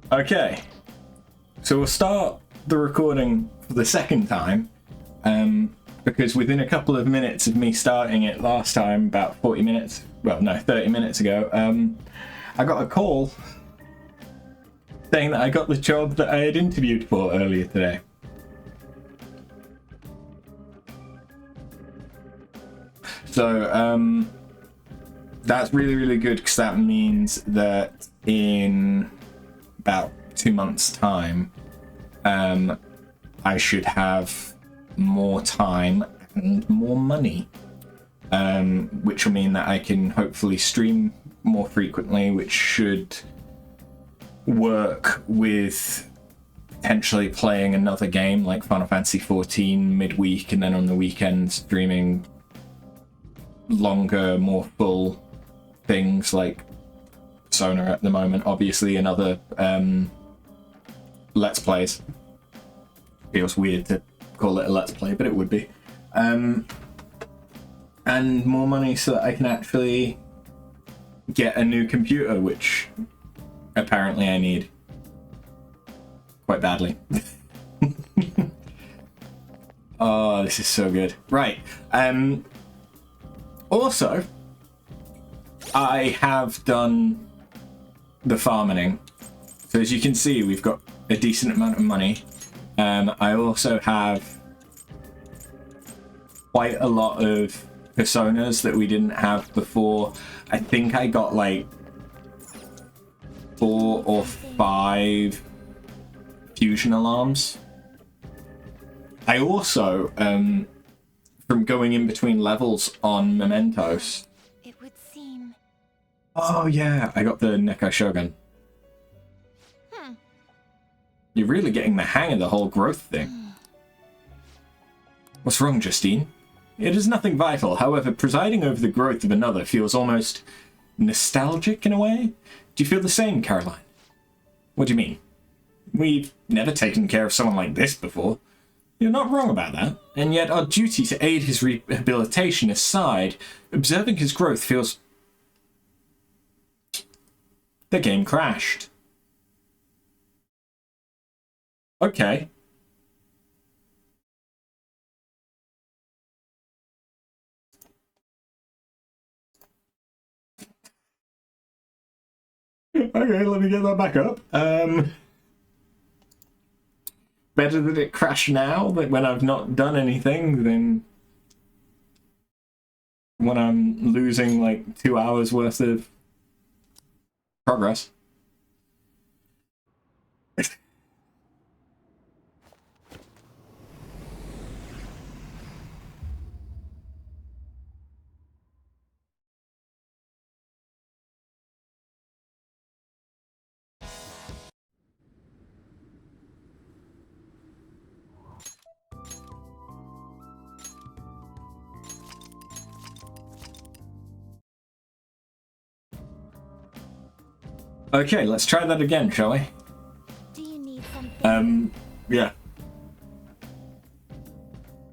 Okay, so we'll start the recording for the second time, because within a couple of minutes of me starting it last time, about 30 minutes ago, I got a call saying that I got the job that I had interviewed for earlier today. So, that's really, really good, because that means that in about 2 months' time, I should have more time and more money, which will mean that I can hopefully stream more frequently, which should work with potentially playing another game like Final Fantasy 14 midweek, and then on the weekend streaming longer, more full things like Persona at the moment, obviously, and other Let's Plays. Feels weird to call it a Let's Play, but it would be. And more money so that I can actually get a new computer, which apparently I need quite badly. Oh, this is so good. Right. Also, I have done the farming. So as you can see, we've got a decent amount of money. I also have quite a lot of personas that we didn't have before. I think I got like 4 or 5 fusion alarms. I also, from going in between levels on Mementos. It would seem. Oh yeah, I got the Neko Shogun. You're really getting the hang of the whole growth thing. What's wrong, Justine? It is nothing vital. However, presiding over the growth of another feels almost nostalgic in a way. Do you feel the same, Caroline? What do you mean? We've never taken care of someone like this before. You're not wrong about that, and yet our duty to aid his rehabilitation aside, observing his growth feels... The game crashed. Okay. Okay, let me get that back up. Better that it crashed now, but when I've not done anything, than when I'm losing like 2 hours worth of progress. Okay, let's try that again, shall we? Do you need something? Yeah.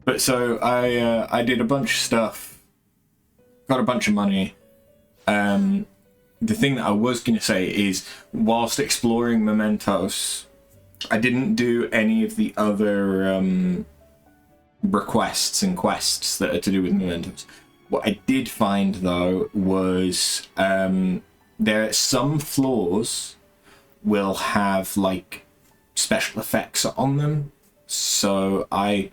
But so I did a bunch of stuff, got a bunch of money. The thing that I was going to say is, whilst exploring Mementos, I didn't do any of the other requests and quests that are to do with Mementos. What I did find, though, was there are some floors will have like special effects on them. So I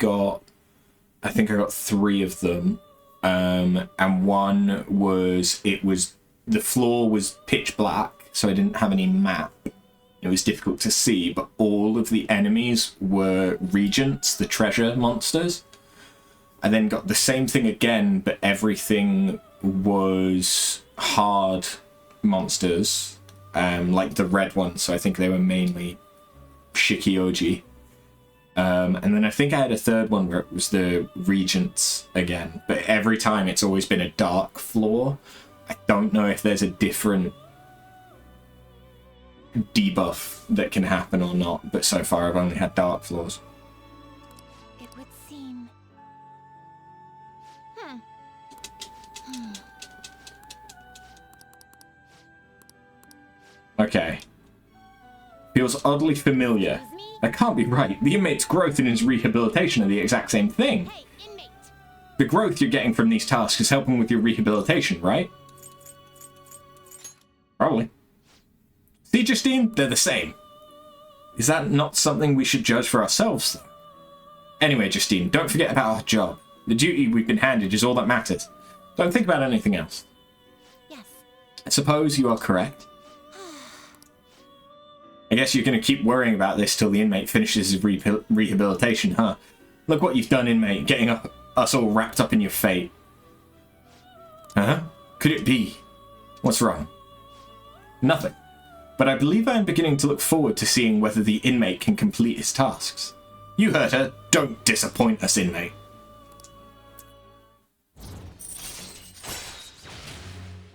think I got 3 of them, and one was, the floor was pitch black, so I didn't have any map. It was difficult to see, but all of the enemies were regents, the treasure monsters. I then got the same thing again, but everything was hard monsters, like the red ones, so I think they were mainly Shikioji. And then I think I had a third one where it was the regents again, but every time it's always been a dark floor. I don't know if there's a different debuff that can happen or not, but so far I've only had dark floors. It would seem. Okay. Feels oddly familiar. Excuse me? That can't be right. The inmate's growth and his rehabilitation are the exact same thing. Hey, inmate. The growth you're getting from these tasks is helping with your rehabilitation, right? Probably. See, Justine? They're the same. Is that not something we should judge for ourselves, though? Anyway, Justine, don't forget about our job. The duty we've been handed is all that matters. Don't think about anything else. Yes. I suppose you are correct. I guess you're going to keep worrying about this till the inmate finishes his rehabilitation, huh? Look what you've done, inmate, getting us all wrapped up in your fate. Huh? Could it be? What's wrong? Nothing. But I believe I am beginning to look forward to seeing whether the inmate can complete his tasks. You heard her. Don't disappoint us, inmate.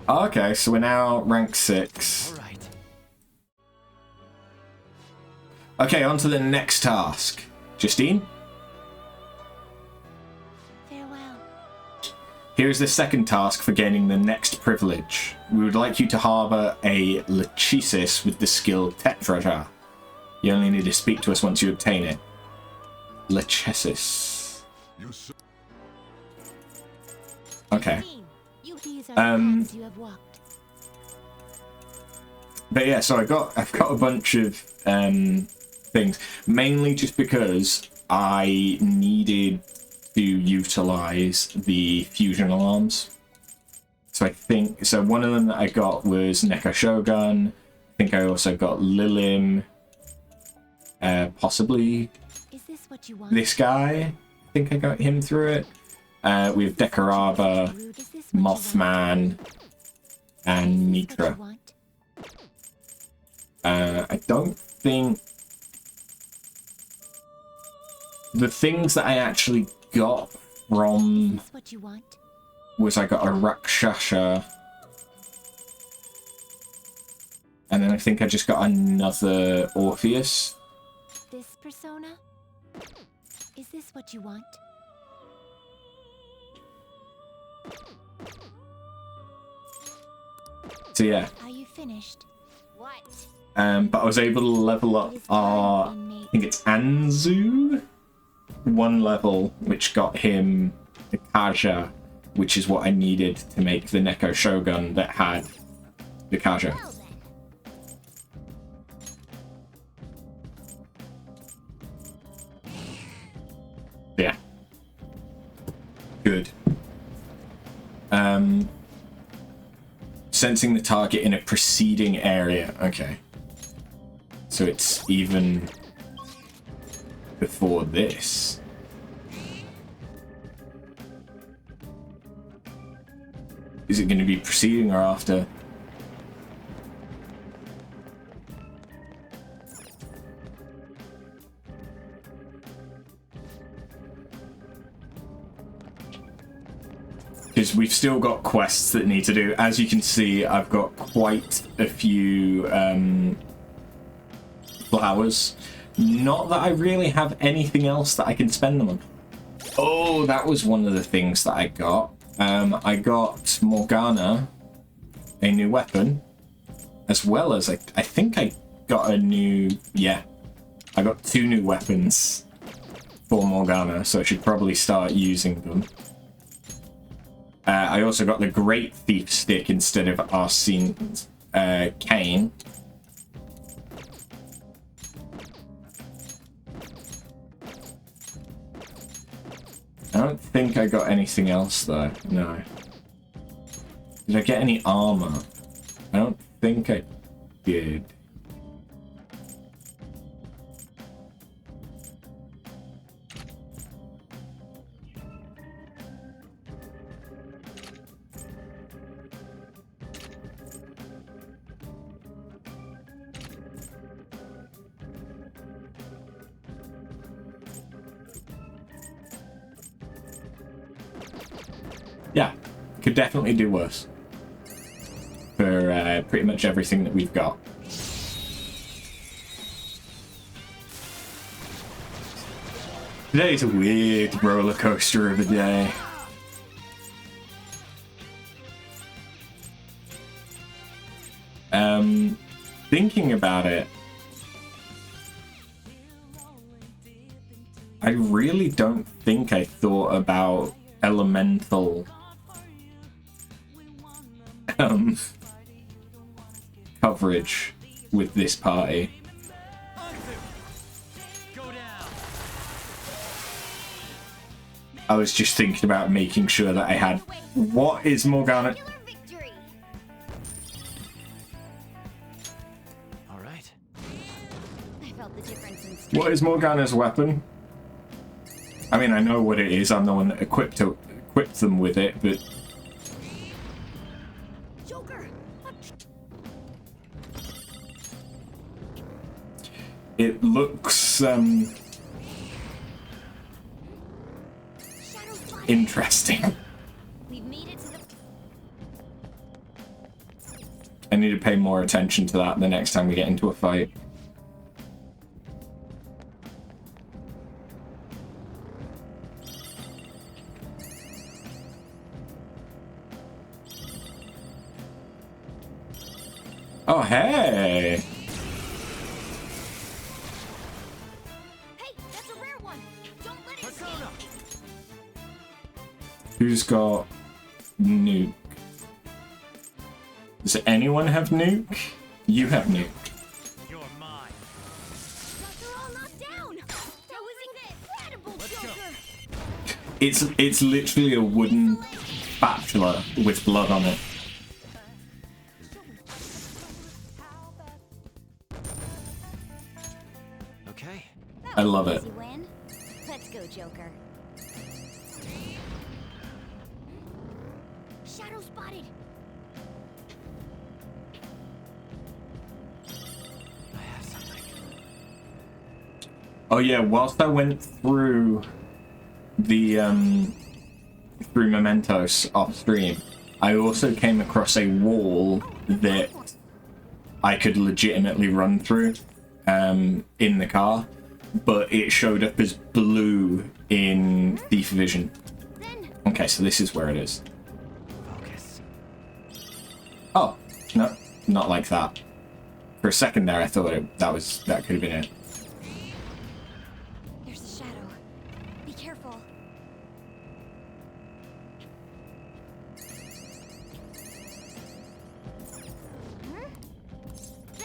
Okay, so we're now rank 6. All right. Okay, on to the next task. Justine? Farewell. Here is the second task for gaining the next privilege. We would like you to harbour a Lachesis with the skill Tetrajar. You only need to speak to us once you obtain it. Lachesis. Okay. These are the paths you have walked. But yeah, so I've got a bunch of things, mainly just because I needed to utilize the fusion alarms. So I think one of them that I got was Neko Shogun. I think I also got Lilim. Possibly Is this what you want? this guy. I think I got him through it. We have Dekaraba, Rude, is this what you want? Mothman, and Is this what you Mitra. want? I don't think the things that I actually got from Is this what you want? was I got a Rakshasha, and then I think I just got another Orpheus. This persona? Is this what you want? So yeah, Are you finished? What? but I was able to level up our, I think it's Anzu, one level, which got him the Kaja, which is what I needed to make the Neko Shogun that had the Kaja. Well then. Yeah. Good. Sensing the target in a preceding area. Okay. So it's even before this. Is it going to be preceding or after? Because we've still got quests that need to do. As you can see, I've got quite a few flowers. Not that I really have anything else that I can spend them on. Oh, that was one of the things that I got. I got Morgana, a new weapon, as well as I think I got a new... Yeah, I got 2 new weapons for Morgana, so I should probably start using them. I also got the Great Thief Stick instead of Arsene Cane. I don't think I got anything else though, no. Did I get any armor? I don't think I did. Yeah, could definitely do worse for pretty much everything that we've got. Today's a weird roller coaster of a day. Thinking about it, I really don't think I thought about elemental coverage with this party. I was just thinking about making sure that I had... What is Morgana? All right. What is Morgana's weapon? I mean, I know what it is. I'm the one that equipped them with it, but... It looks, interesting. I need to pay more attention to that the next time we get into a fight. Oh, hey! That's a rare one. Don't let it escape. Who's got nuke? Does anyone have nuke? You have nuke. You're mine. They're all knocked down. That was incredible, Joker. It's literally a wooden spatula with blood on it. Okay. I love it. Let's go, Joker. Shadow spotted. I have something. Oh yeah, whilst I went through the through Mementos off stream, I also came across a wall that I could legitimately run through in the car, but it showed up as blue in Thief Vision. Okay, so this is where it is. Focus. Oh, no, not like that. For a second there, I thought that could have been it. There's a shadow. Be careful.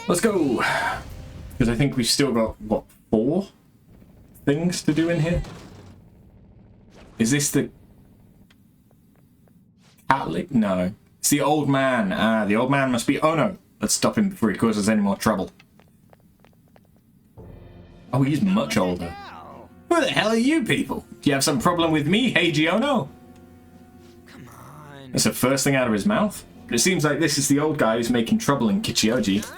Let's go! Because I think we've still got, what, 4 things to do in here? Is this the... Catholic? No. It's the old man. Ah, the old man must be... Oh no! Let's stop him before he causes any more trouble. Oh, he's much older. Who the hell are you people? Do you have some problem with me, Heiji Ono? Come on. That's the first thing out of his mouth. But it seems like this is the old guy who's making trouble in Kichioji.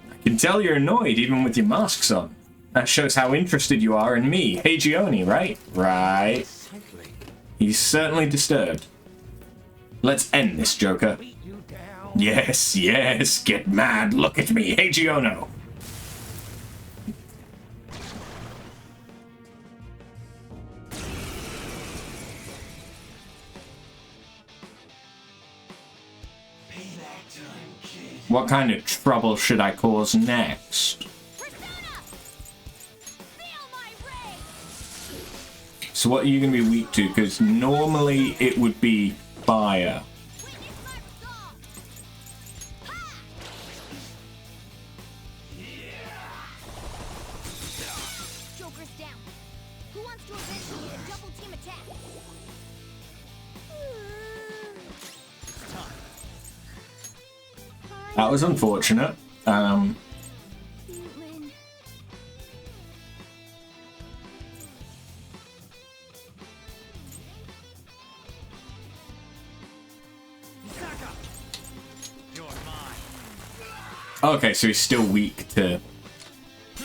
I can tell you're annoyed even with your masks on. That shows how interested you are in me, Heiji Oni, right? Right. He's certainly disturbed. Let's end this, Joker. Yes, yes, get mad, look at me, Heiji Ono. What kind of trouble should I cause next? So what are you going to be weak to? Because normally it would be fire. Joker's down. Who wants to avenge me with a double team attack? That was unfortunate. Okay, so he's still weak to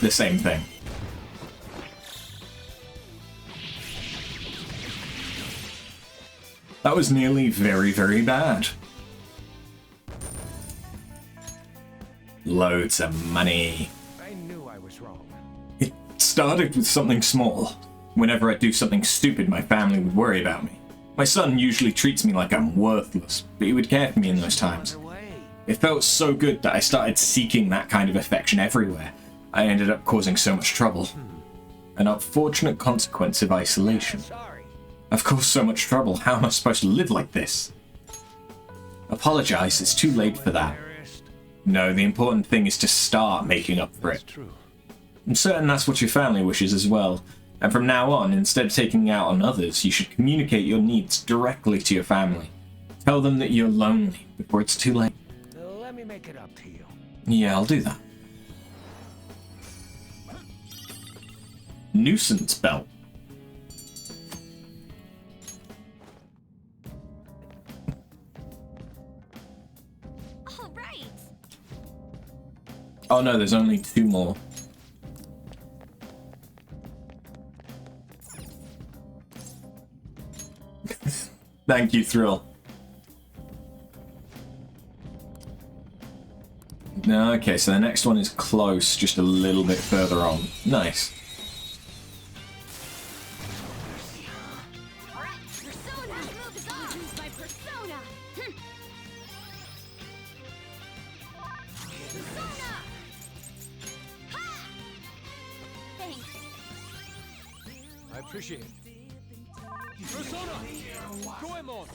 the same thing. That was nearly very, very bad. Loads of money. I knew I was wrong. It started with something small. Whenever I do something stupid, my family would worry about me. My son usually treats me like I'm worthless, but he would care for me in those times. It felt so good that I started seeking that kind of affection everywhere. I ended up causing so much trouble. An unfortunate consequence of isolation. Sorry. I've caused so much trouble. How am I supposed to live like this? Apologize, it's too late for that. No, the important thing is to start making up for it. True. I'm certain that's what your family wishes as well. And from now on, instead of taking it out on others, you should communicate your needs directly to your family. Tell them that you're lonely before it's too late. Let me make it up to you. Yeah, I'll do that. Nuisance belt. All right. Oh no, there's only 2 more. Thank you, Thrill. Okay, so the next one is close, just a little bit further on. Nice. Persona! Moves on! Use my persona! Persona! Ha! Thanks. I appreciate it. Persona! Goemon!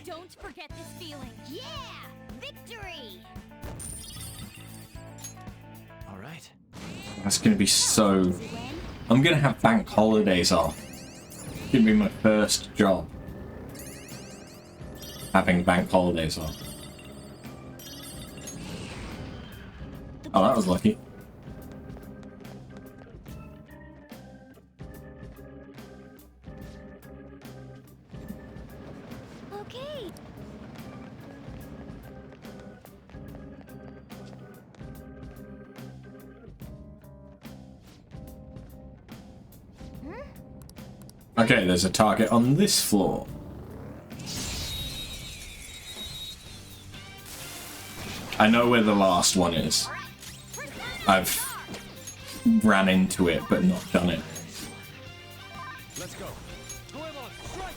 Don't forget this feeling. Yeah! Victory! All right. That's gonna be so... I'm gonna have bank holidays off. It's gonna be my first job. Having bank holidays off. Oh, that was lucky. Okay. Okay, there's a target on this floor. I know where the last one is. I've ran into it, but not done it. Let's go. Goemon, strike!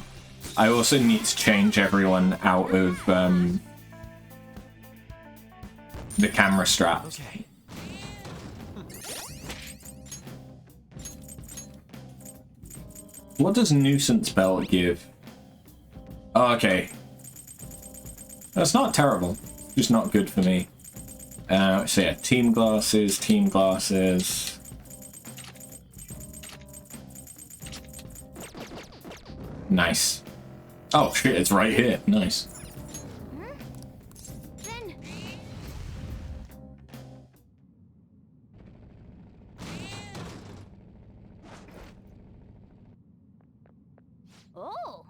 I also need to change everyone out of the camera straps. Okay. What does nuisance belt give? Oh, okay. That's not terrible. Just not good for me. So yeah, team glasses, team glasses. Nice. Oh shit, it's right here. Nice. Then... Oh!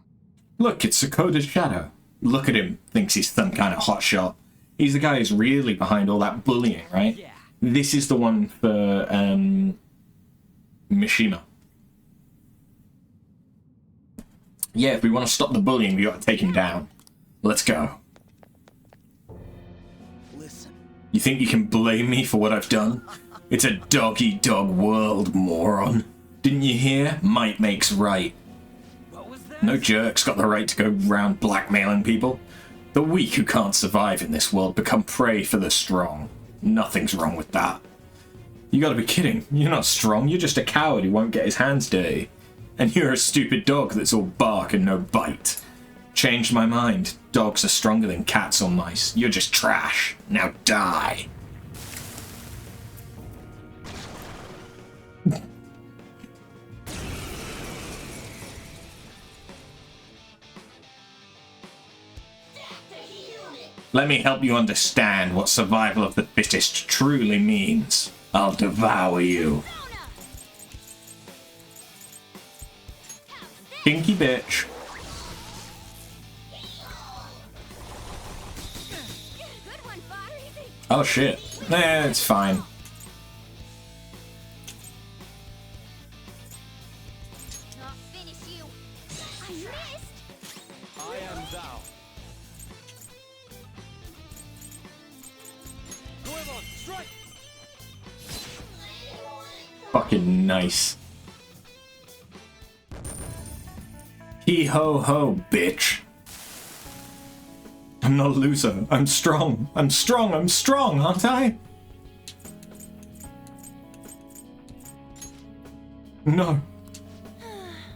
Look, it's Sakoda's shadow. Look at him. Thinks he's some kind of hotshot. He's the guy who's really behind all that bullying, right? Yeah. This is the one for Mishima. Yeah, if we want to stop the bullying, we got to take him down. Let's go. Listen. You think you can blame me for what I've done? It's a dog-eat-dog world, moron. Didn't you hear? Might makes right. What was that? No jerk's got the right to go round blackmailing people. The weak who can't survive in this world become prey for the strong. Nothing's wrong with that. You gotta be kidding. You're not strong, you're just a coward who won't get his hands dirty. And you're a stupid dog that's all bark and no bite. Changed my mind. Dogs are stronger than cats or mice. You're just trash. Now die. Let me help you understand what survival of the fittest truly means. I'll devour you. Kinky bitch. Good one, Fire. Oh shit. Nah, it's fine. Not finish you. I missed. I am thou. Goemon, strike! Fucking nice. Hee ho ho, bitch. I'm not a loser. I'm strong. I'm strong. I'm strong, aren't I? No.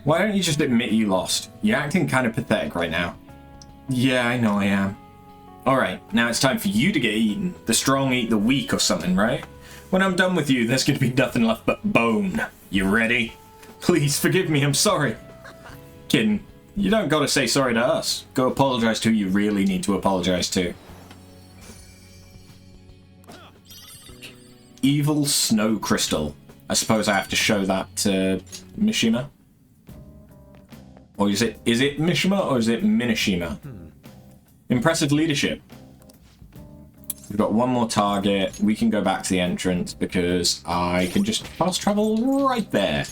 Why don't you just admit you lost? You're acting kind of pathetic right now. Yeah, I know I am. Alright, now it's time for you to get eaten. The strong eat the weak or something, right? When I'm done with you, there's going to be nothing left but bone. You ready? Please forgive me, I'm sorry. Kidding. You don't gotta say sorry to us. Go apologize to who you really need to apologize to. Evil snow crystal. I suppose I have to show that to Mishima? Or is it Mishima or is it Minishima? Impressive leadership. We've got one more target. We can go back to the entrance because I can just fast travel right there.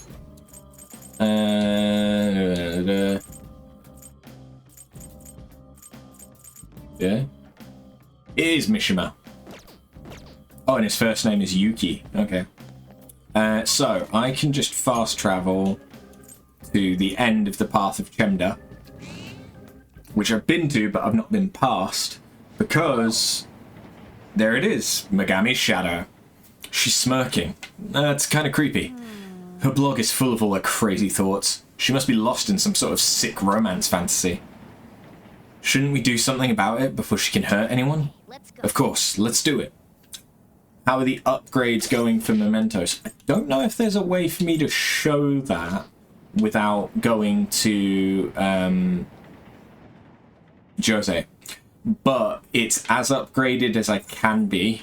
Yeah. It is Mishima. Oh, and his first name is Yuki. Okay. So, I can just fast travel to the end of the Path of Chemda, which I've been to, but I've not been past, because there it is, Megami's shadow. She's smirking. That's kind of creepy. Her blog is full of all her crazy thoughts. She must be lost in some sort of sick romance fantasy. Shouldn't we do something about it before she can hurt anyone? Of course, let's do it. How are the upgrades going for mementos? I don't know if there's a way for me to show that without going to Jose. But it's as upgraded as I can be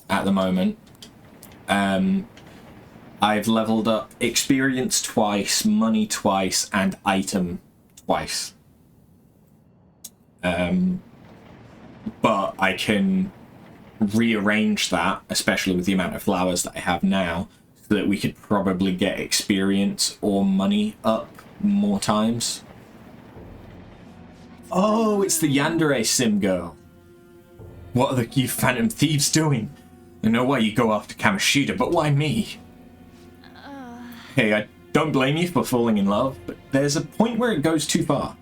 at the moment. I've leveled up experience twice, money twice, and item twice. But I can rearrange that, especially with the amount of flowers that I have now, so that we could probably get experience or money up more times. Oh, it's the Yandere sim girl. What are you Phantom Thieves doing? I know why you go after Kamoshida, but why me? Hey, I don't blame you for falling in love, but there's a point where it goes too far.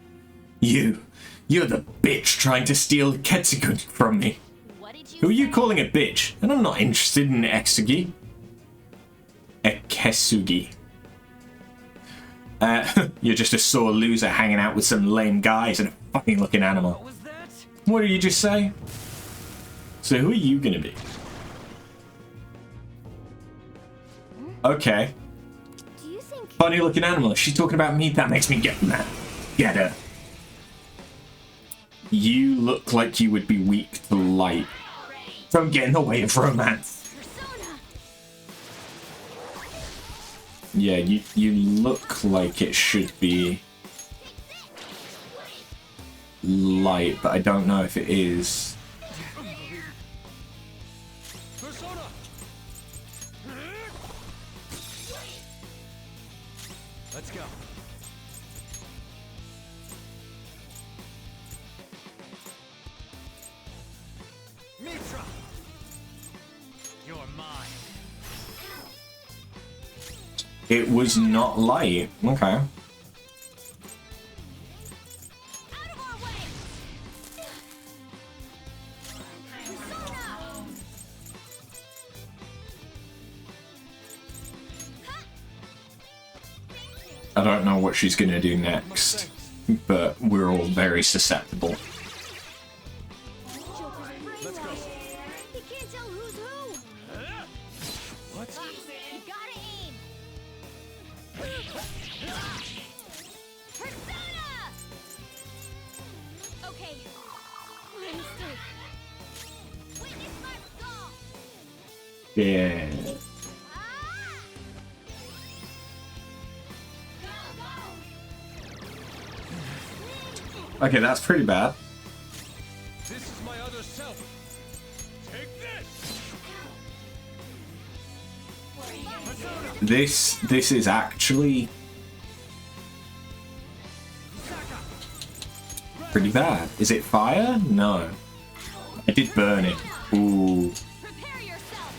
You're the bitch trying to steal Ketsugun from me. Who are you calling a bitch? And I'm not interested in Eksugi. Ekesugi. You're just a sore loser hanging out with some lame guys and a fucking looking animal. What was that? What did you just say? So who are you gonna be? Okay. Do you think Funny looking animal. If she's talking about me, that makes me get mad. Get her. You look like you would be weak to light. Don't get in the way of romance. Persona? Yeah, you look like it should be light, but I don't know if it is. Persona! Let's go. Mitra! You're mine. It was not light. Okay. Out of our way! Persona! I don't know what she's gonna do next, but we're all very susceptible. Let's go. You can't tell who's who! What? You gotta aim! Persona! Okay. My mistake. Witness my resolve! Yeah. Okay, that's pretty bad. This is my other self. Take this! This is actually pretty bad. Is it fire? No. I did burn it. Ooh. Prepare yourself!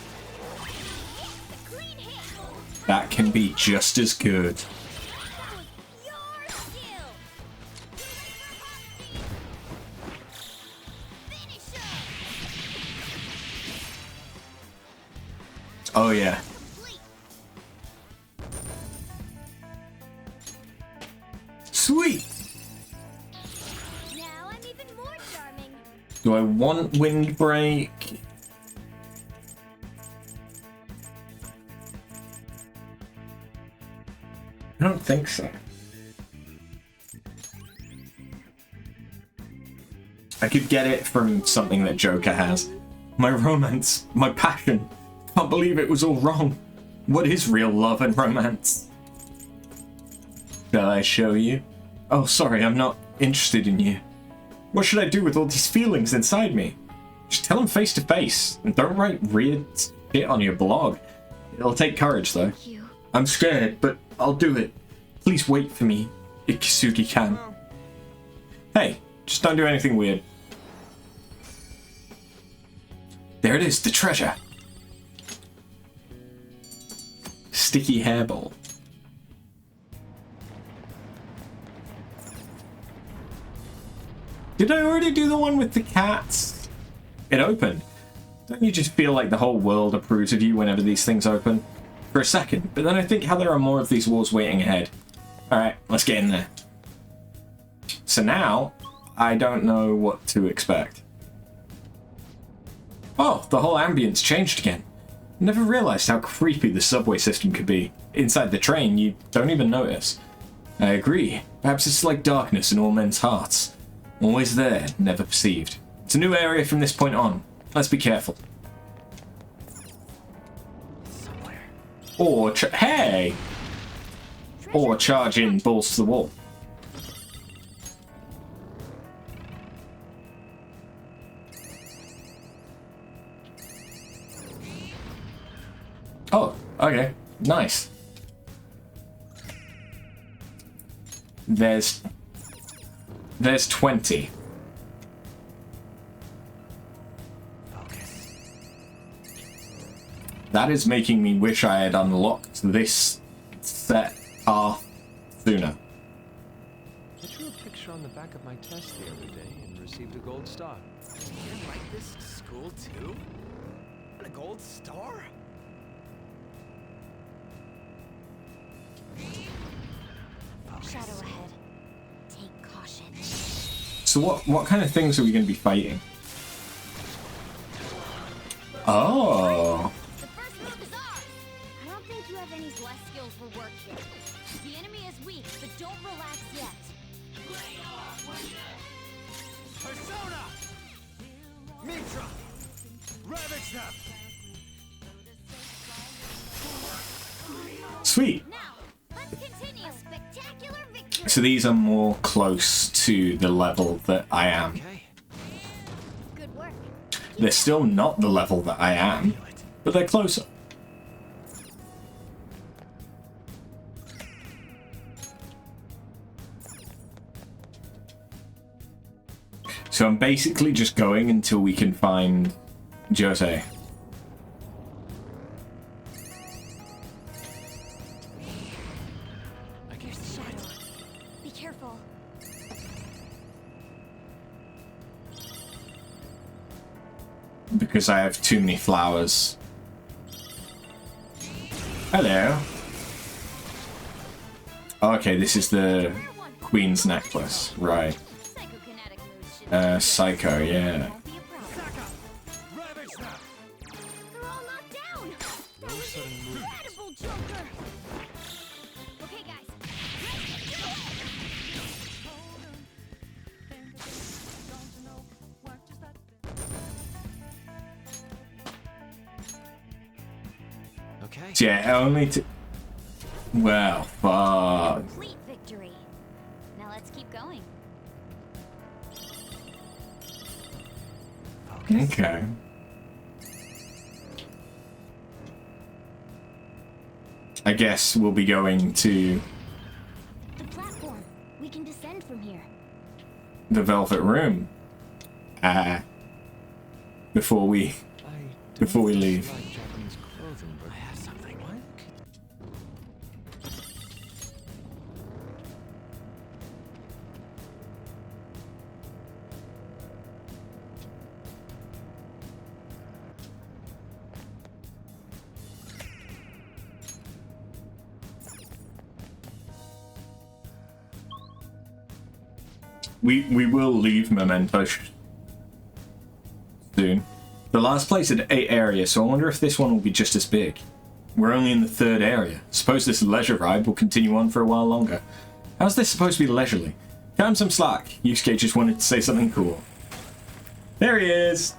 The clean hit! That can be just as good. Your skill! Finisher! Oh yeah. Complete! Do I want windbreak? I don't think so. I could get it from something that Joker has. My romance, my passion. Can't believe it was all wrong. What is real love and romance? Shall I show you? Oh, sorry, I'm not interested in you. What should I do with all these feelings inside me? Just tell them face to face, and don't write weird shit on your blog. It'll take courage, though. I'm scared, but I'll do it. Please wait for me, Ikisugi-kan. Hey, just don't do anything weird. There it is, the treasure. Sticky hairball. Did I already do the one with the cats? It opened. Don't you just feel like the whole world approves of you whenever these things open? For a second, but then I think how there are more of these wars waiting ahead. Alright, let's get in there. So now, I don't know what to expect. Oh, the whole ambience changed again. Never realized how creepy the subway system could be. Inside the train, you don't even notice. I agree. Perhaps it's like darkness in all men's hearts. Always there, never perceived. It's a new area from this point on. Let's be careful. Or hey! Or charge in balls to the wall. Oh, okay. Nice. There's 20. That is making me wish I had unlocked this set path sooner. I drew a picture on the back of my test the other day and received a gold star. You're like this at school too? And a gold star? Shadow ahead. Take caution. So what kind of things are we going to be fighting? Oh. The first move is ours. I don't think you have any blessed skills for work here. The enemy is weak, but don't relax yet. Persona! Mitra! Ravage them! Sweet. Now, let's continue. A spectacular victory. So these are more close to the level that I am. Okay. Good work. They're still not the level that I am, but they're closer. So I'm basically just going until we can find Jose. Shadow. Be careful. Because I have too many flowers. Hello. Okay, this is the Queen's necklace, right. Psychokinetic moves should Psycho, yeah. won't be a problem. Ravage them! They're all knocked down. That was sudden movement. incredible, Joker. Okay, guys. Let's do it. Okay. So yeah, only to... Well, fuck. Complete victory. Now let's keep going. Okay. I guess we'll be going to The platform. We can descend from here. the Velvet Room. Before we... Before we leave. Like Japanese clothing, but I have something. What? We will leave Memento soon. The last place had 8 areas, so I wonder if this one will be just as big. We're only in the 3rd area. Suppose this leisure ride will continue on for a while longer. How's this supposed to be leisurely? Cut him some slack. Yusuke just wanted to say something cool. There he is!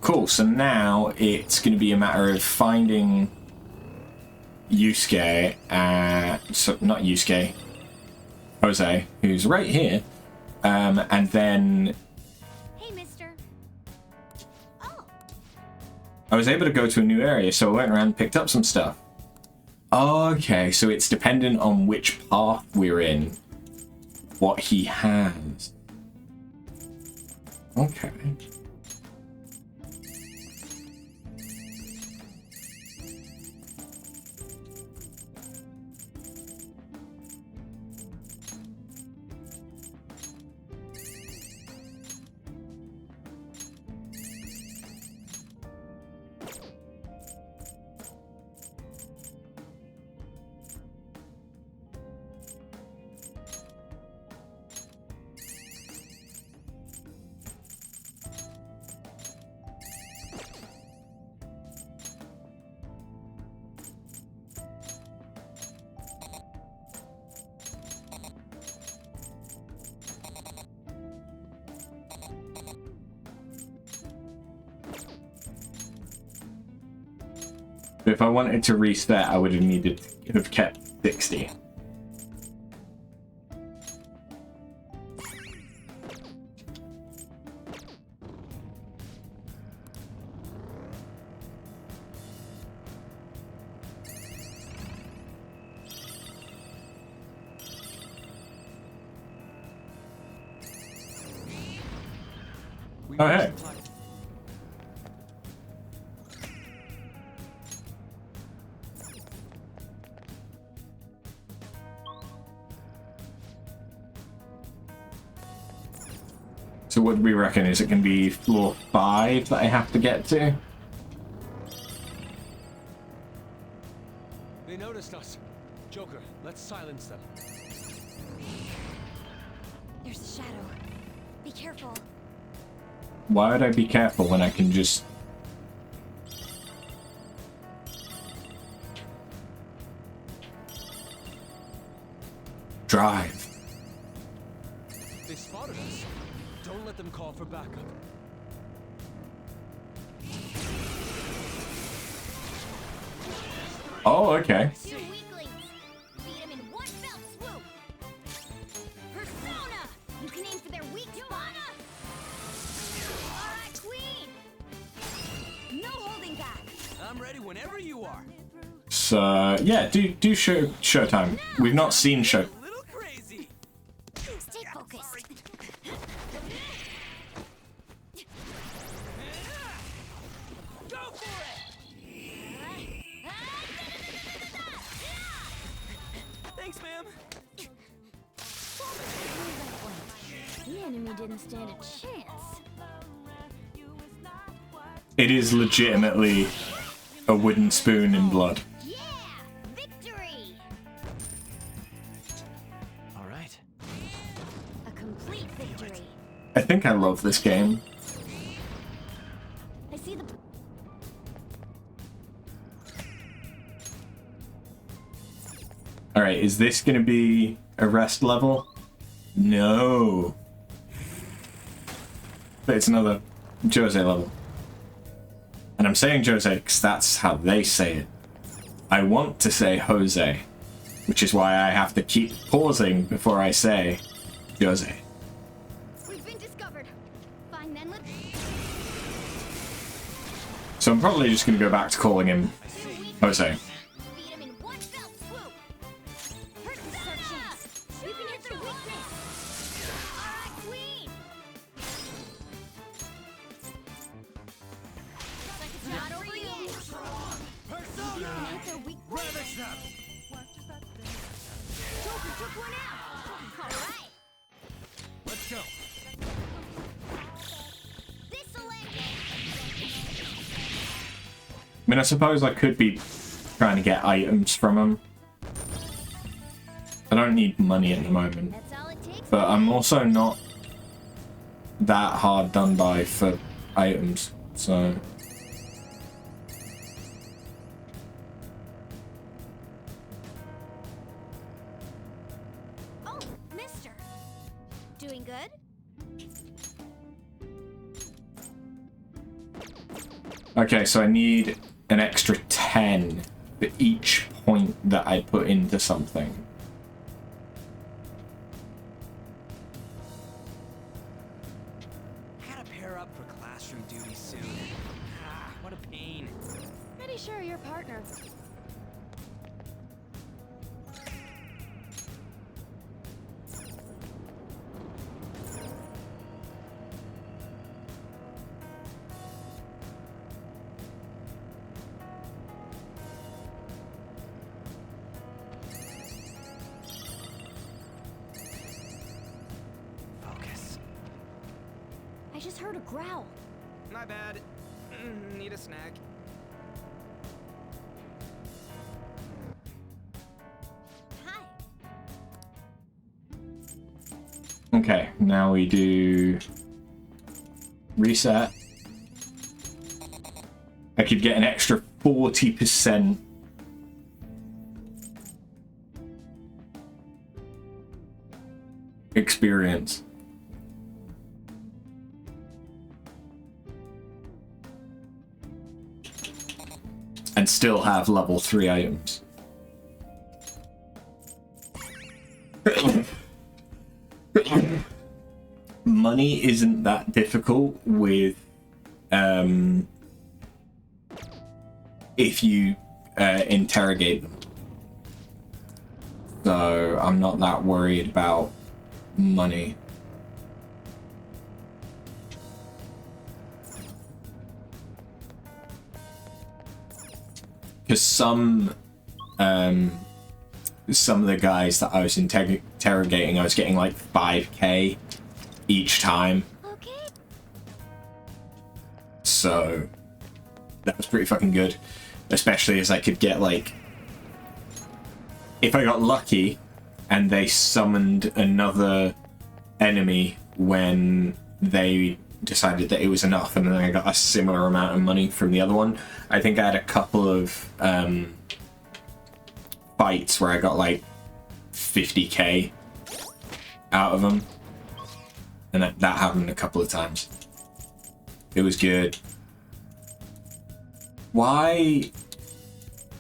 Cool, so now it's going to be a matter of finding Yusuke, not Yusuke, Jose, who's right here, and then Hey, mister. Oh, I was able to go to a new area, so I went around and picked up some stuff. Okay, so it's dependent on which path we're in, what he has. Okay. If I wanted to reset, I would have needed to have kept 60. Oh, hey. So what do we reckon? Is it going to be floor 5 that I have to get to? They noticed us. Joker, let's silence them. there's a shadow. Be careful. Why would I be careful when I can just... drive? They spotted us. Don't let them call for backup. Oh, okay. Two weaklings. Beat them in one fell swoop. Persona! You can aim for their weak spot. Alright, Queen! No holding back. I'm ready whenever you are. So, yeah, do showtime. We've not seen show... A little crazy. Stay focused. Go for it. Thanks, ma'am. The enemy didn't stand a chance. It is legitimately a wooden spoon in blood. Yeah! Victory! All right. A complete victory. I think I love this game. I see the... Alright, is this going to be a rest level? No. But it's another Jose level. And I'm saying Jose because that's how they say it. I want to say Jose, which is why I have to keep pausing before I say Jose. We've been discovered. Fine then, let's... So I'm probably just going to go back to calling him Jose. Beat him in one fell swoop. Hurt this is our chance. You can hit their weakness. Alright, Queen! Looks like it's not over yet. You can hit their weak points. Joker took one out. Alright. Let's go. This'll end it. I mean, I suppose I could be trying to get items from him. I don't need money at the moment. That's all it takes. But I'm also not that hard done by for items, so. Oh, mister. Doing good? Okay, so I need an extra 10 for each point that I put into something. I gotta pair up for classroom duty soon. Ah, what a pain. Pretty sure your partner. Focus. I just heard a growl. Not bad. Need a snack. Hi. Okay, now we do reset. I could get an extra 40% experience. And still have level 3 items. Money isn't that difficult with if you interrogate them. So I'm not that worried about money. Because some of the guys that I was interrogating, I was getting like 5k each time. Okay. So that was pretty fucking good. Especially as I could get like, if I got lucky and they summoned another enemy when they decided that it was enough, and then I got a similar amount of money from the other one. I think I had a couple of fights where I got like 50k out of them, and that happened a couple of times. It was good. Why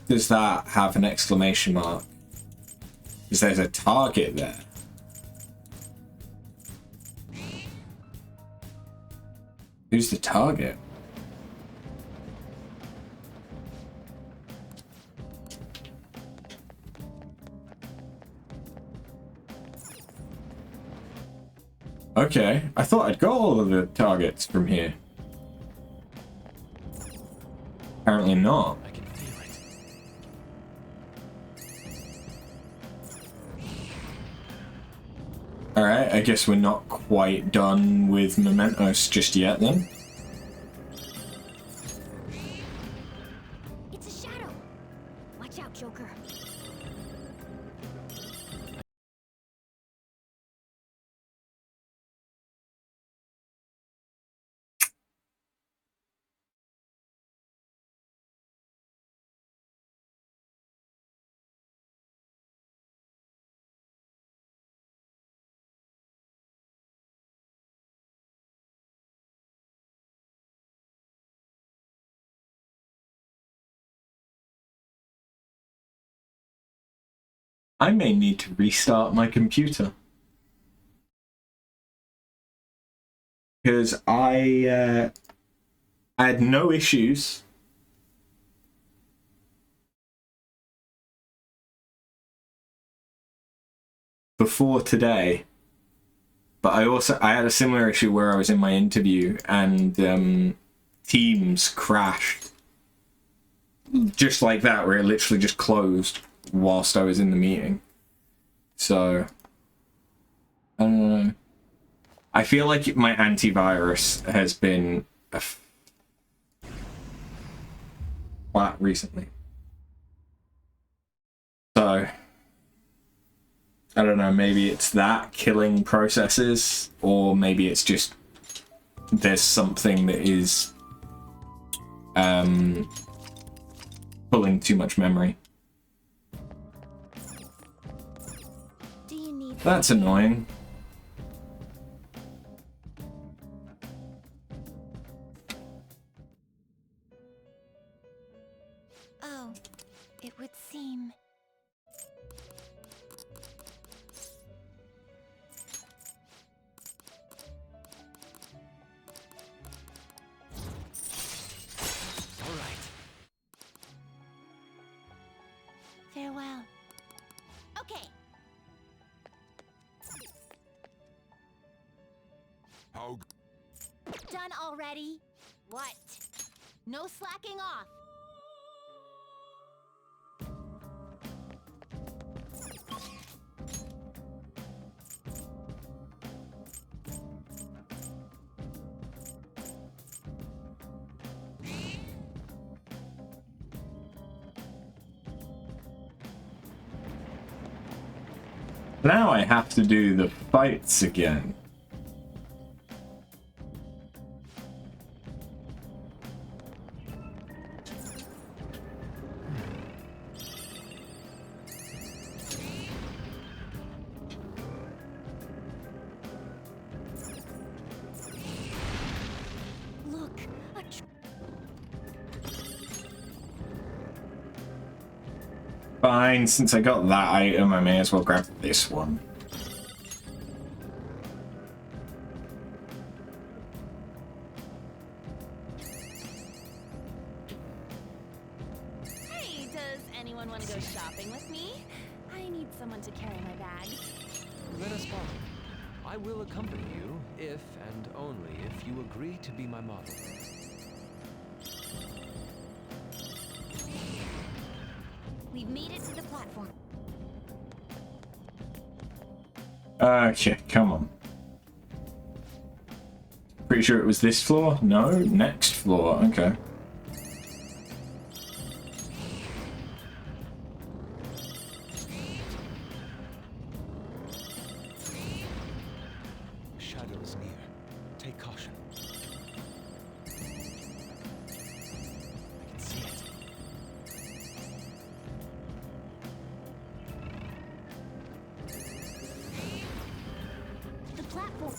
does that have an exclamation mark? Because there's a target there. Who's the target? Okay, I thought I'd got all of the targets from here. Apparently not. I can feel it. Alright, I guess we're not quite done with mementos just yet then. It's a shadow. Watch out, Joker. I may need to restart my computer. Because I had no issues before today, but I had a similar issue where I was in my interview and Teams crashed just like that, where it literally just closed whilst I was in the meeting. So I don't know. I feel like my antivirus has been flat recently. So I don't know, maybe it's that killing processes, or maybe it's just there's something that is pulling too much memory. Do you need That's annoying. Oh, it would seem. All right. Farewell. Okay. How? Done already? What? No slacking off. Now I have to do the fights again. Look, Fine, since I got that item, I may as well grab this one. Hey, does anyone want to go shopping with me? I need someone to carry my bags. Let us follow. I will accompany you if and only if you agree to be my model. We've made it to the platform. Okay, come on. Pretty sure it was this floor? No, next floor, okay. Shadow is near. Take caution. I can see it. The platform.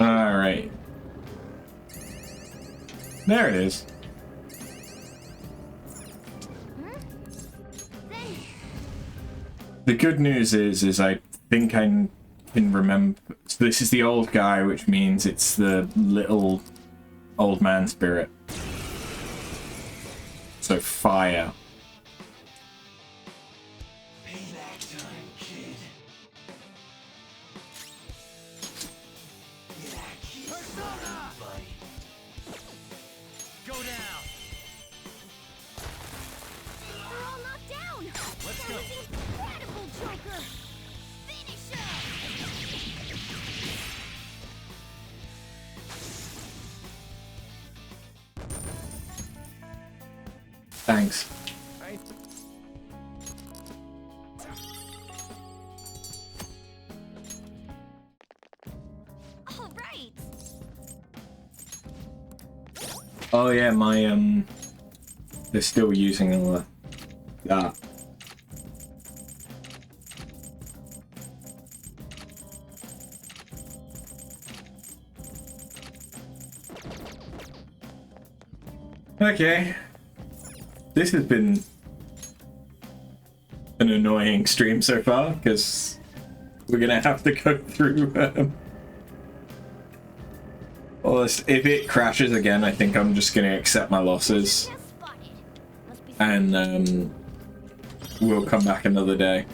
Alright. There it is. The good news is I think I can remember. So this is the old guy, which means it's the little old man spirit. So fire. Payback time, kid. Persona! Go down. They're all knocked down. Let's That go. was incredible, Joker. Finish him. Thanks. Right. All right. Oh yeah, my they're still using all of that. Okay. This has been an annoying stream so far, because we're gonna have to go through all this. If it crashes again, I think I'm just gonna accept my losses Just spotted. Must be and we'll come back another day.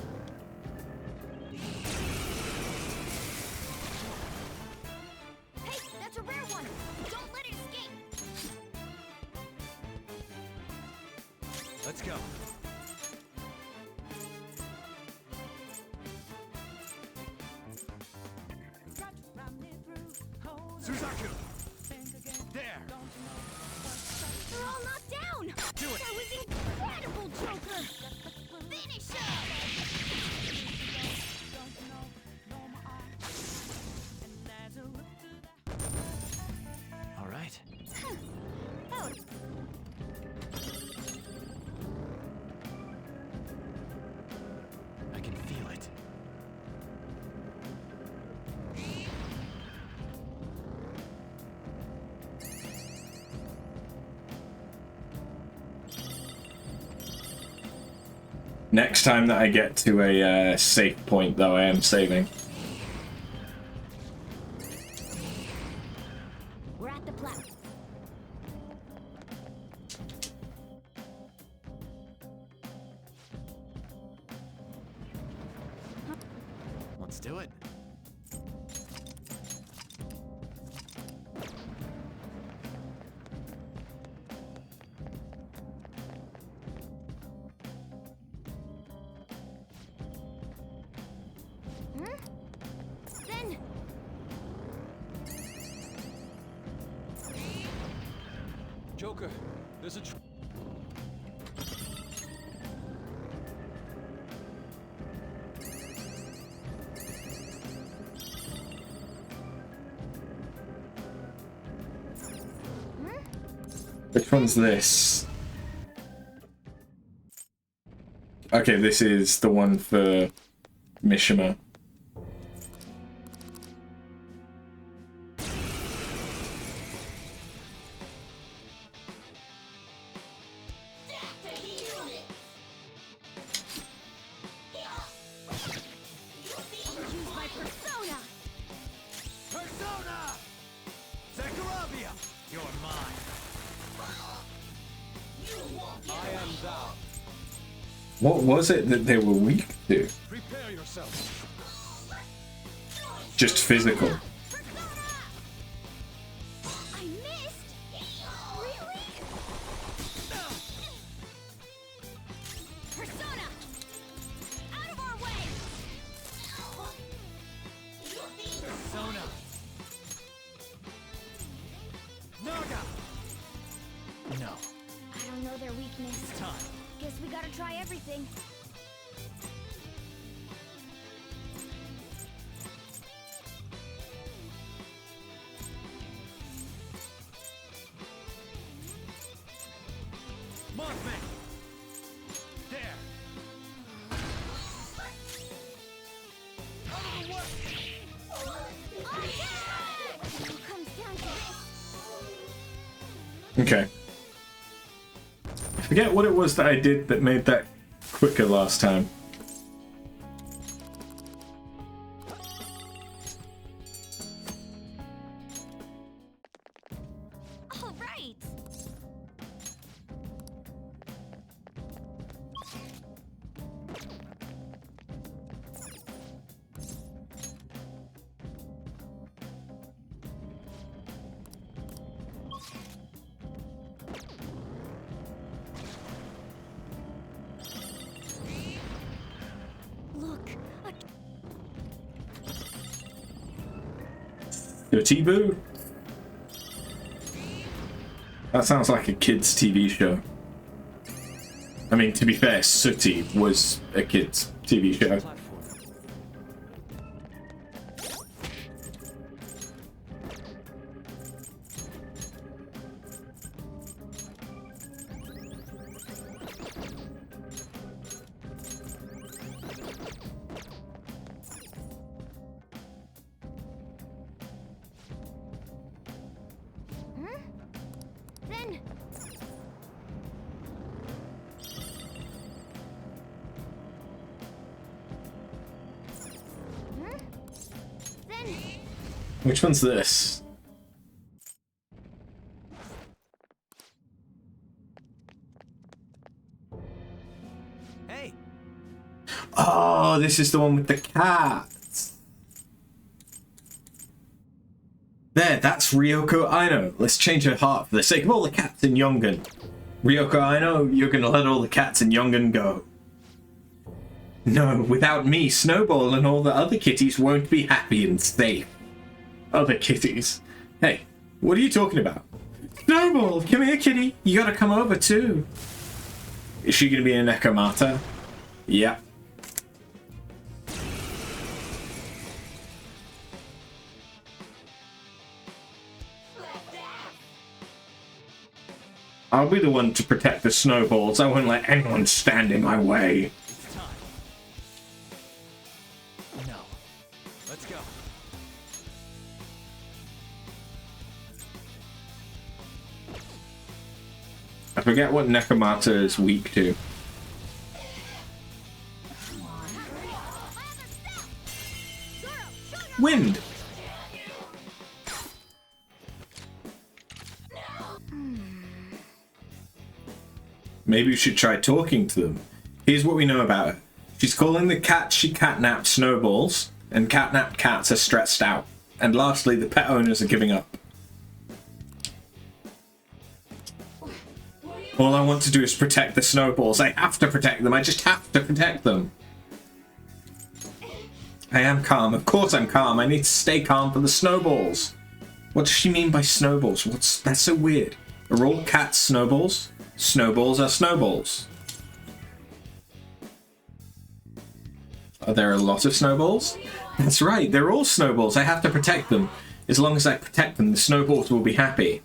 Hey, that's a rare one. Don't let it escape. Let's go. Suzaku! There! They're all knocked down. Do it. That was incredible, Joker. Next time that I get to a safe point, though, I am saving. We're at the platform. Let's do it. Then Joker, there's a Which one's this? Okay, this is the one for Mishima. use my persona. Persona! Zakarabia! You're mine. I am thou. What was it that they were weak to? Prepare yourself. Just physical. I missed. Really? Persona, out of our way. Persona! Naga! No. I don't know their weakness. Time. Guess we gotta try everything. Mothman! There! Out of the way! It all comes down to this. Okay. I forget what it was that I did that made that quicker last time. All right. Look, Your T-Boo? That sounds like a kid's TV show. I mean, to be fair, Sooty was a kid's TV show. Platform. then then Which one's this? Hey! Oh, this is the one with the cats. There, that's Ryoko Aino. Let's change her heart for the sake of all the cats in Yongan. Ryoko Aino, you're gonna let all the cats in Yongan go. No, without me, Snowball and all the other kitties won't be happy and safe. Other kitties? Hey, what are you talking about? Snowball, come here, kitty. You gotta come over too. Is she gonna be a Nekomata? Yeah. I'll be the one to protect the snowballs. I won't let anyone stand in my way. It's time. No. Let's go. I forget what Nekomata is weak to. Wind. Maybe we should try talking to them. Here's what we know about her. She's calling the cats she catnapped snowballs, and catnapped cats are stressed out. And lastly, the pet owners are giving up. All I want to do is protect the snowballs. I have to protect them. I just have to protect them. I am calm. Of course I'm calm. I need to stay calm for the snowballs. What does she mean by snowballs? That's so weird. Are all cats snowballs? Snowballs are snowballs. Are there a lot of snowballs? That's right, they're all snowballs. I have to protect them. As long as I protect them, the snowballs will be happy.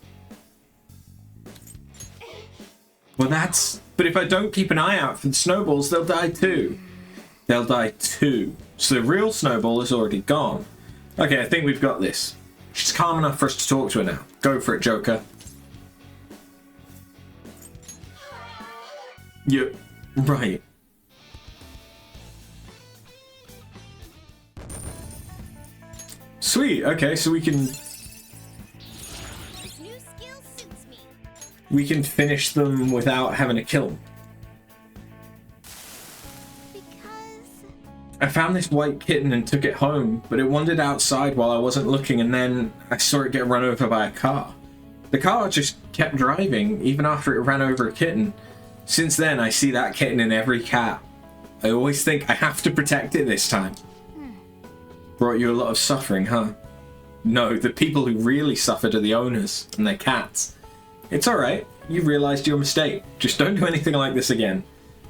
Well, but if I don't keep an eye out for the snowballs, they'll die too. They'll die too. So the real snowball is already gone. Okay, I think we've got this. She's calm enough for us to talk to her now. Go for it, Joker. Yep, right. Sweet, okay, so we can... This new skill suits me. We can finish them without having to kill them. Because... I found this white kitten and took it home, but it wandered outside while I wasn't looking, and then I saw it get run over by a car. The car just kept driving, even after it ran over a kitten. Since then, I see that kitten in every cat. I always think I have to protect it this time. Brought you a lot of suffering, huh? No, the people who really suffered are the owners and their cats. It's alright, you realised your mistake. Just don't do anything like this again.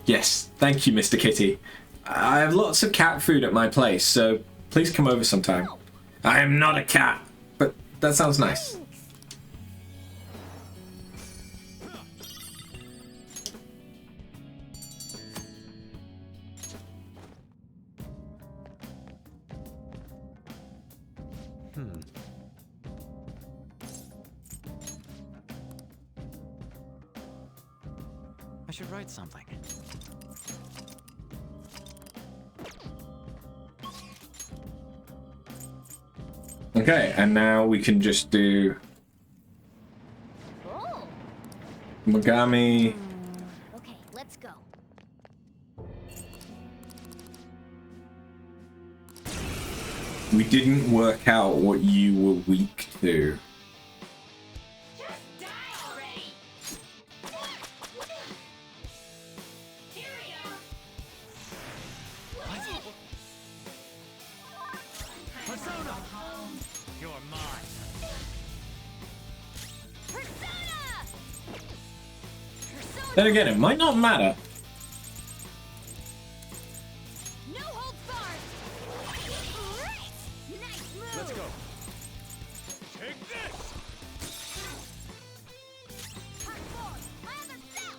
Yes, thank you, Mr. Kitty. I have lots of cat food at my place, so please come over sometime. I am not a cat, but that sounds nice. I should write something. Okay, and now we can just do Oh. Megami. Okay, let's go. We didn't work out what you were weak to. Just die already. Here we are. Persona! You're mine. Persona! Persona! Then again, it might not matter. No holds barred. Right. Nice move. Let's go. Take this! Hard forward. My other self.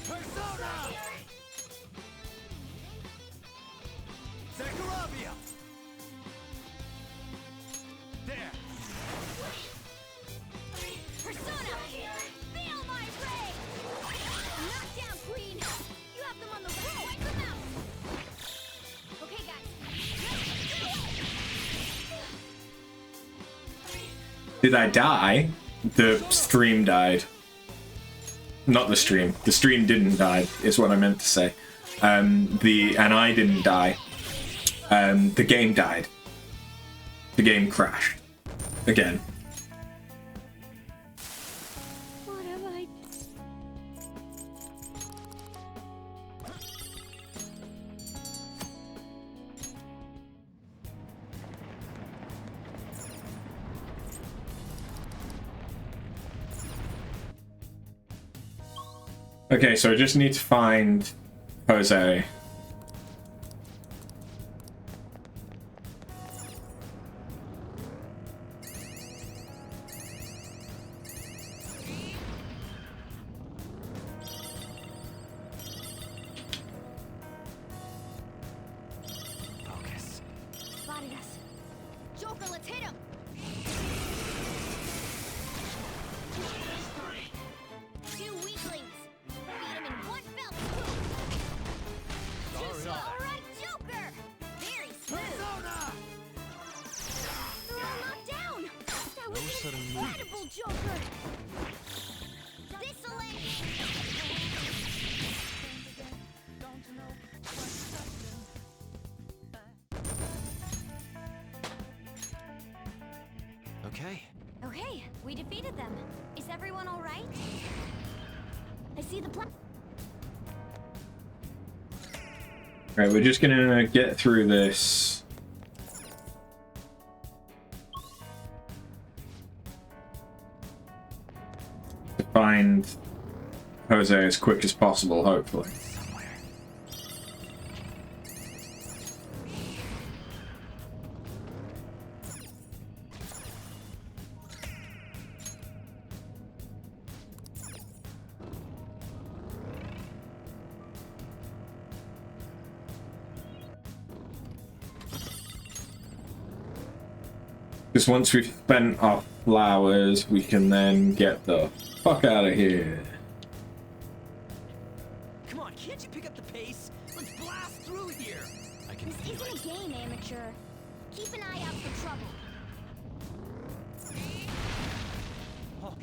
Persona! Zechariah! There! Persona! Feel my ray! Knock down, Queen! You have them on the way! Wipe them out! Okay, guys. Did I die? The stream died. Not the stream. The stream didn't die, is what I meant to say. And I didn't die. The game died. The game crashed. Again. What have I... Okay, so I just need to find Jose. Focus. Spotted us. Joker, let's hit him! Two weaklings. Beat him in one fell swoop. defeated them. Is everyone all right? I see the plan. Right, we're just gonna get through this. To find Jose as quick as possible, hopefully. Because once we've spent our flowers, we can then get the fuck out of here. Come on, can't you pick up the pace? Let's blast through here. I can This feel isn't it. a game, amateur. Keep an eye out for trouble. Oh,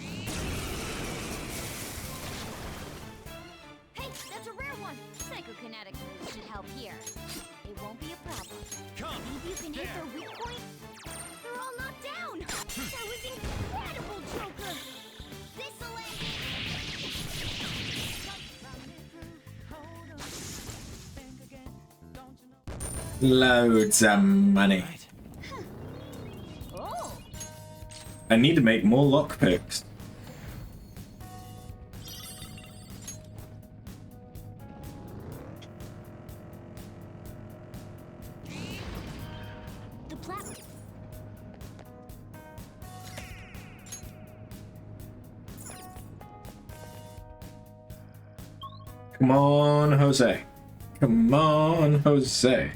Hey, that's a rare one. Psychokinetic moves should help here. It won't be a problem. come. Maybe you can hit their weak point? They're all knocked down! That was incredible, Joker! This'll Loads of money. Oh! I need to make more lockpicks. The platform. Come on, Jose. Come on, Jose.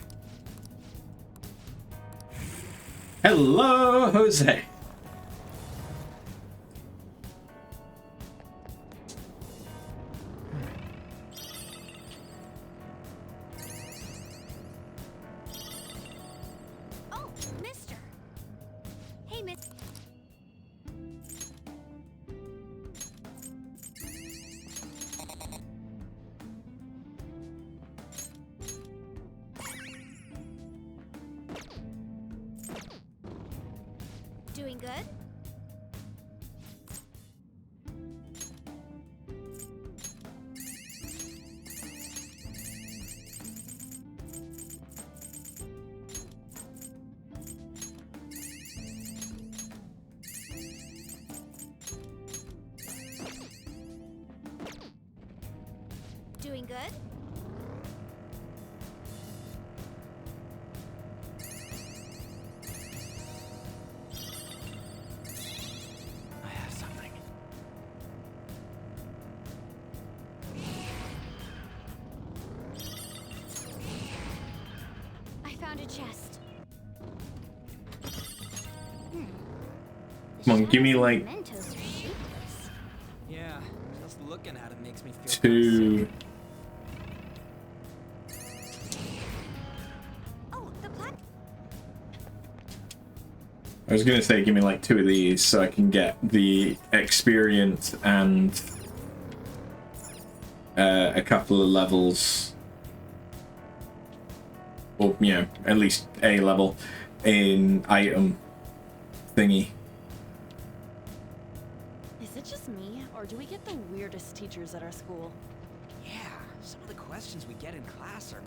Hello, Jose. Oh, mister! Hey, miss. Doing good? Doing good? I have something. I found a chest. Come on, give me like Mementos are shapeless. Yeah, just looking at it makes me feel two. Oh, the plat. I was gonna say give me like two of these so I can get the experience and a couple of levels, or you know, at least a level in item thingy. Is it just me, or do we get the weirdest teachers at our school? Yeah, some of the questions we get in class are...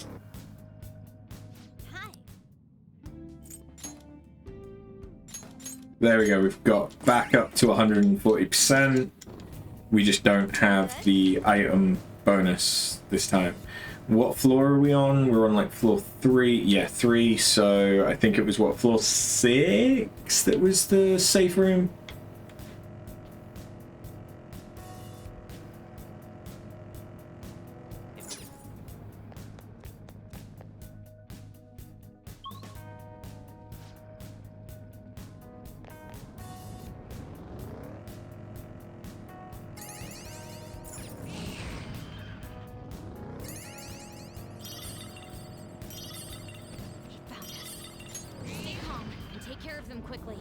Hi. There we go, we've got back up to 140%. We just don't have the item bonus this time. What floor are we on? We're on like floor 3. Yeah, 3. So I think it was what, floor 6 that was the safe room? He found us. Stay calm and take care of them quickly.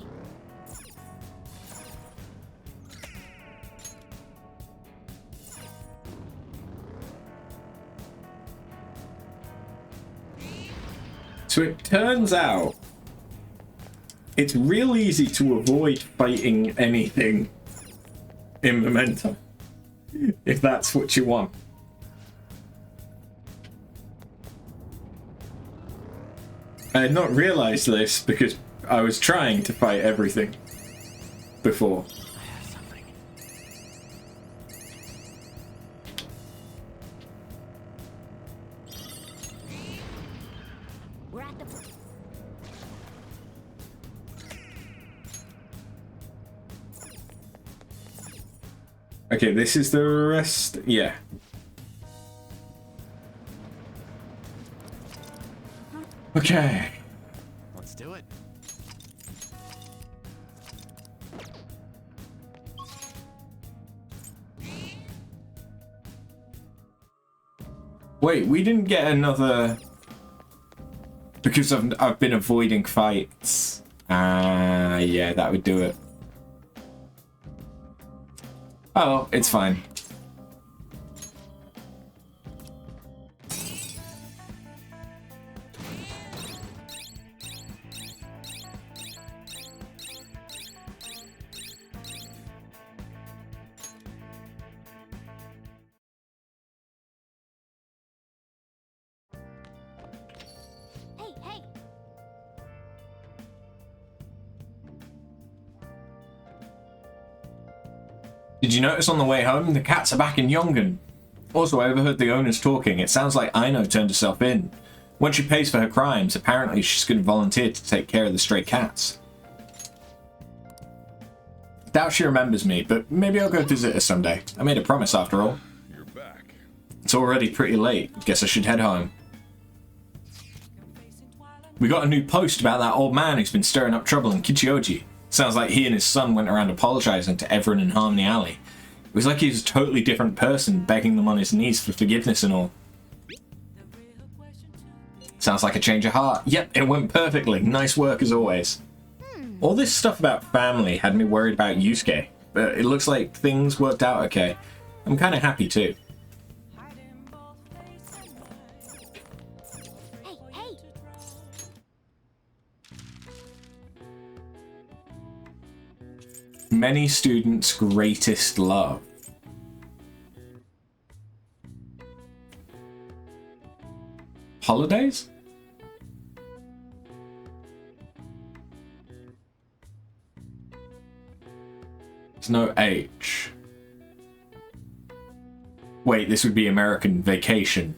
So it turns out it's real easy to avoid fighting anything in Memento. If that's what you want. I had not realized this because I was trying to fight everything before. I have something. We're at the. Okay, this is the rest. Yeah. Okay. Let's do it. Wait, we didn't get another because I've been avoiding fights. Yeah, that would do it. Oh, it's fine. Hey, hey! Did you notice on the way home the cats are back in Yongan? Also, I overheard the owners talking. It sounds like Aino turned herself in. When she pays for her crimes, apparently she's going to volunteer to take care of the stray cats. Doubt she remembers me, but maybe I'll go visit her someday. I made a promise after all. You're back. It's already pretty late. Guess I should head home. We got a new post about that old man who's been stirring up trouble in Kichioji. Sounds like he and his son went around apologizing to everyone in Harmony Alley. It was like he was a totally different person, begging them on his knees for forgiveness and all. Sounds like a change of heart. Yep, it went perfectly. Nice work as always. All this stuff about family had me worried about Yusuke, but it looks like things worked out okay. I'm kind of happy too. Hey, hey! Many students' greatest love. Holidays? There's no H. Wait, this would be American vacation.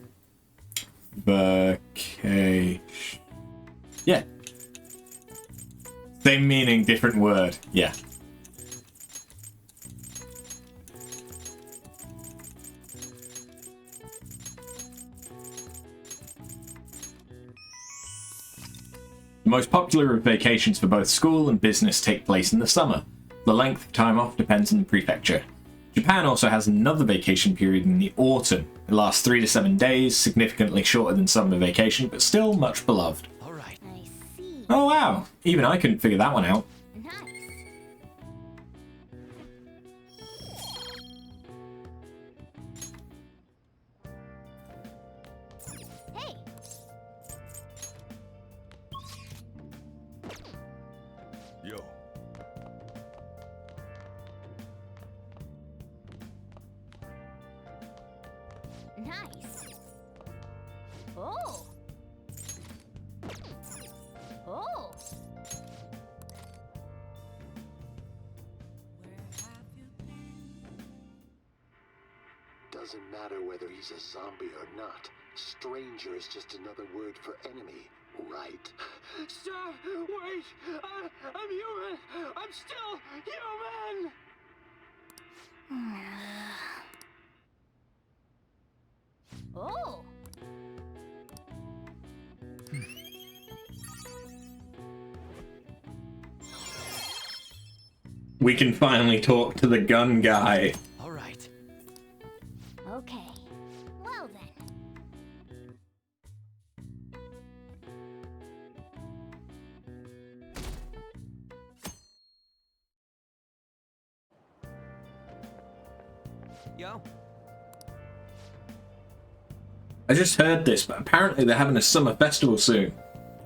Vacation. Yeah. Same meaning, different word. Yeah. The most popular of vacations for both school and business take place in the summer. The length of time off depends on the prefecture. Japan also has another vacation period in the autumn. It lasts 3 to 7 days, significantly shorter than summer vacation, but still much beloved. All right. I see. Oh wow, even I couldn't figure that one out. Nice. Hey! Yo. Nice. Oh. Oh. Doesn't matter whether he's a zombie or not. Stranger is just another word for enemy, right? Sir, wait! I'm human! I'm still human! Oh. We can finally talk to the gun guy. All right. Okay. Well then. Yo. I just heard this, but apparently they're having a summer festival soon.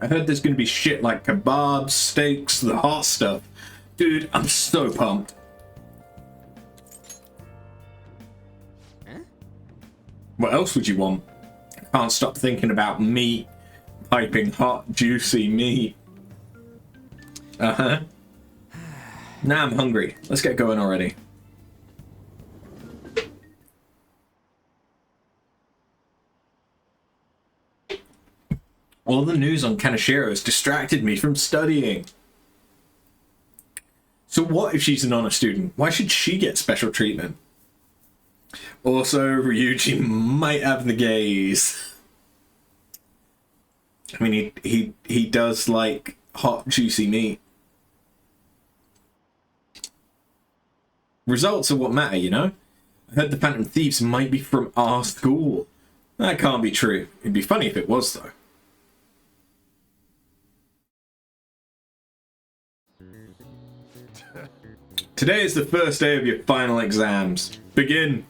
I heard there's going to be shit like kebabs, steaks, the hot stuff. Dude, I'm so pumped. What else would you want? Can't stop thinking about meat. Piping hot, juicy meat. Uh-huh. Now I'm hungry. Let's get going already. All the news on Kaneshiro has distracted me from studying. So what if she's an honor student? Why should she get special treatment? Also, Ryuji might have the gaze. I mean, he does like hot, juicy meat. Results are what matter, you know? I heard the Phantom Thieves might be from our school. That can't be true. It'd be funny if it was, though. Today is the first day of your final exams. Begin.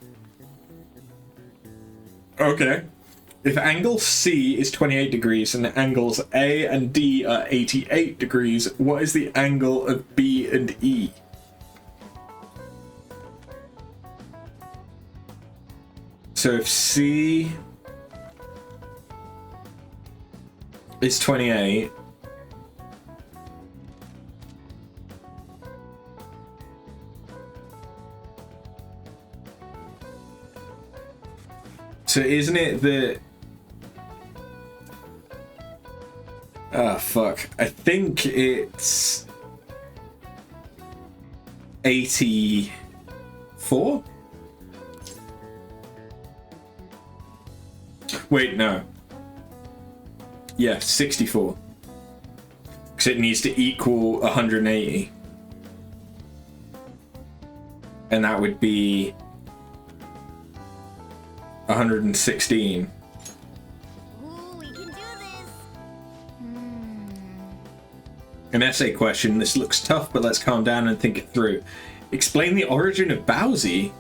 Okay. If angle C is 28 degrees and angles A and D are 88 degrees, what is the angle of B and E? So if C is 28, so isn't it that... Ah, fuck. I think it's 84? Wait, no. Yeah, 64. Because it needs to equal 180. And that would be 116. Ooh, we can do this. An essay question. This looks tough, but let's calm down and think it through. Explain the origin of Bowsy.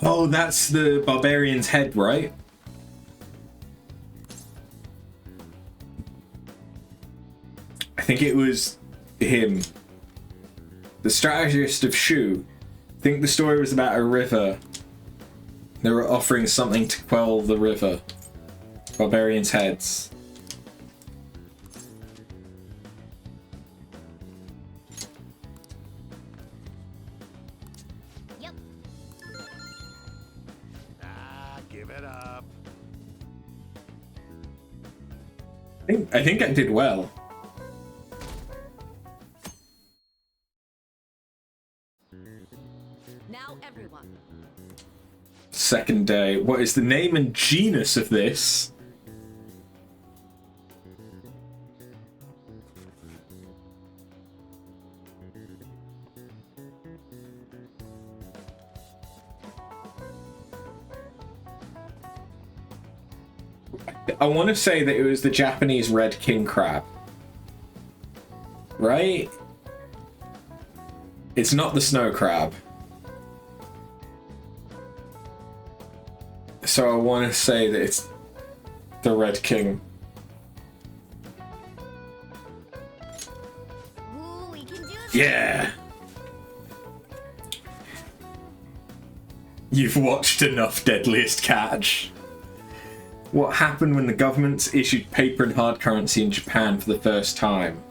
Oh, that's the barbarian's head, right? I think it was him. The strategist of Shu. I think the story was about a river. They were offering something to quell the river. Barbarians' heads. Yep. Ah, give it up. I think I did well. Now everyone. Second day. What is the name and genus of this? I want to say that it was the Japanese red king crab. Right? It's not the snow crab. So I want to say that it's the Red King. Ooh, we can do this. Yeah! You've watched enough Deadliest Catch. What happened when the governments issued paper and hard currency in Japan for the first time?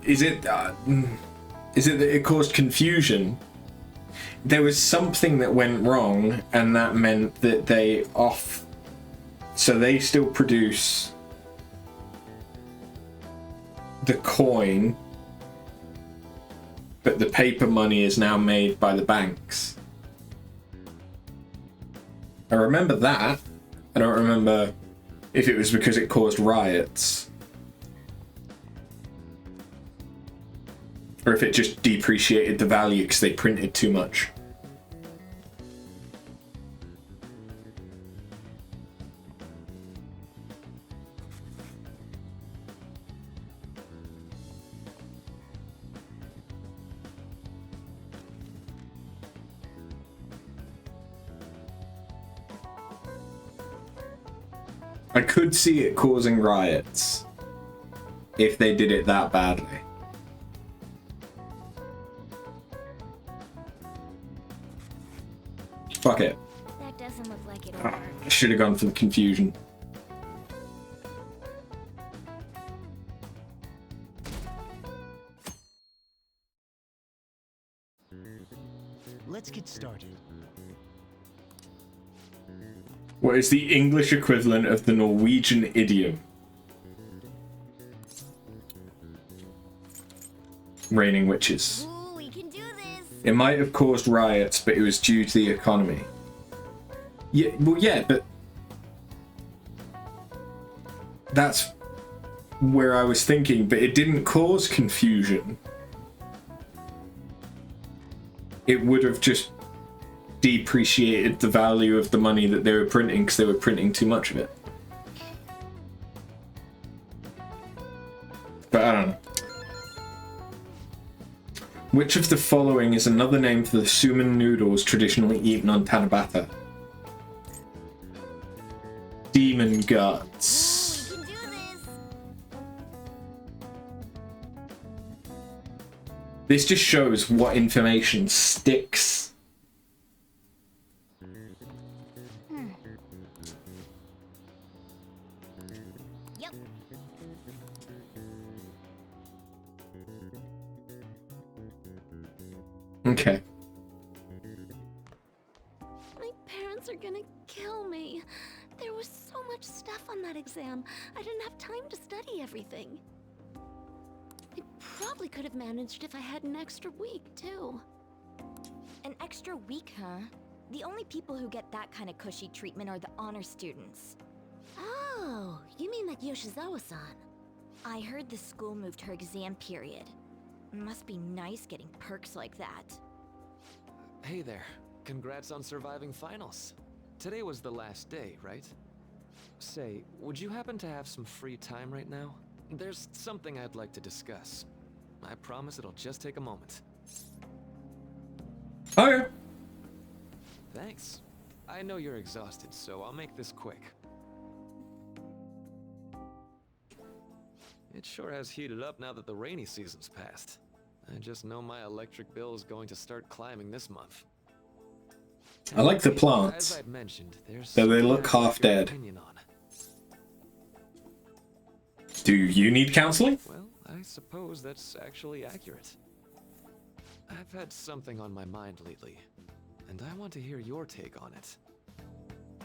Is it that it caused confusion? There was something that went wrong, and that meant that so they still produce the coin, but the paper money is now made by the banks. I remember that. I don't remember if it was because it caused riots. Or if it just depreciated the value because they printed too much. I could see it causing riots. if they did it that badly. Fuck it. That doesn't look like it'll work. I should have gone for the confusion. Let's get started. What is the English equivalent of the Norwegian idiom? Raining witches. Ooh, we can do this. It might have caused riots, but it was due to the economy. Yeah, well, yeah, but that's where I was thinking, but it didn't cause confusion. It would have just depreciated the value of the money that they were printing because they were printing too much of it. But I don't know. Which of the following is another name for the suman noodles traditionally eaten on Tanabata? Demon guts. We can do this. This just shows what information sticks. Yep. Okay. My parents are gonna kill me. There was so much stuff on that exam. I didn't have time to study everything. I probably could have managed if I had an extra week, too. An extra week, huh? The only people who get that kind of cushy treatment are the honor students. Oh, you mean that Yoshizawa-san? I heard the school moved her exam period. Must be nice getting perks like that. Hey there. Congrats on surviving finals. Today was the last day, right? Say, would you happen to have some free time right now? There's something I'd like to discuss. I promise it'll just take a moment. Okay. Thanks. I know you're exhausted, so I'll make this quick. It sure has heated up now that the rainy season's passed. I just know my electric bill is going to start climbing this month. I like the As plants, I'd mentioned, there's though they something look I'd like half your dead. opinion on. Do you need counseling? Well, I suppose that's actually accurate. I've had something on my mind lately, and I want to hear your take on it.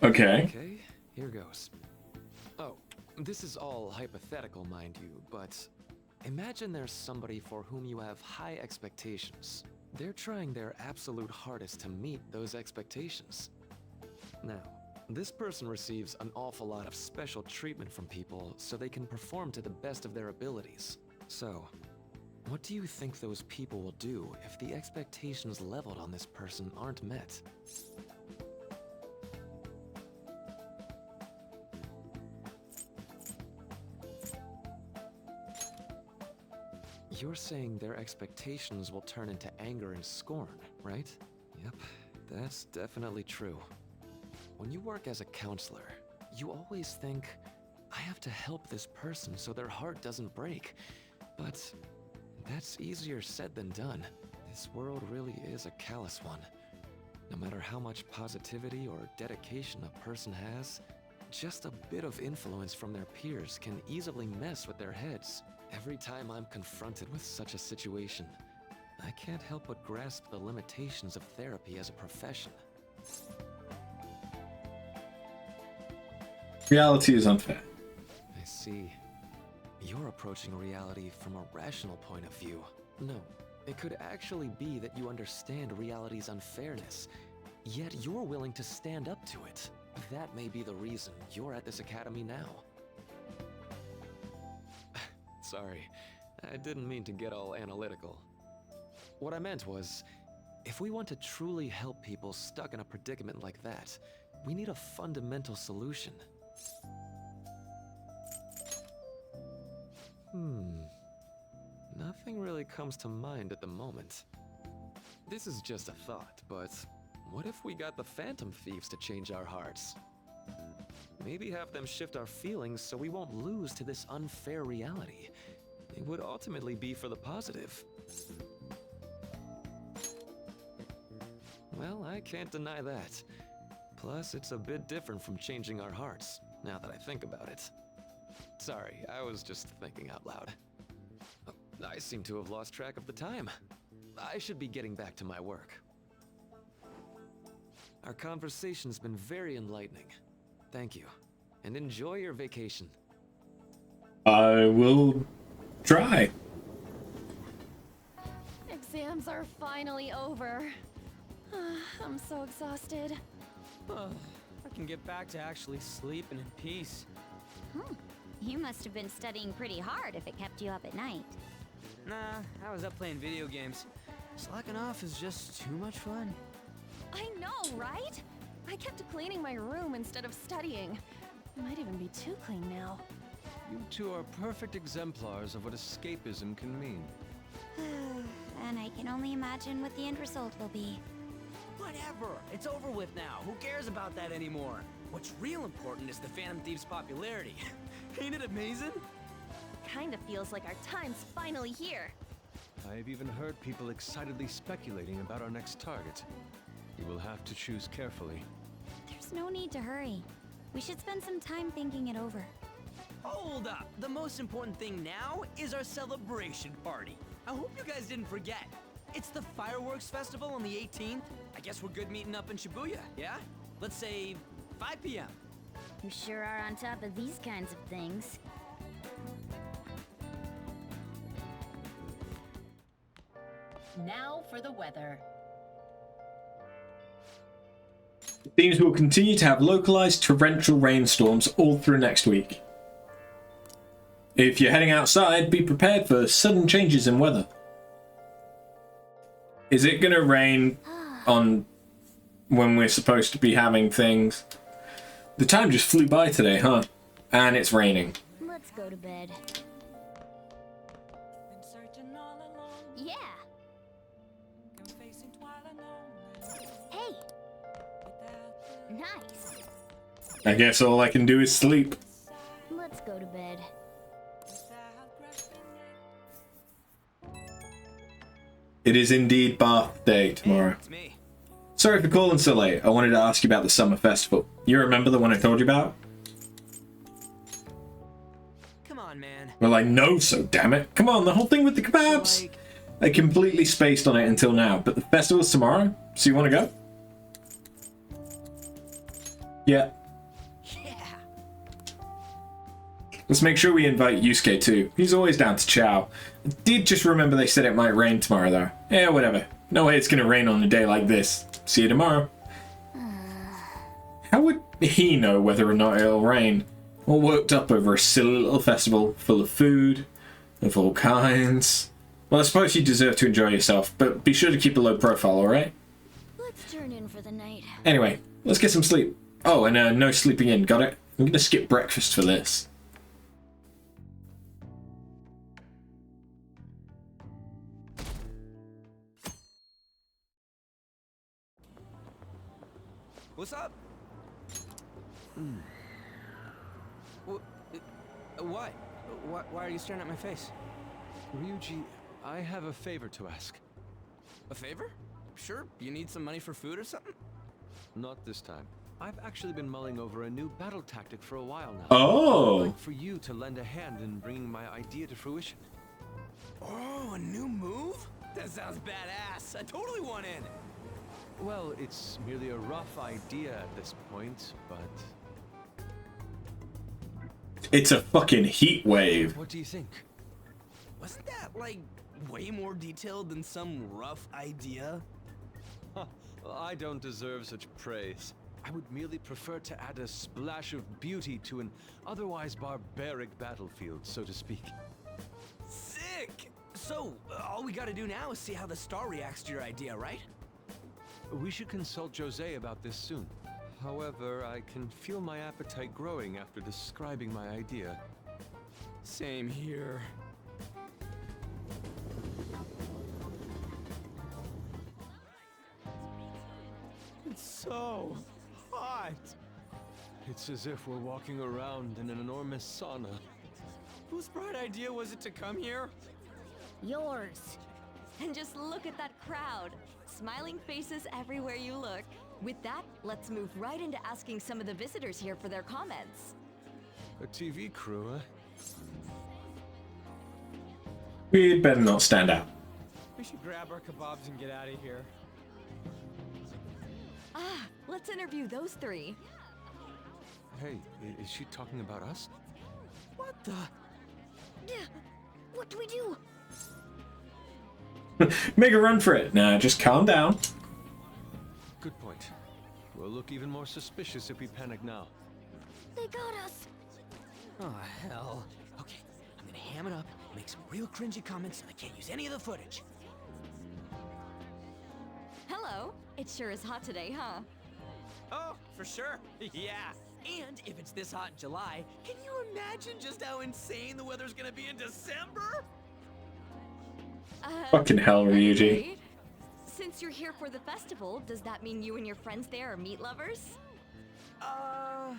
Okay. Okay, here goes. Oh, this is all hypothetical, mind you, but imagine there's somebody for whom you have high expectations. They're trying their absolute hardest to meet those expectations. Now, this person receives an awful lot of special treatment from people so they can perform to the best of their abilities. So, what do you think those people will do if the expectations leveled on this person aren't met? You're saying their expectations will turn into anger and scorn, right? Yep, that's definitely true. When you work as a counselor, you always think, I have to help this person so their heart doesn't break. But that's easier said than done. This world really is a callous one. No matter how much positivity or dedication a person has, just a bit of influence from their peers can easily mess with their heads. Every time I'm confronted with such a situation, I can't help but grasp the limitations of therapy as a profession. Reality is unfair. I see. You're approaching reality from a rational point of view. No, it could actually be that you understand reality's unfairness, yet you're willing to stand up to it. That may be the reason you're at this academy now. Sorry, I didn't mean to get all analytical. What I meant was, if we want to truly help people stuck in a predicament like that, we need a fundamental solution. Nothing really comes to mind at the moment. This is just a thought, but what if we got the Phantom Thieves to change our hearts? Maybe have them shift our feelings so we won't lose to this unfair reality. it would ultimately be for the positive. Well, I can't deny that. Plus, it's a bit different from changing our hearts, now that I think about it. Sorry, I was just thinking out loud. I seem to have lost track of the time. I should be getting back to my work. Our conversation's been very enlightening. Thank you, and enjoy your vacation. I will try. Exams are finally over. I'm so exhausted. I can get back to actually sleeping in peace. You must have been studying pretty hard if it kept you up at night. Nah, I was up playing video games. Slacking off is just too much fun. I know, right? I kept cleaning my room instead of studying. Might even be too clean now. You two are perfect exemplars of what escapism can mean. And I can only imagine what the end result will be. Whatever, it's over with now. Who cares about that anymore? What's real important is the Phantom Thieves' popularity. Ain't it amazing? Kinda feels like our time's finally here. I've even heard people excitedly speculating about our next target. You will have to choose carefully. There's no need to hurry. We should spend some time thinking it over. Hold up! The most important thing now is our celebration party. I hope you guys didn't forget. It's the fireworks festival on the 18th. I guess we're good meeting up in Shibuya, yeah? Let's say 5 p.m. You sure are on top of these kinds of things. Now for the weather. It seems we'll continue to have localized torrential rainstorms all through next week. If you're heading outside, be prepared for sudden changes in weather. Is it gonna rain on when we're supposed to be having things? The time just flew by today, huh? And it's raining. Let's go to bed. Yeah. Hey. Nice. I guess all I can do is sleep. Let's go to bed. It is indeed bath day tomorrow. Hey, it's me. Sorry for calling so late. I wanted to ask you about the summer festival. You remember the one I told you about? Come on, man. Well, I know so, damn it. Come on, the whole thing with the kebabs. Like, I completely spaced on it until now, but the festival's tomorrow, so you want to go? Yeah. yeah. Let's make sure we invite Yusuke too. He's always down to chow. I did just remember they said it might rain tomorrow though. Yeah, whatever. No way it's gonna rain on a day like this. See you tomorrow. How would he know whether or not it'll rain? All worked up over a silly little festival full of food of all kinds. Well, I suppose you deserve to enjoy yourself, but be sure to keep a low profile, alright? Let's turn in for the night. Anyway, let's get some sleep. Oh, and no sleeping in, got it? I'm gonna skip breakfast for this. What's up? What? Why are you staring at my face? Ryuji, I have a favor to ask. A favor? Sure, you need some money for food or something? Not this time. I've actually been mulling over a new battle tactic for a while now. Oh! I'd like for you to lend a hand in bringing my idea to fruition. Oh, a new move? That sounds badass. I totally want in. Well, it's merely a rough idea at this point, but... It's a fucking heat wave. What do you think? Wasn't that, like, way more detailed than some rough idea? Huh, well, I don't deserve such praise. I would merely prefer to add a splash of beauty to an otherwise barbaric battlefield, so to speak. Sick! So, all we gotta do now is see how the star reacts to your idea, right? We should consult Jose about this soon. However, I can feel my appetite growing after describing my idea. Same here. It's so hot. It's as if we're walking around in an enormous sauna. Whose bright idea was it to come here? Yours. And just look at that crowd. Smiling faces everywhere you look. With that, let's move right into asking some of the visitors here for their comments. A TV crew, huh? We better not stand out. We should grab our kebabs and get out of here. Ah, let's interview those three. Hey, is she talking about us? What the? What do we do? Make a run for it. Nah, just calm down. Good point. We'll look even more suspicious if we panic now. They got us. Oh, hell. Okay, I'm gonna ham it up and make some real cringy comments so I can't use any of the footage. Hello. It sure is hot today, huh? Oh, for sure. Yeah. And if it's this hot in July, can you imagine just how insane the weather's gonna be in December? Fucking hell, Ryuji. Anyway, since you're here for the festival, does that mean you and your friends there are meat lovers? I'd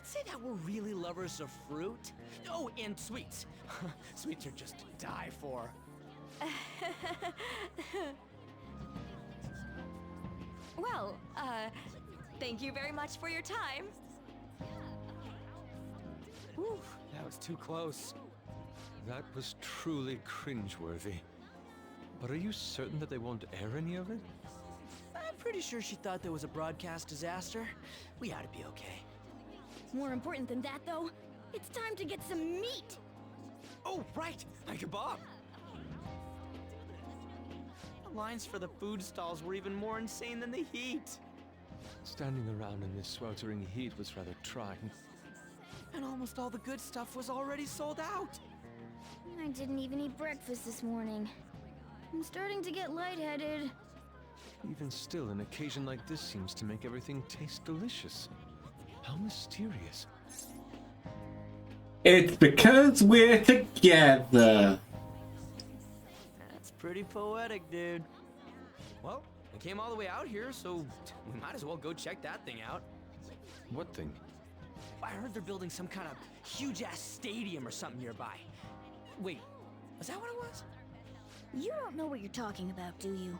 say that we're really lovers of fruit. Oh, and sweets. Sweets are just to die for. Well, thank you very much for your time. Whew, that was too close. That was truly cringeworthy. But are you certain that they won't air any of it? I'm pretty sure she thought there was a broadcast disaster. We ought to be okay. More important than that, though, it's time to get some meat. Oh, right, my kebab. The lines for the food stalls were even more insane than the heat. Standing around in this sweltering heat was rather trying. And almost all the good stuff was already sold out. I didn't even eat breakfast this morning. I'm starting to get lightheaded. Even still, an occasion like this seems to make everything taste delicious. How mysterious. It's because we're together. That's pretty poetic, dude. Well, we came all the way out here, so we might as well go check that thing out. What thing? I heard they're building some kind of huge-ass stadium or something nearby. Wait, was that what it was? You don't know what you're talking about, do you?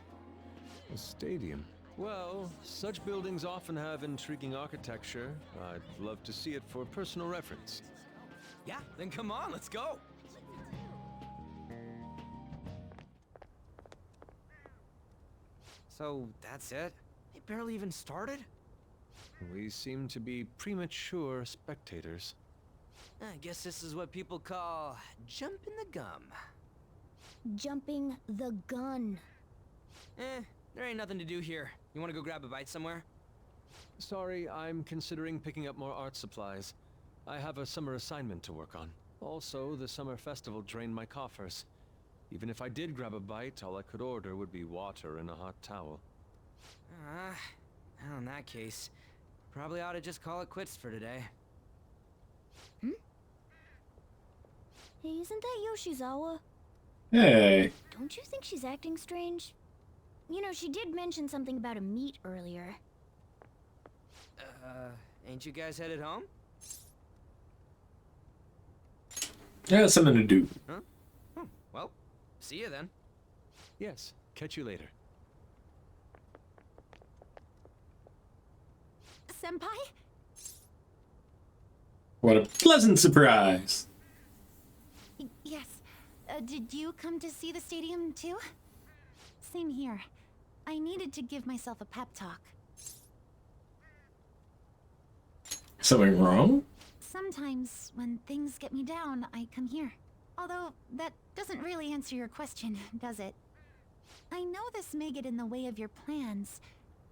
A stadium? Well, such buildings often have intriguing architecture. I'd love to see it for personal reference. Yeah, then come on, let's go. So, that's it? It barely even started? We seem to be premature spectators. I guess this is what people call jumping the gum. Jumping the gun. There ain't nothing to do here. You wanna go grab a bite somewhere? Sorry, I'm considering picking up more art supplies. I have a summer assignment to work on. Also, the summer festival drained my coffers. Even if I did grab a bite, all I could order would be water and a hot towel. Well, in that case, probably ought to just call it quits for today. Hey, isn't that Yoshizawa? Hey. Don't you think she's acting strange? You know, she did mention something about a meat earlier. Ain't you guys headed home? Yeah, something to do. Huh? Oh, well, see you then. Yes, catch you later. Senpai? What a pleasant surprise. Yes. Did you come to see the stadium too? Same here. I needed to give myself a pep talk. Something wrong? Sometimes, when things get me down, I come here. Although, that doesn't really answer your question, does it? I know this may get in the way of your plans,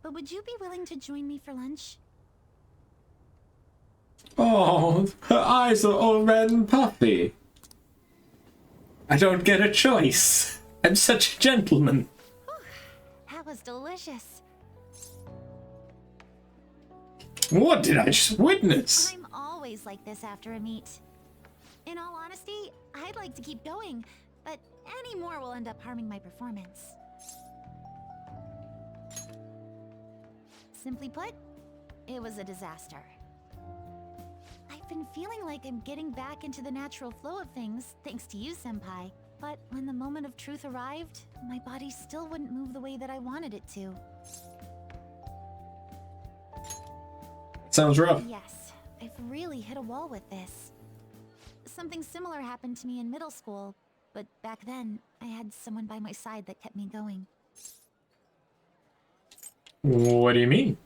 but would you be willing to join me for lunch? Oh, her eyes are all red and puffy. I don't get a choice. I'm such a gentleman. That was delicious. What did I just witness? I'm always like this after a meet. In all honesty, I'd like to keep going, but any more will end up harming my performance. Simply put, it was a disaster. I been feeling like I'm getting back into the natural flow of things, thanks to you, Senpai. But when the moment of truth arrived, my body still wouldn't move the way that I wanted it to. Sounds rough. Yes, I've really hit a wall with this. Something similar happened to me in middle school, but back then, I had someone by my side that kept me going. What do you mean?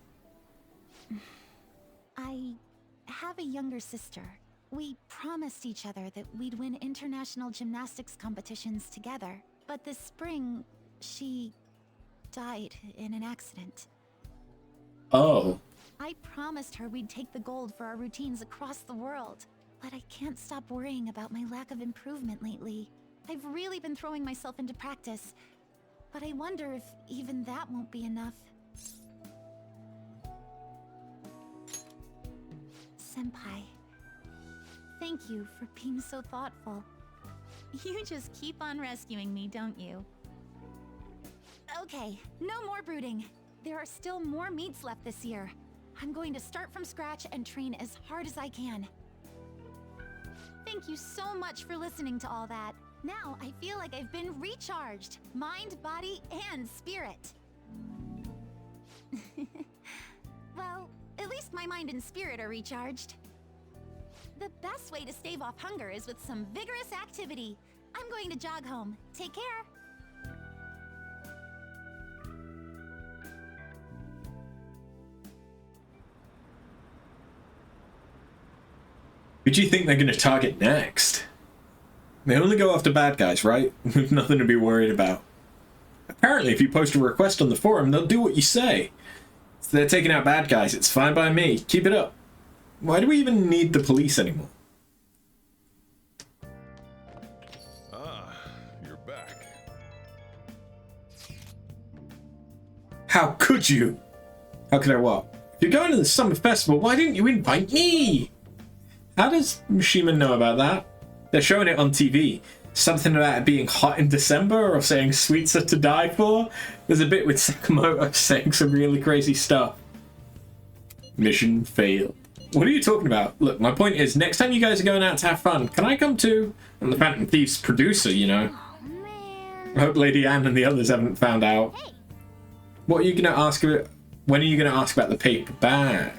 I have a younger sister. We promised each other that we'd win international gymnastics competitions together. But this spring, she died in an accident. Oh. I promised her we'd take the gold for our routines across the world. But I can't stop worrying about my lack of improvement lately. I've really been throwing myself into practice. But I wonder if even that won't be enough. Senpai, thank you for being so thoughtful. You just keep on rescuing me, don't you? Okay, no more brooding. There are still more meets left this year. I'm going to start from scratch and train as hard as I can. Thank you so much for listening to all that. Now I feel like I've been recharged, mind, body, and spirit. Well, at least my mind and spirit are recharged. The best way to stave off hunger is with some vigorous activity. I'm going to jog home. Take care. Who do you think they're going to target next? They only go after bad guys, right? With nothing to be worried about. Apparently, if you post a request on the forum, they'll do what you say. If they're taking out bad guys, it's fine by me. Keep it up. Why do we even need the police anymore? Ah, you're back. How could you? How could I what? If you're going to the summer festival, why didn't you invite me? How does Mishima know about that? They're showing it on TV. Something about it being hot in December or saying sweets are to die for? There's a bit with Sakamoto saying some really crazy stuff. Mission failed. What are you talking about? Look, my point is, next time you guys are going out to have fun, can I come too? I'm the Phantom Thieves producer, you know. Oh, man. I hope Lady Anne and the others haven't found out. Hey. What are you going to ask about? When are you going to ask about the paper bag?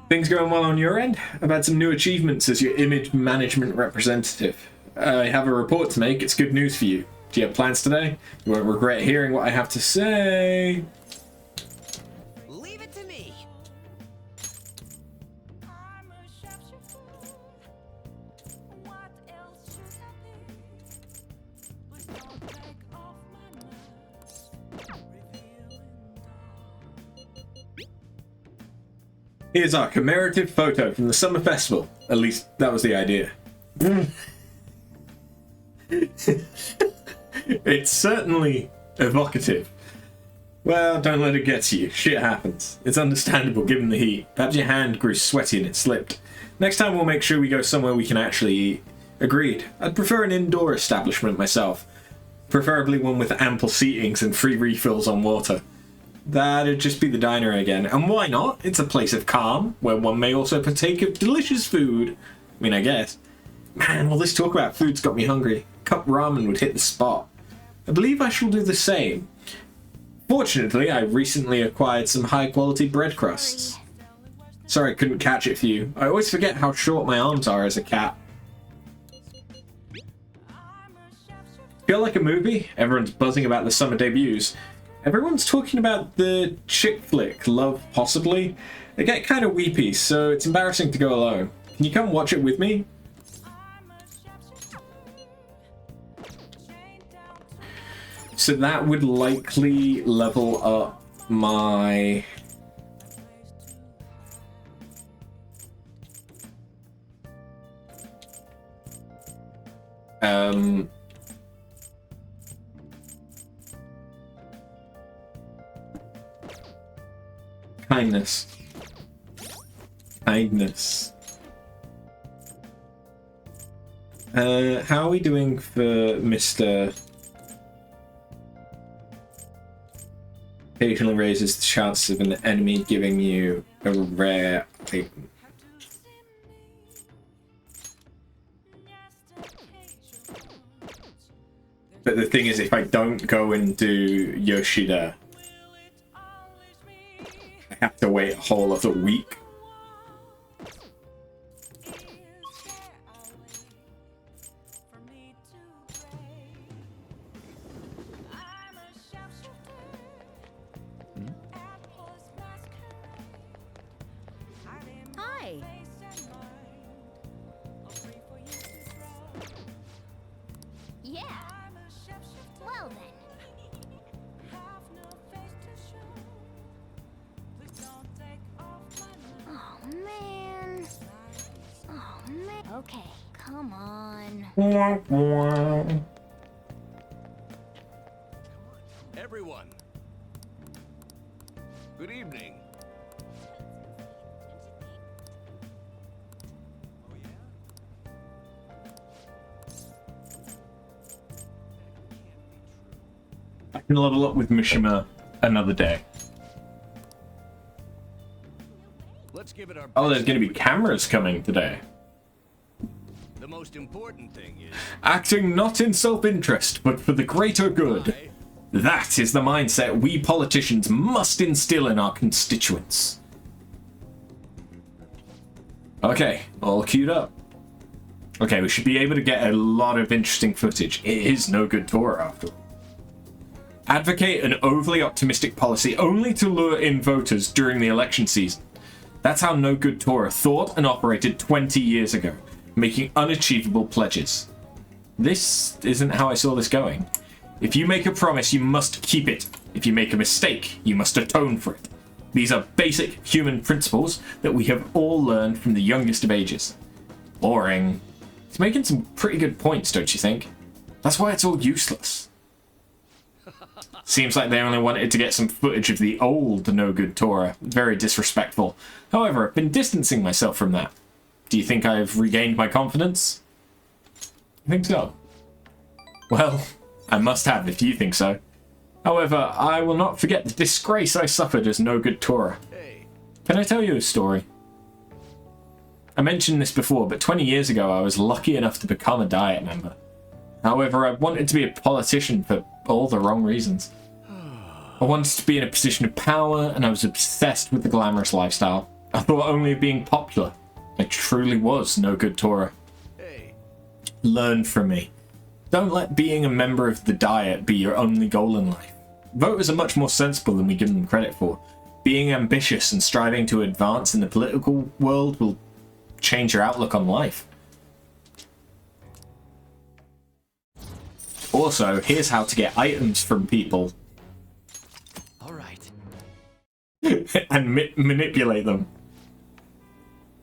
Things going well on your end? I've had some new achievements as your image management representative. I have a report to make. It's good news for you. Do you have plans today? You won't regret hearing what I have to say. Leave it to me. Here's our commemorative photo from the summer festival. At least, that was the idea. It's certainly evocative. Well, don't let it get to you. Shit happens. It's understandable given the heat. Perhaps your hand grew sweaty and it slipped. Next time we'll make sure we go somewhere we can actually eat. Agreed. I'd prefer an indoor establishment myself. Preferably one with ample seatings and free refills on water. That'd just be the diner again. And why not? It's a place of calm, where one may also partake of delicious food. I mean, I guess. Man, all this talk about food's got me hungry. Cup ramen would hit the spot. I believe I shall do the same. Fortunately, I recently acquired some high-quality bread crusts. Sorry I couldn't catch it for you. I always forget how short my arms are as a cat. Feel like a movie? Everyone's buzzing about the summer debuts. Everyone's talking about the chick flick, Love Possibly. I get kind of weepy, so it's embarrassing to go alone. Can you come watch it with me? So that would likely level up my... Kindness. Kindness. How are we doing for Mr... Occasionally raises the chance of an enemy giving you a rare item. But the thing is, if I don't go and do Yoshida, I have to wait a whole other week. Hi. Yeah. Well then. Oh man. Oh man. Okay, come on. Everyone. Good evening. I can level up with Mishima another day. Let's give it our Oh, there's best going to be effort. cameras coming today. The most important thing is Acting not in self-interest, but for the greater good. I That is the mindset we politicians must instill in our constituents. Okay, all queued up. Okay, we should be able to get a lot of interesting footage. It is no good tour after all. Advocate an overly optimistic policy only to lure in voters during the election season. That's how No Good Torah thought and operated 20 years ago, making unachievable pledges. This isn't how I saw this going. If you make a promise, you must keep it. If you make a mistake, you must atone for it. These are basic human principles that we have all learned from the youngest of ages. Boring. He's making some pretty good points, don't you think? That's why it's all useless. Seems like they only wanted to get some footage of the old No Good Torah. Very disrespectful. However, I've been distancing myself from that. Do you think I've regained my confidence? I think so. Well, I must have if you think so. However, I will not forget the disgrace I suffered as No Good Torah. Can I tell you a story? I mentioned this before, but 20 years ago I was lucky enough to become a Diet member. However, I wanted to be a politician for all the wrong reasons. I wanted to be in a position of power, and I was obsessed with the glamorous lifestyle. I thought only of being popular. I truly was No Good Torah. Learn from me. Don't let being a member of the Diet be your only goal in life. Voters are much more sensible than we give them credit for. Being ambitious and striving to advance in the political world will change your outlook on life. Also, here's how to get items from people. All right. And manipulate them.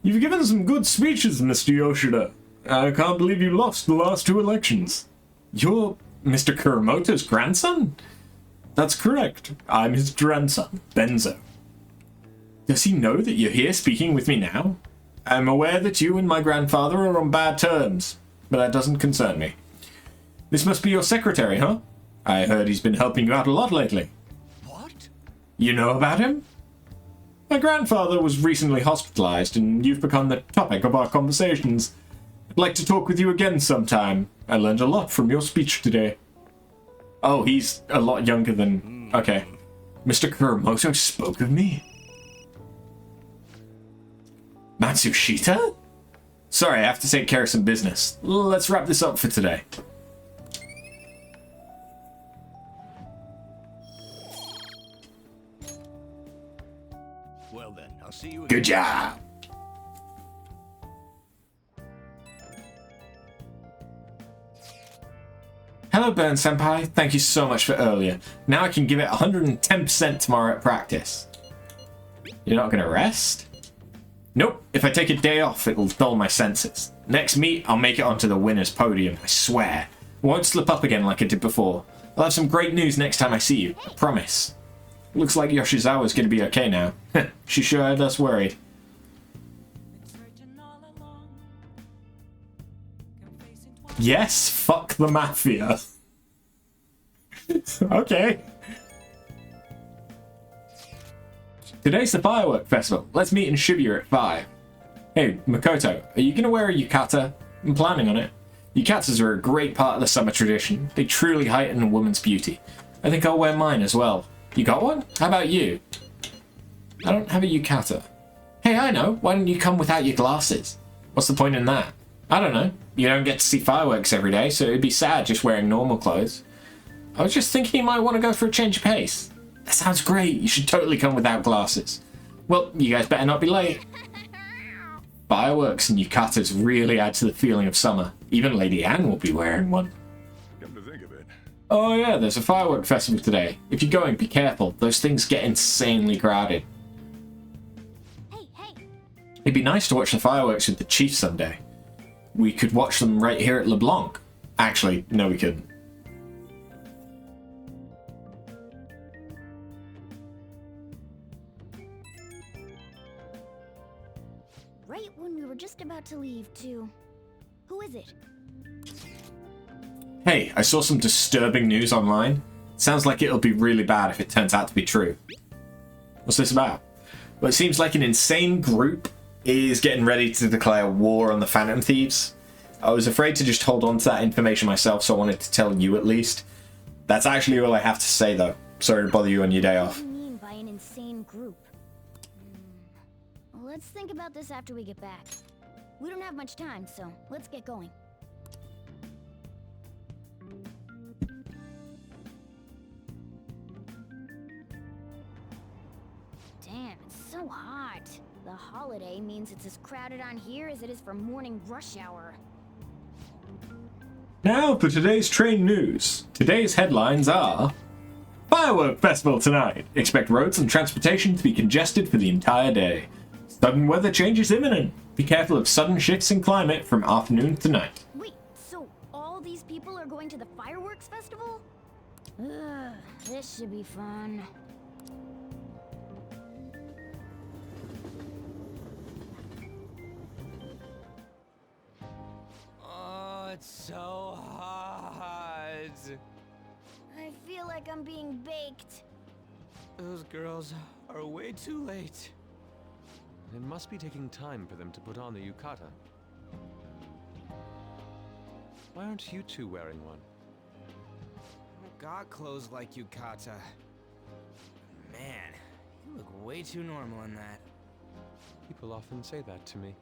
You've given some good speeches, Mr. Yoshida. I can't believe you lost the last 2 elections. You're Mr. Kuramoto's grandson? That's correct. I'm his grandson, Benzo. Does he know that you're here speaking with me now? I'm aware that you and my grandfather are on bad terms, but that doesn't concern me. This must be your secretary, huh? I heard he's been helping you out a lot lately. What? You know about him? My grandfather was recently hospitalized, and you've become the topic of our conversations. I'd like to talk with you again sometime. I learned a lot from your speech today. Oh, he's a lot younger than... Okay. Mr. Kuramoto spoke of me? Matsushita? Sorry, I have to take care of some business. Let's wrap this up for today. Well then, I'll see you again. Good job. Hello, Burn Senpai. Thank you so much for earlier. Now I can give it 110% tomorrow at practice. You're not gonna rest? Nope. If I take a day off, it'll dull my senses. Next meet, I'll make it onto the winner's podium, I swear. I won't slip up again like I did before. I'll have some great news next time I see you, I promise. Looks like Yoshizawa's gonna be okay now. She sure had us worried. Yes, fuck the mafia. Okay. Today's the firework festival. Let's meet in Shibuya at 5. Hey, Makoto, are you gonna wear a yukata? I'm planning on it. Yukatas are a great part of the summer tradition. They truly heighten a woman's beauty. I think I'll wear mine as well. You got one? How about you? I don't have a yukata. Hey, I know. Why don't you come without your glasses? What's the point in that? I don't know. You don't get to see fireworks every day, so it'd be sad just wearing normal clothes. I was just thinking you might want to go for a change of pace. That sounds great. You should totally come without glasses. Well, you guys better not be late. Fireworks and yukatas really add to the feeling of summer. Even Lady Anne will be wearing one. Come to think of it. Oh yeah, there's a firework festival today. If you're going, be careful. Those things get insanely crowded. Hey! It'd be nice to watch the fireworks with the chief someday. We could watch them right here at LeBlanc. Actually, no we couldn't. Right when we were just about to leave, too. Who is it? Hey, I saw some disturbing news online. Sounds like it'll be really bad if it turns out to be true. What's this about? Well, it seems like an insane group is getting ready to declare war on the Phantom Thieves. I was afraid to just hold on to that information myself, so I wanted to tell you at least. That's actually all I have to say, though. Sorry to bother you on your day off. What do you mean by an insane group? Let's think about this after we get back. We don't have much time, so let's get going. Damn, it's so hot. The holiday means it's as crowded on here as it is for morning rush hour. Now for today's train news. Today's headlines are... Firework Festival tonight. Expect roads and transportation to be congested for the entire day. Sudden weather changes imminent. Be careful of sudden shifts in climate from afternoon to night. Wait, so all these people are going to the fireworks festival? Ugh, this should be fun. Oh, it's so hot. I feel like I'm being baked. Those girls are way too late. It must be taking time for them to put on the yukata. Why aren't you two wearing one? I got clothes like yukata. Man, you look way too normal in that. People often say that to me.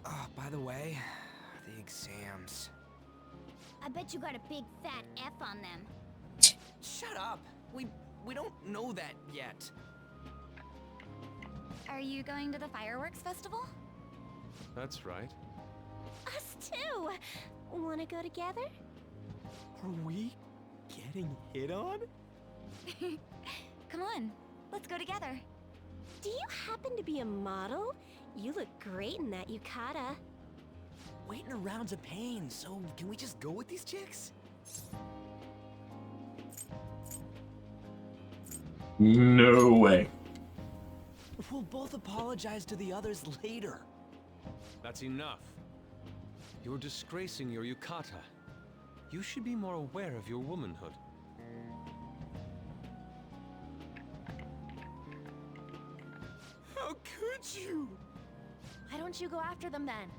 Oh, by the way, the exams. I bet you got a big fat F on them. Shut up. We don't know that yet. Are you going to the fireworks festival? That's right. Us too! Wanna go together? Are we getting hit on? Come on, let's go together. Do you happen to be a model? You look great in that yukata. Waiting around's a pain, so can we just go with these chicks? No way. We'll both apologize to the others later. That's enough. You're disgracing your yukata. You should be more aware of your womanhood. How could you? Why don't you go after them then?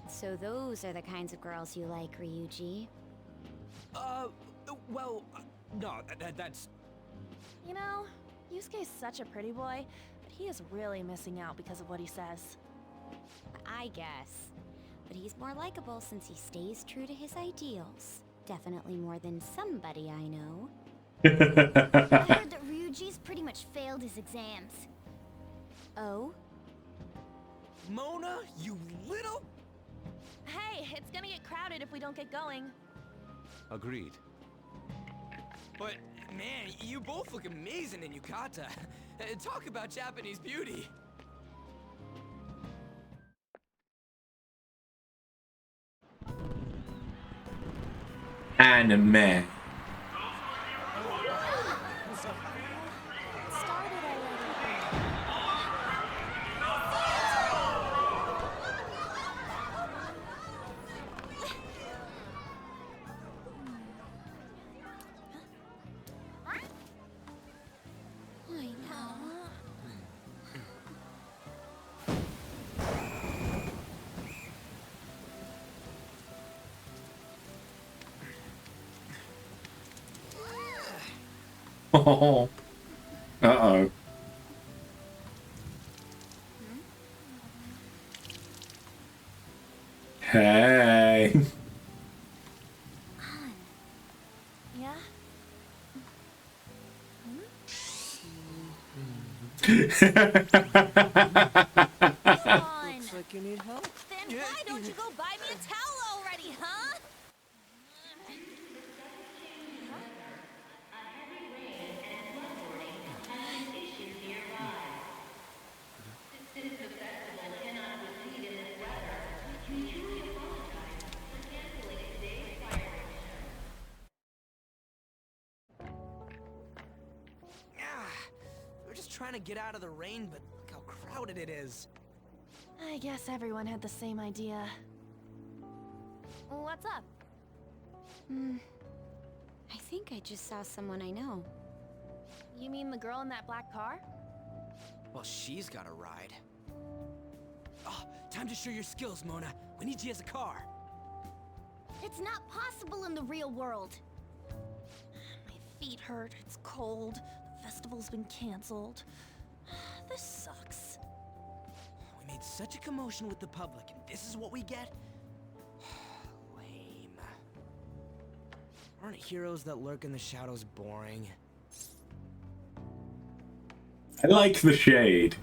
So those are the kinds of girls you like, Ryuji. Well, no, that's... You know, Yusuke's such a pretty boy, but he is really missing out because of what he says. I guess. But he's more likable since he stays true to his ideals. Definitely more than somebody I know. I heard that Ryuji's pretty much failed his exams. Oh? Mona, you little... Hey, it's gonna get crowded if we don't get going. Agreed. But, man, you both look amazing in yukata. Talk about Japanese beauty. Anime. Uh-oh. Hey. Yeah? Looks like you need help. Then why don't you go buy me a towel already, huh? We're just trying to get out of the rain, but look how crowded it is. I guess everyone had the same idea. What's up? I think I just saw someone I know. You mean the girl in that black car? Well, she's got a ride. Oh, time to show your skills, Mona. We need you as a car. It's not possible in the real world. My feet hurt, it's cold, the festival's been canceled. This sucks. We made such a commotion with the public, and this is what we get? Lame. Aren't heroes that lurk in the shadows boring? I like the shade.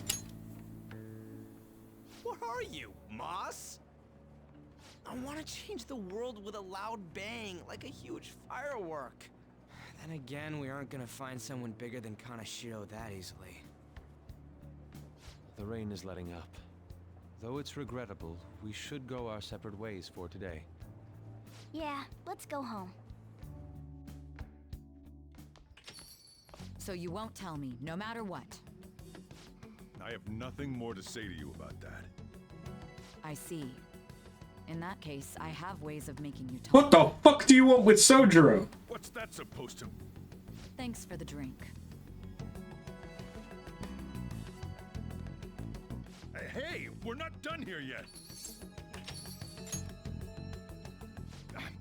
What are you, Moss? I want to change the world with a loud bang, like a huge firework. Then again, we aren't gonna find someone bigger than Kanashiro that easily. The rain is letting up. Though it's regrettable, we should go our separate ways for today. Yeah, let's go home. So you won't tell me, no matter what. I have nothing more to say to you about that. I see. In that case, I have ways of making you talk. What the fuck do you want with Sojiro? What's that supposed to... Thanks for the drink. Hey, we're not done here yet.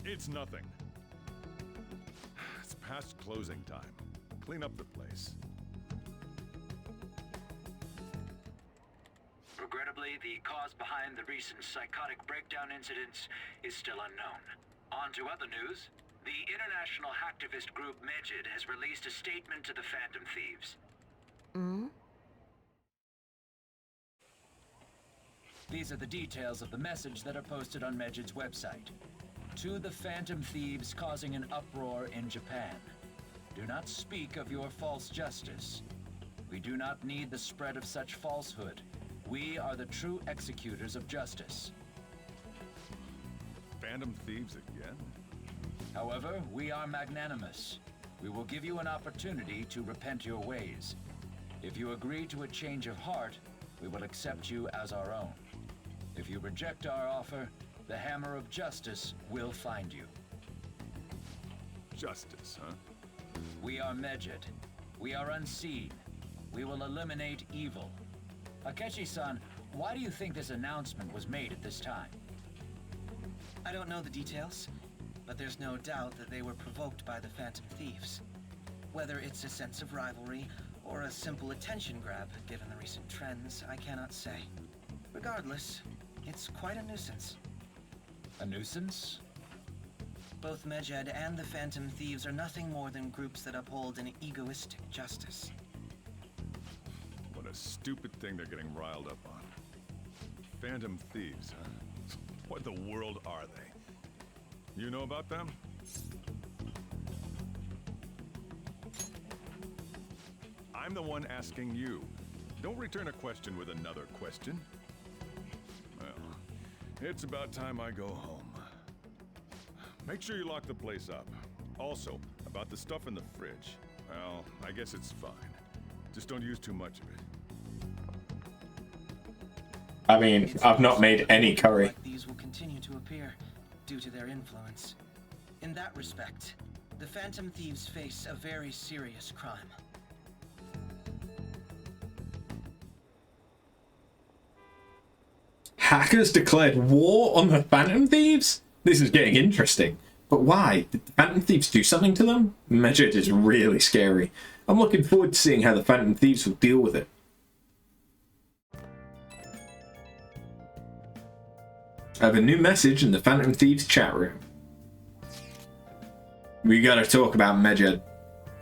It's nothing. It's past closing time. Clean up the place. Regrettably, the cause behind the recent psychotic breakdown incidents is still unknown. On to other news. The international hacktivist group Megid has released a statement to the Phantom Thieves. These are the details of the message that are posted on Megid's website. To the Phantom Thieves causing an uproar in Japan. Do not speak of your false justice. We do not need the spread of such falsehood. We are the true executors of justice. Phantom Thieves again? However, we are magnanimous. We will give you an opportunity to repent your ways. If you agree to a change of heart, we will accept you as our own. If you reject our offer, the hammer of justice will find you. Justice, huh? We are Megid. We are unseen. We will eliminate evil. Akechi-san, why do you think this announcement was made at this time? I don't know the details, but there's no doubt that they were provoked by the Phantom Thieves. Whether it's a sense of rivalry or a simple attention grab, given the recent trends, I cannot say. Regardless, it's quite a nuisance. A nuisance? Both Megid and the Phantom Thieves are nothing more than groups that uphold an egoistic justice. What a stupid thing they're getting riled up on. Phantom Thieves, huh? What the world are they? You know about them? I'm the one asking you. Don't return a question with another question. Well, it's about time I go home. Make sure you lock the place up. Also, about the stuff in the fridge. Well, I guess it's fine. Just don't use too much of it. I mean, I've not made any curry. Like these will continue to appear due to their influence. In that respect, the Phantom Thieves face a very serious crime. Hackers declared war on the Phantom Thieves? This is getting interesting. But why? Did the Phantom Thieves do something to them? Medjed is really scary. I'm looking forward to seeing how the Phantom Thieves will deal with it. I have a new message in the Phantom Thieves chat room. We gotta talk about Medjed.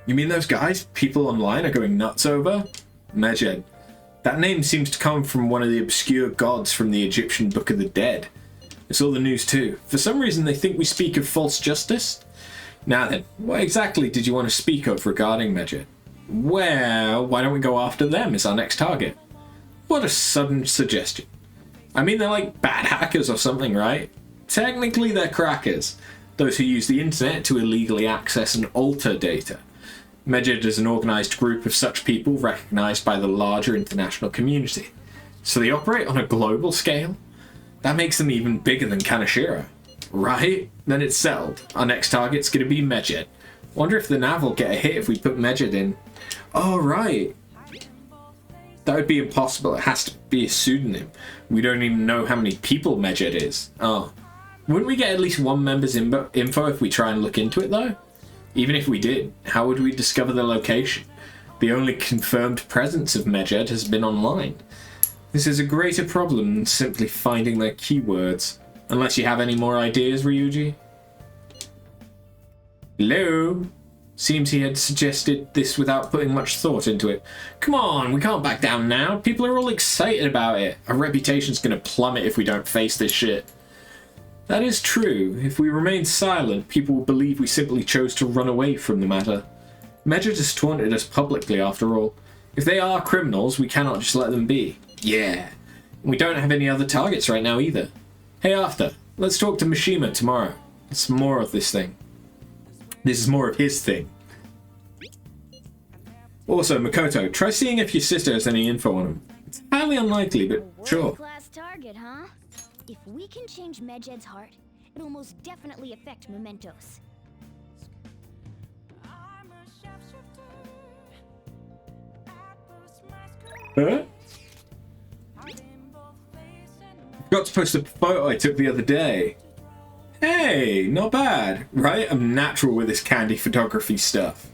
You mean those guys people online are going nuts over? Medjed. That name seems to come from one of the obscure gods from the Egyptian Book of the Dead. It's all the news too. For some reason they think we speak of false justice. Now then, what exactly did you want to speak of regarding Medjed? Well, why don't we go after them as our next target? What a sudden suggestion. I mean, they're like bad hackers or something, right? Technically they're crackers. Those who use the internet to illegally access and alter data. Medjed is an organised group of such people recognised by the larger international community. So they operate on a global scale? That makes them even bigger than Kanashiro. Right? Then it's settled. Our next target's gonna be Medjed. Wonder if the nav will get a hit if we put Medjed in. Oh, right. That would be impossible. It has to be a pseudonym. We don't even know how many people Medjed is. Oh. Wouldn't we get at least one member's info if we try and look into it, though? Even if we did, how would we discover the location? The only confirmed presence of Medjed has been online. This is a greater problem than simply finding their keywords. Unless you have any more ideas, Ryuji? Hello? Seems he had suggested this without putting much thought into it. Come on, we can't back down now. People are all excited about it. Our reputation's gonna plummet if we don't face this shit. That is true. If we remain silent, people will believe we simply chose to run away from the matter. Medjed has taunted us publicly, after all. If they are criminals, we cannot just let them be. Yeah. We don't have any other targets right now either. Hey, After, let's talk to Mishima tomorrow. It's more of this thing. This is more of his thing. Also, Makoto, try seeing if your sister has any info on him. It's highly unlikely, but sure. World-class target, huh? If we can change Medjed's heart, it'll most definitely affect Mementos. Huh? Forgot to post a photo I took the other day. Hey, not bad, right? I'm natural with this candy photography stuff.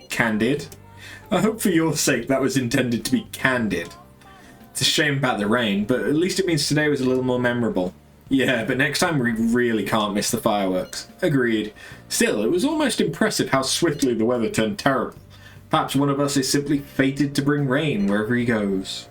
Candid? I hope for your sake that was intended to be candid. It's a shame about the rain, but at least it means today was a little more memorable. Yeah, but next time we really can't miss the fireworks. Agreed. Still, it was almost impressive how swiftly the weather turned terrible. Perhaps one of us is simply fated to bring rain wherever he goes.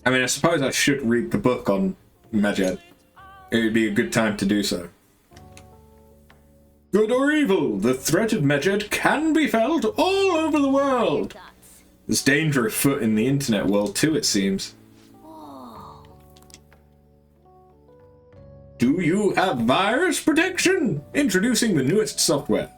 I mean, I suppose I should read the book on Medjed. It would be a good time to do so. Good or evil, the threat of Medjed can be felt all over the world. There's danger afoot in the internet world too, it seems. Do you have virus protection? Introducing the newest software.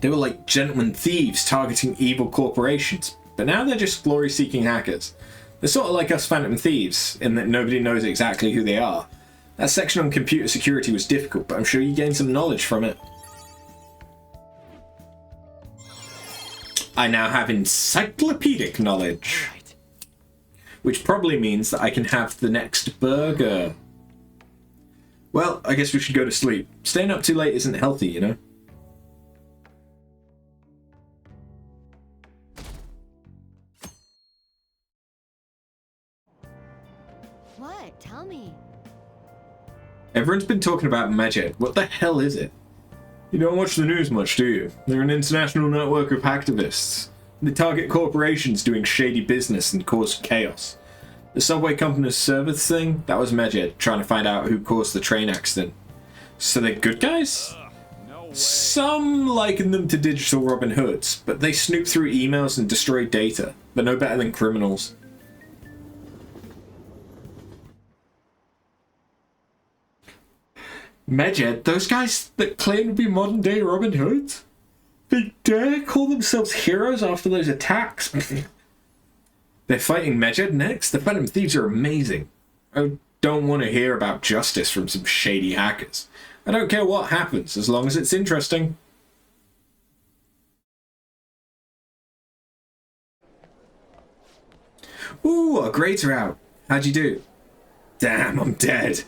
They were like gentlemen thieves targeting evil corporations, but now they're just glory-seeking hackers. They're sort of like us Phantom Thieves, in that nobody knows exactly who they are. That section on computer security was difficult, but I'm sure you gained some knowledge from it. I now have encyclopedic knowledge. Which probably means that I can have the next burger. Well, I guess we should go to sleep. Staying up too late isn't healthy, you know? What? Tell me. Everyone's been talking about Medjed. What the hell is it? You don't watch the news much, do you? They're an international network of hacktivists. They target corporations doing shady business and cause chaos. The subway company's service thing, that was Medjed, trying to find out who caused the train accident. So they're good guys? Some liken them to digital Robin Hoods, but they snoop through emails and destroy data. They're no better than criminals. Medjed, those guys that claim to be modern day Robin Hoods? They dare call themselves heroes after those attacks? They're fighting Medjed next? The Phantom Thieves are amazing. I don't want to hear about justice from some shady hackers. I don't care what happens, as long as it's interesting. Ooh, our grades are out. How'd you do? Damn, I'm dead.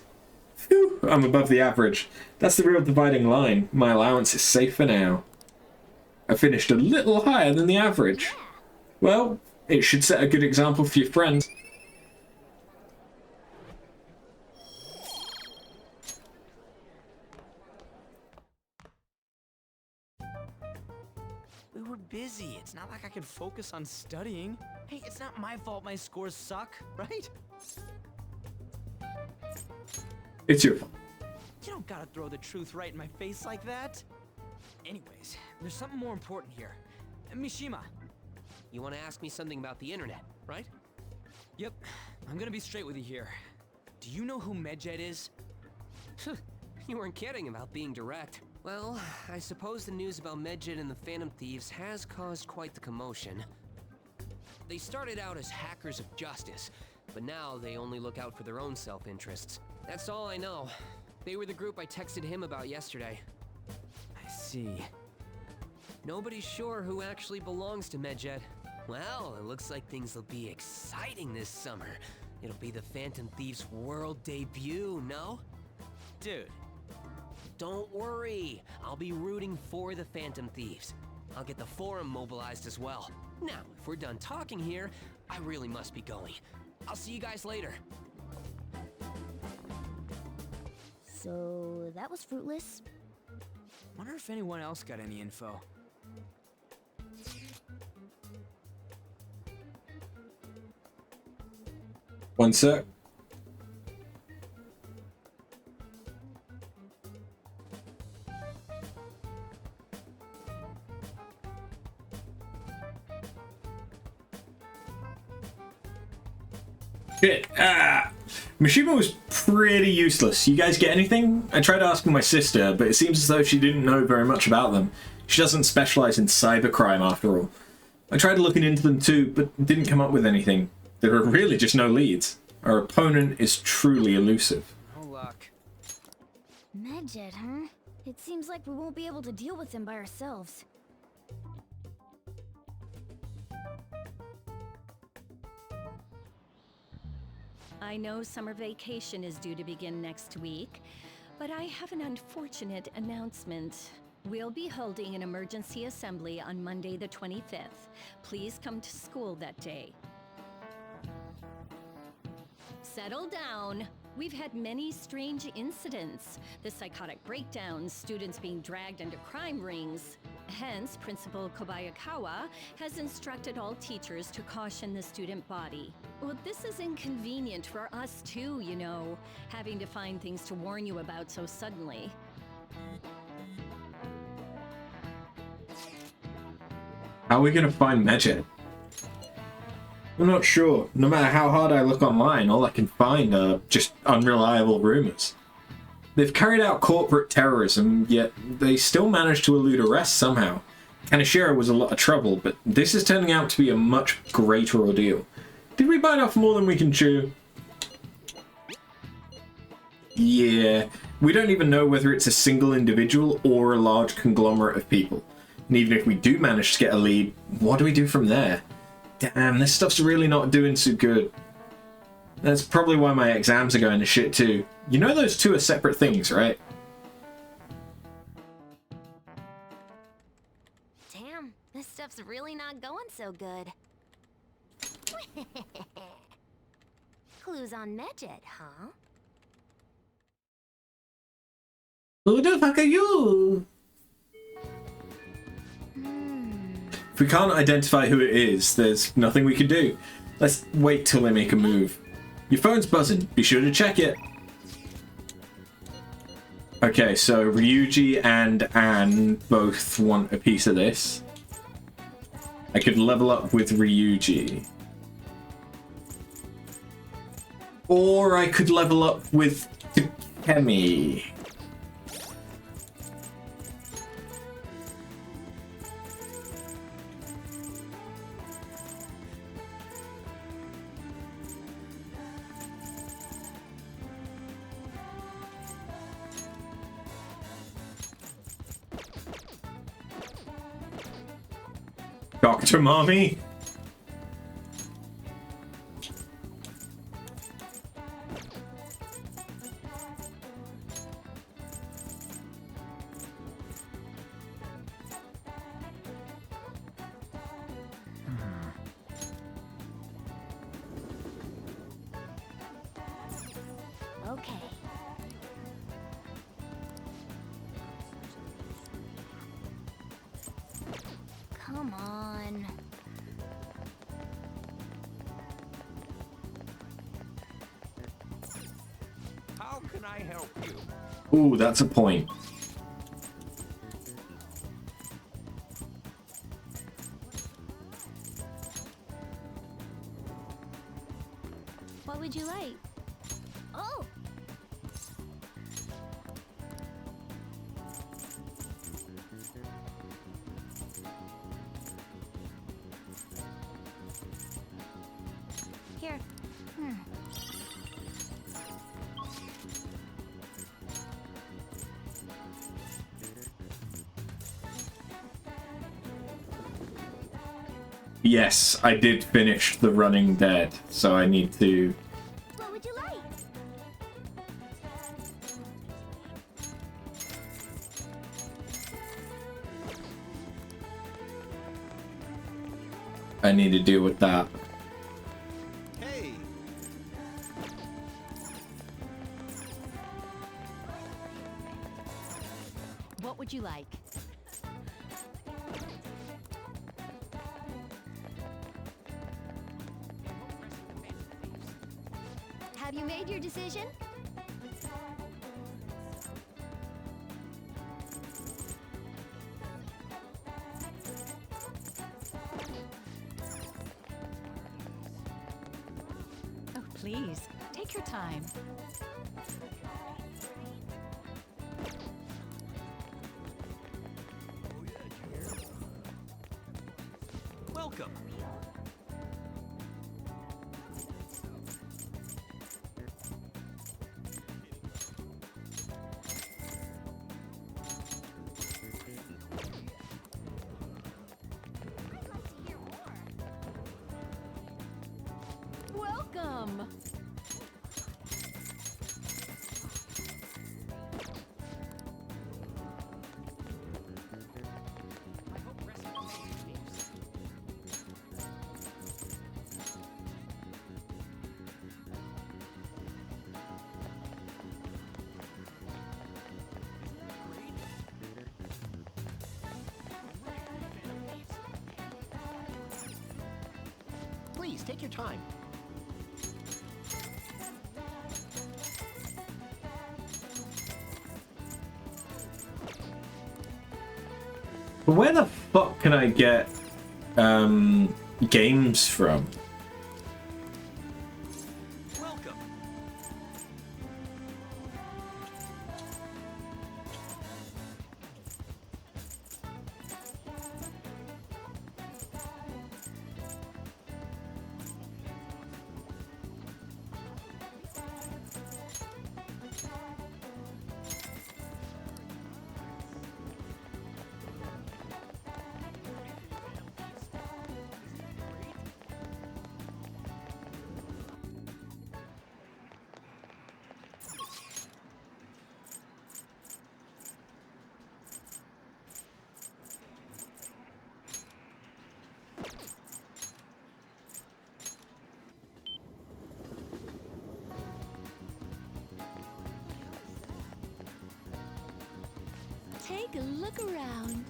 Phew, I'm above the average. That's the real dividing line. My allowance is safe for now. I finished a little higher than the average. Well, it should set a good example for your friends. We were busy. It's not like I could focus on studying. Hey, it's not my fault my scores suck, right? It's your fault. You don't gotta throw the truth right in my face like that. Anyways, there's something more important here. Mishima. You want to ask me something about the internet, right? Yep. I'm gonna be straight with you here. Do you know who Medjed is? You weren't kidding about being direct. Well, I suppose the news about Medjed and the Phantom Thieves has caused quite the commotion. They started out as hackers of justice, but now they only look out for their own self-interests. That's all I know. They were the group I texted him about yesterday. I see. Nobody's sure who actually belongs to Medjed. Well, it looks like things will be exciting this summer. It'll be the Phantom Thieves' world debut, no? Dude. Don't worry. I'll be rooting for the Phantom Thieves. I'll get the forum mobilized as well. Now, if we're done talking here, I really must be going. I'll see you guys later. So, that was fruitless. Wonder if anyone else got any info. One sec. Shit. Mishima was pretty useless. You guys get anything? I tried asking my sister, but it seems as though she didn't know very much about them. She doesn't specialize in cybercrime after all. I tried looking into them too, but didn't come up with anything. There are really just no leads. Our opponent is truly elusive. No luck. Medjed, huh? It seems like we won't be able to deal with him by ourselves. I know summer vacation is due to begin next week, but I have an unfortunate announcement. We'll be holding an emergency assembly on Monday the 25th. Please come to school that day. Settle down. We've had many strange incidents. The psychotic breakdowns, students being dragged into crime rings. Hence, Principal Kobayakawa has instructed all teachers to caution the student body. Well, this is inconvenient for us too, you know, having to find things to warn you about so suddenly. How are we gonna find Medjed? I'm not sure. No matter how hard I look online, all I can find are just unreliable rumors. They've carried out corporate terrorism, yet they still managed to elude arrest somehow. Kaneshiro was a lot of trouble, but this is turning out to be a much greater ordeal. Did we bite off more than we can chew? Yeah, we don't even know whether it's a single individual or a large conglomerate of people. And even if we do manage to get a lead, what do we do from there? Damn, this stuff's really not doing so good. That's probably why my exams are going to shit too. You know those two are separate things, right? Damn, this stuff's really not going so good. Clues on Medjed, huh? Who the fuck are you? If we can't identify who it is, there's nothing we can do. Let's wait till they make a move. Your phone's buzzing. Be sure to check it. Okay, so Ryuji and Anne both want a piece of this. I could level up with Ryuji. Or I could level up with Takemi. Dr. Mommy. Okay. Come on. How can I help you? Ooh, that's a point. What would you like? Oh! Here. Yes, I did finish The Running Dead, so I need to... What would you like? I need to deal with that. Hey. What would you like? Have you made your decision? Oh, please, take your time. Welcome. Welcome. Please, take your time. But where the fuck can I get games from? Welcome. Take a look around.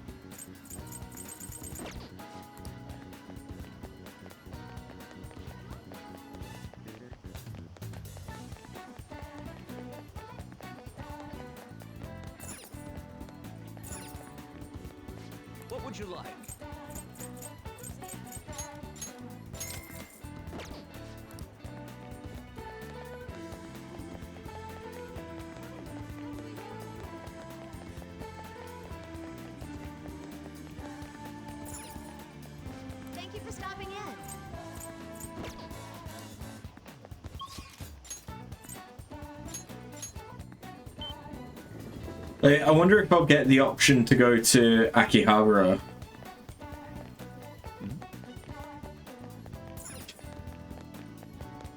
What would you like? Thank you for stopping in. I wonder if I'll get the option to go to Akihabara.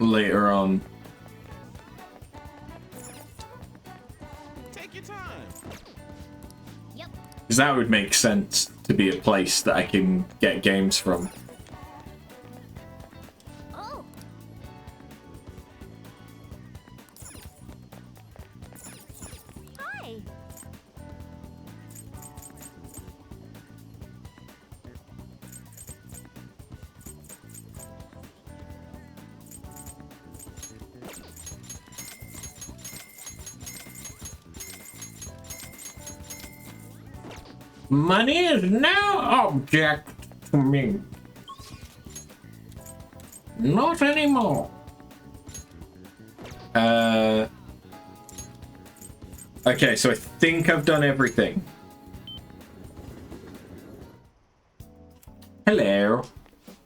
later on. Take your time. Yep. Because that would make sense to be a place that I can get games from. Oh. Hi. Money is no object to me. Not anymore. Okay, so I think I've done everything. Hello.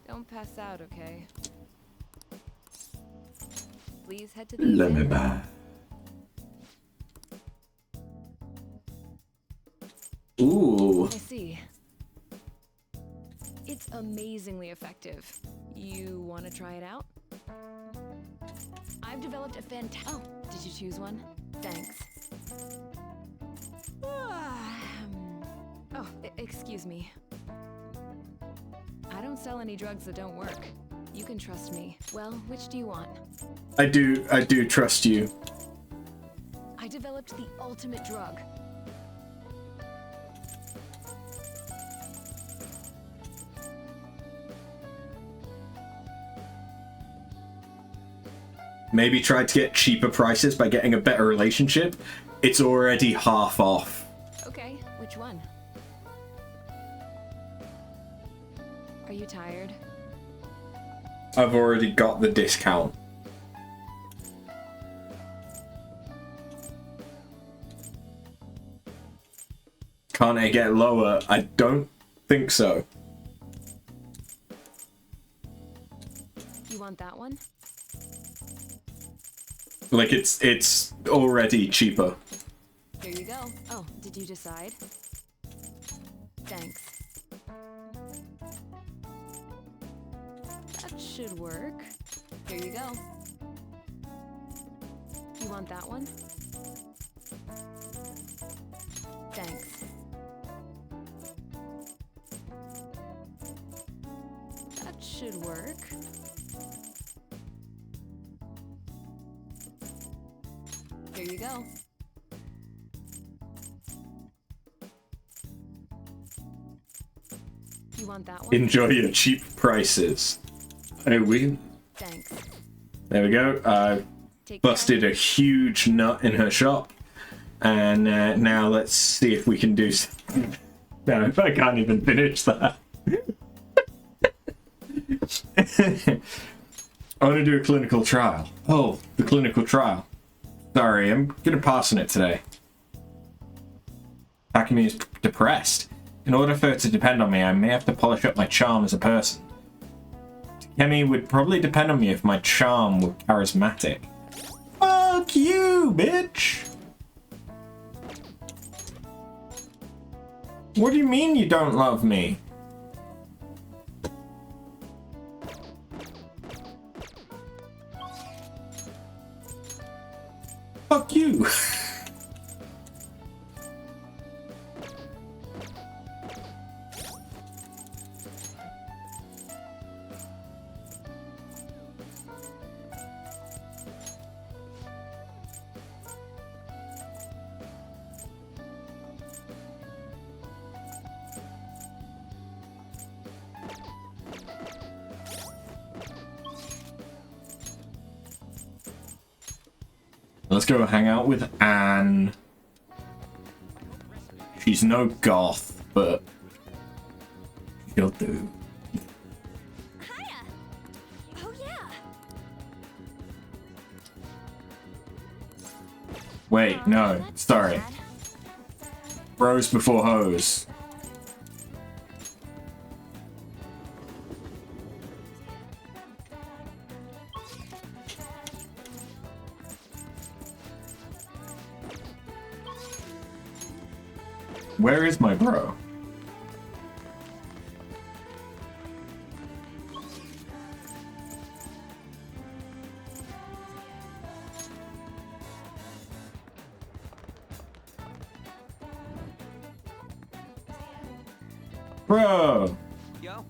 Don't pass out, okay? Please head to the Let me exam. buy. Ooh. I see. It's amazingly effective. You want to try it out? I've developed a fantastic... Oh, did you choose one? Thanks. Excuse me. I don't sell any drugs that don't work. You can trust me. Well, which do you want? I do trust you. I developed the ultimate drug. Maybe try to get cheaper prices by getting a better relationship. It's already half off. Okay, which one? Are you tired? I've already got the discount. Can't I get lower? I don't think so. You want that one? Like it's already cheaper. Here you go. Oh, did you decide? Thanks. That should work. Here you go. You want that one? Thanks. That should work. Here you go. You want that one? Enjoy your cheap prices. Oh, we. Thanks. There we go. I busted a huge nut in her shop, and now let's see if we can do. No, I can't even finish that. I want to do a clinical trial. Oh, the clinical trial. Sorry, I'm gonna pass on it today. Takumi is depressed. In order for her to depend on me, I may have to polish up my charm as a person. Takumi would probably depend on me if my charm were charismatic. Fuck you, bitch! What do you mean you don't love me? Fuck you! Let's go hang out with Anne. She's no goth, but she'll do. Hiya. Oh yeah. Wait, no, sorry. Bros before hoes. Where is my bro? Bro! Yo,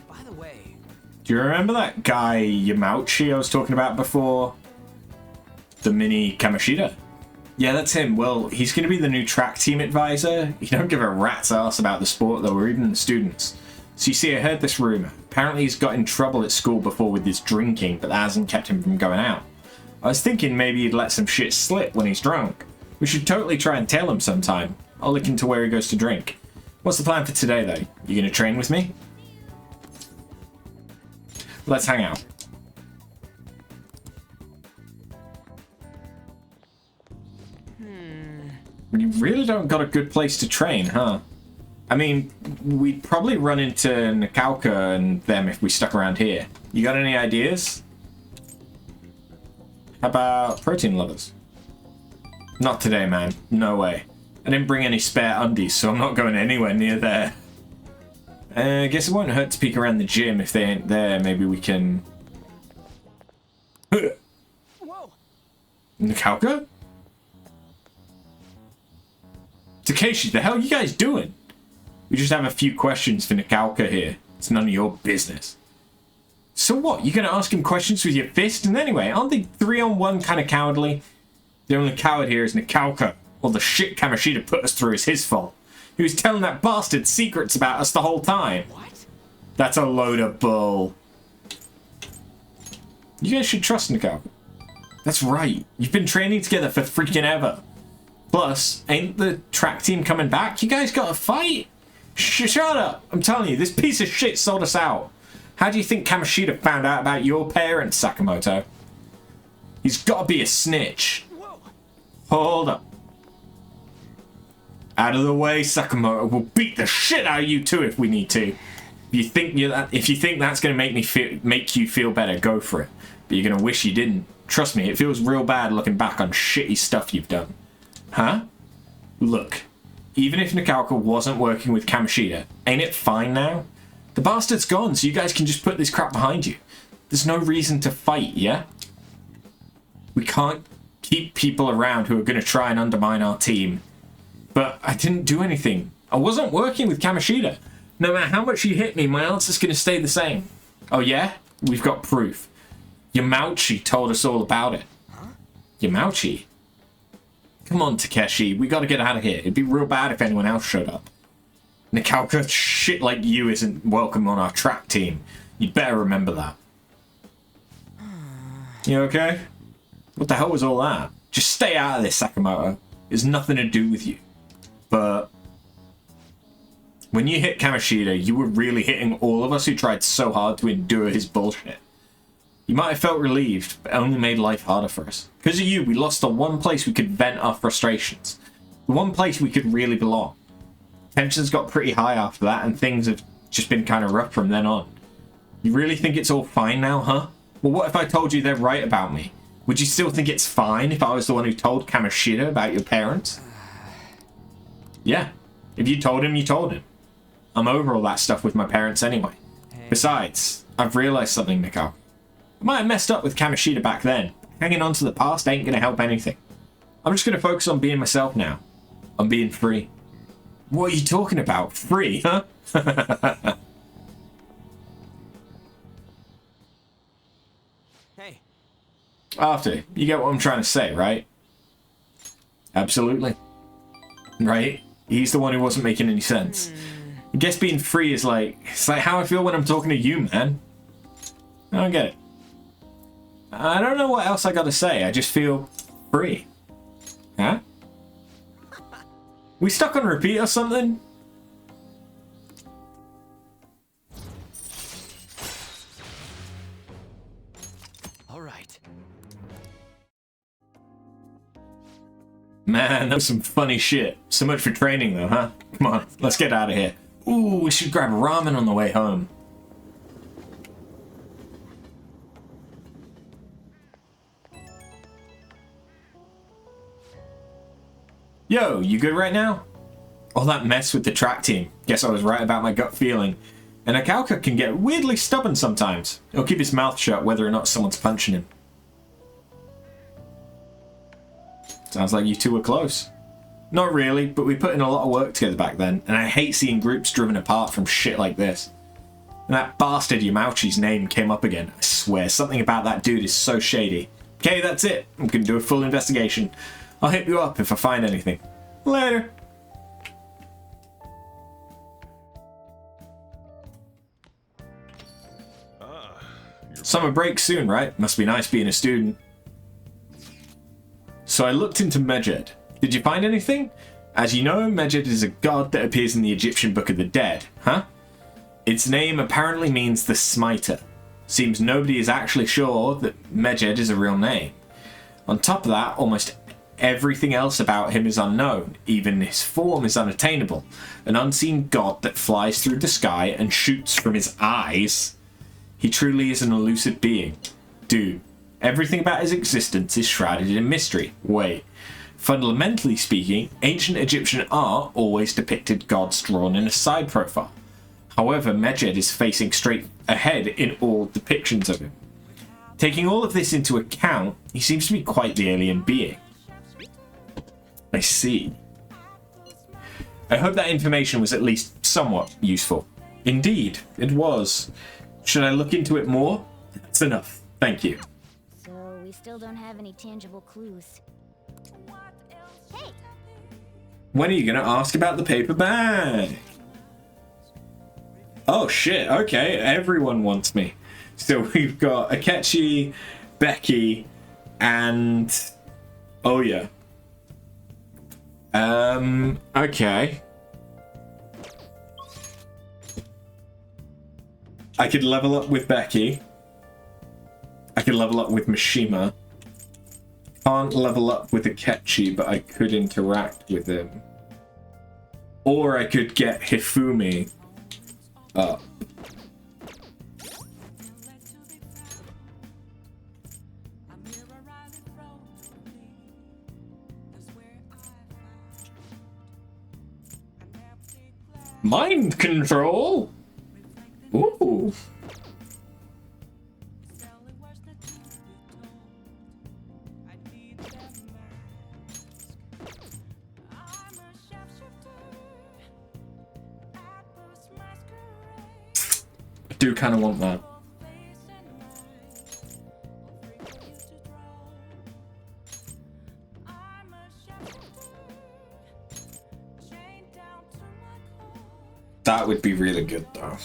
by the way... Do you remember that guy Yamauchi I was talking about before? The mini Kamoshida? Yeah, that's him. Well, he's going to be the new track team advisor. He don't give a rat's ass about the sport, though, or even the students. So you see, I heard this rumor. Apparently he's got in trouble at school before with his drinking, but that hasn't kept him from going out. I was thinking maybe he'd let some shit slip when he's drunk. We should totally try and tail him sometime. I'll look into where he goes to drink. What's the plan for today, though? You gonna train with me? Let's hang out. You really don't got a good place to train, huh? I mean, we'd probably run into Nakauka and them if we stuck around here. You got any ideas? How about protein lovers? Not today, man. No way. I didn't bring any spare undies, so I'm not going anywhere near there. I guess it won't hurt to peek around the gym if they ain't there. Maybe we can... Whoa! Nakauka? Takeshi, the hell are you guys doing? We just have a few questions for Nakauka here. It's none of your business. So what? You're gonna ask him questions with your fist? And anyway, aren't they 3-on-1 kind of cowardly? The only coward here is Nakauka. All the shit Kamoshida put us through is his fault. He was telling that bastard secrets about us the whole time. What? That's a load of bull. You guys should trust Nakauka. That's right. You've been training together for freaking ever. Plus, ain't the track team coming back? You guys gotta fight. Shut up. I'm telling you, this piece of shit sold us out. How do you think Kamoshida found out about your parents, Sakamoto? He's gotta be a snitch. Whoa. Hold up. Out of the way, Sakamoto. We'll beat the shit out of you too if we need to. If you think that's gonna make you feel better, go for it. But you're gonna wish you didn't. Trust me, it feels real bad looking back on shitty stuff you've done. Huh? Look, even if Nakauka wasn't working with Kamoshida, ain't it fine now? The bastard's gone, so you guys can just put this crap behind you. There's no reason to fight, yeah? We can't keep people around who are going to try and undermine our team. But I didn't do anything. I wasn't working with Kamoshida. No matter how much you hit me, my answer's going to stay the same. Oh yeah? We've got proof. Yamauchi told us all about it. Huh? Yamauchi? Come on, Takeshi. We gotta get out of here. It'd be real bad if anyone else showed up. Nakauka, shit like you isn't welcome on our track team. You'd better remember that. You okay? What the hell was all that? Just stay out of this, Sakamoto. It's nothing to do with you. But... when you hit Kamoshida, you were really hitting all of us who tried so hard to endure his bullshit. You might have felt relieved, but it only made life harder for us. Because of you, we lost the one place we could vent our frustrations. The one place we could really belong. Tensions got pretty high after that, and things have just been kind of rough from then on. You really think it's all fine now, huh? Well, what if I told you they're right about me? Would you still think it's fine if I was the one who told Kamoshida about your parents? Yeah. If you told him, you told him. I'm over all that stuff with my parents anyway. Besides, I've realized something, Nikau. I might have messed up with Kamoshida back then. Hanging on to the past ain't gonna help anything. I'm just gonna focus on being myself now. I'm being free. What are you talking about? Free, huh? Hey. After, you get what I'm trying to say, right? Absolutely. Right? He's the one who wasn't making any sense. I guess being free is like... it's like how I feel when I'm talking to you, man. I don't get it. I don't know what else I gotta say. I just feel free. Huh? We stuck on repeat or something? All right. Man, that was some funny shit. So much for training though, huh? Come on, let's get out of here. Ooh, we should grab ramen on the way home. Yo, you good right now? All that mess with the track team. Guess I was right about my gut feeling. And Nakauka can get weirdly stubborn sometimes. He'll keep his mouth shut whether or not someone's punching him. Sounds like you two were close. Not really, but we put in a lot of work together back then, and I hate seeing groups driven apart from shit like this. And that bastard Yamauchi's name came up again. I swear, something about that dude is so shady. Okay, that's it. I'm gonna do a full investigation. I'll hit you up if I find anything. Later. Summer break soon, right? Must be nice being a student. So I looked into Medjed. Did you find anything? As you know, Medjed is a god that appears in the Egyptian Book of the Dead, huh? Its name apparently means the Smiter. Seems nobody is actually sure that Medjed is a real name. On top of that, almost everything else about him is unknown. Even his form is unattainable. An unseen god that flies through the sky and shoots from his eyes. He truly is an elusive being. Dude, everything about his existence is shrouded in mystery. Wait. Fundamentally speaking, ancient Egyptian art always depicted gods drawn in a side profile. However, Medjed is facing straight ahead in all depictions of him. Taking all of this into account, he seems to be quite the alien being. I see. I hope that information was at least somewhat useful. Indeed, it was. Should I look into it more? That's enough. Thank you. So we still don't have any tangible clues. Hey! When are you going to ask about the paper bag? Oh shit, okay, everyone wants me. So we've got Akechi, Becky, and... oh yeah. Okay. I could level up with Becky. I could level up with Mishima. Can't level up with Akechi, but I could interact with him. Or I could get Hifumi up. Mind control? Ooh. I do kind of want that. That would be really good though.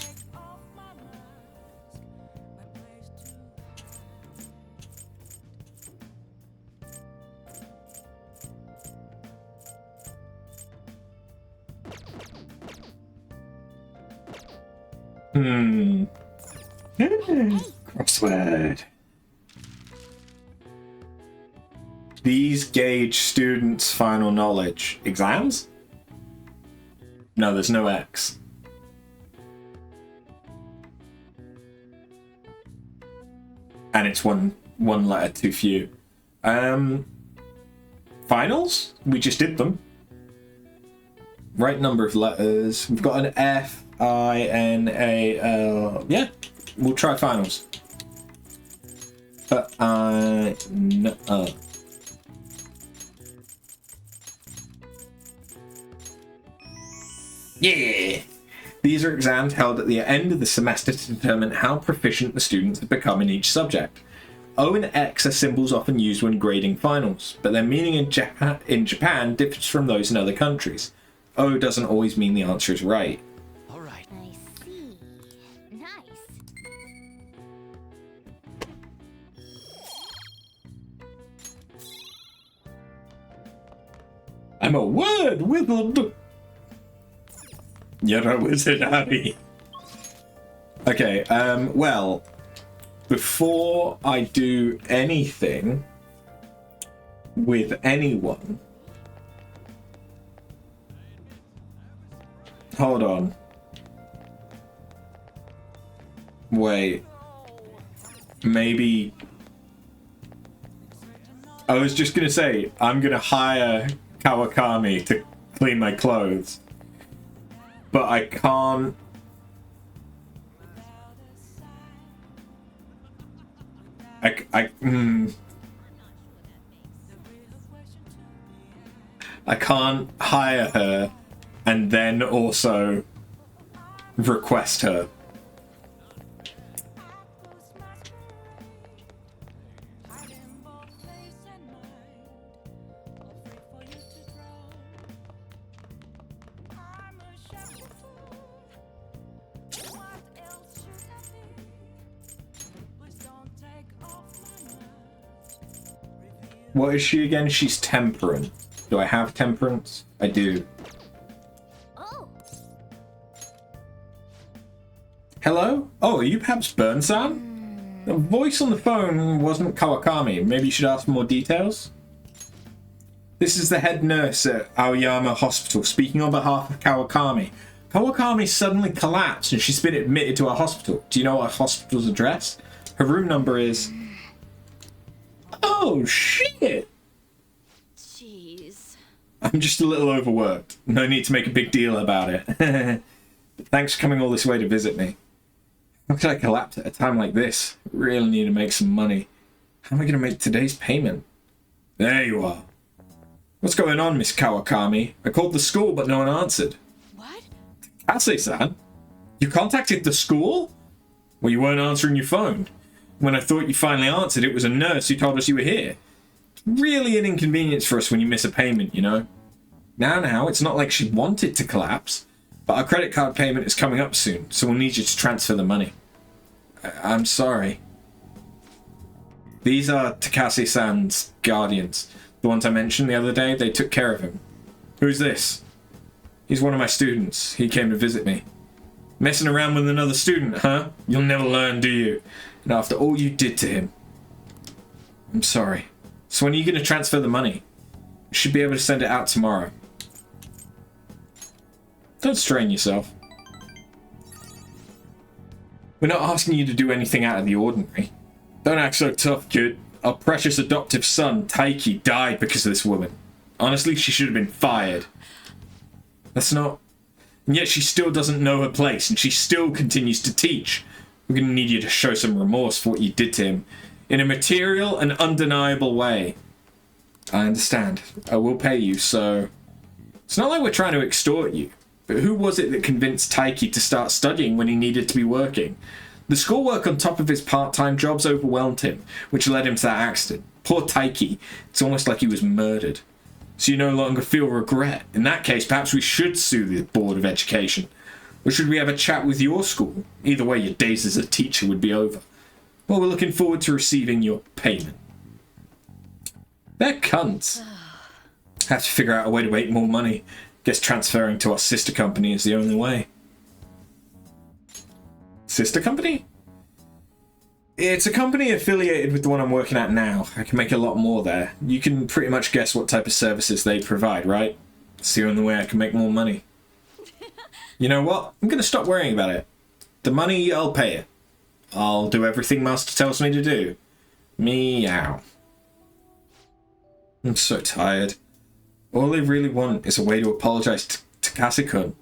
Crossword. These gauge students' final knowledge. Exams? No, there's no X. And it's one letter too few. Finals? We just did them. Right number of letters. We've got an F, I, N, A, L. Yeah, we'll try finals. No. Yeah! These are exams held at the end of the semester to determine how proficient the students have become in each subject. O and X are symbols often used when grading finals, but their meaning in Japan differs from those in other countries. O doesn't always mean the answer is right. All right. I see. Nice. I'm a word wizard. You're a wizard, Harry. Okay, well, before I do anything with anyone, hold on. Wait. Maybe... I was just gonna say, I'm gonna hire Kawakami to clean my clothes. But I can't... I can't hire her and then also request her. What is she again? She's temperate. Do I have temperance? I do. Hello? Oh, are you perhaps Burn-san? The voice on the phone wasn't Kawakami. Maybe you should ask for more details? This is the head nurse at Aoyama Hospital speaking on behalf of Kawakami. Kawakami suddenly collapsed and she's been admitted to a hospital. Do you know our hospital's address? Her room number is... Oh, shit! Jeez. I'm just a little overworked. No need to make a big deal about it. Thanks for coming all this way to visit me. How could I collapse at a time like this? Really need to make some money. How am I going to make today's payment? There you are. What's going on, Miss Kawakami? I called the school, but no one answered. What? Kase-san? You contacted the school? Well, you weren't answering your phone. When I thought you finally answered, it was a nurse who told us you were here. Really an inconvenience for us when you miss a payment, you know? Now, it's not like she wanted to collapse, but our credit card payment is coming up soon, so we'll need you to transfer the money. I'm sorry. These are Takase-san's guardians. The ones I mentioned the other day, they took care of him. Who's this? He's one of my students. He came to visit me. Messing around with another student, huh? You'll never learn, do you? And after all you did to him. I'm sorry. So when are you going to transfer the money? You should be able to send it out tomorrow. Don't strain yourself. We're not asking you to do anything out of the ordinary. Don't act so tough, kid. Our precious adoptive son, Taiki, died because of this woman. Honestly, she should have been fired. That's not... And yet she still doesn't know her place, and she still continues to teach. We're going to need you to show some remorse for what you did to him. In a material and undeniable way. I understand. I will pay you, so... It's not like we're trying to extort you. But who was it that convinced Taiki to start studying when he needed to be working? The schoolwork on top of his part-time jobs overwhelmed him, which led him to that accident. Poor Taiki. It's almost like he was murdered. So you no longer feel regret. In that case, perhaps we should sue the Board of Education. Or should we have a chat with your school? Either way, your days as a teacher would be over. Well, we're looking forward to receiving your payment. They're cunts. Have to figure out a way to make more money. Guess transferring to our sister company is the only way. Sister company? It's a company affiliated with the one I'm working at now. I can make a lot more there. You can pretty much guess what type of services they provide, right? It's the only way I can make more money. You know what? I'm going to stop worrying about it. The money, I'll pay it. I'll do everything Master tells me to do. Meow. I'm so tired. All I really want is a way to apologize to Takase-kun.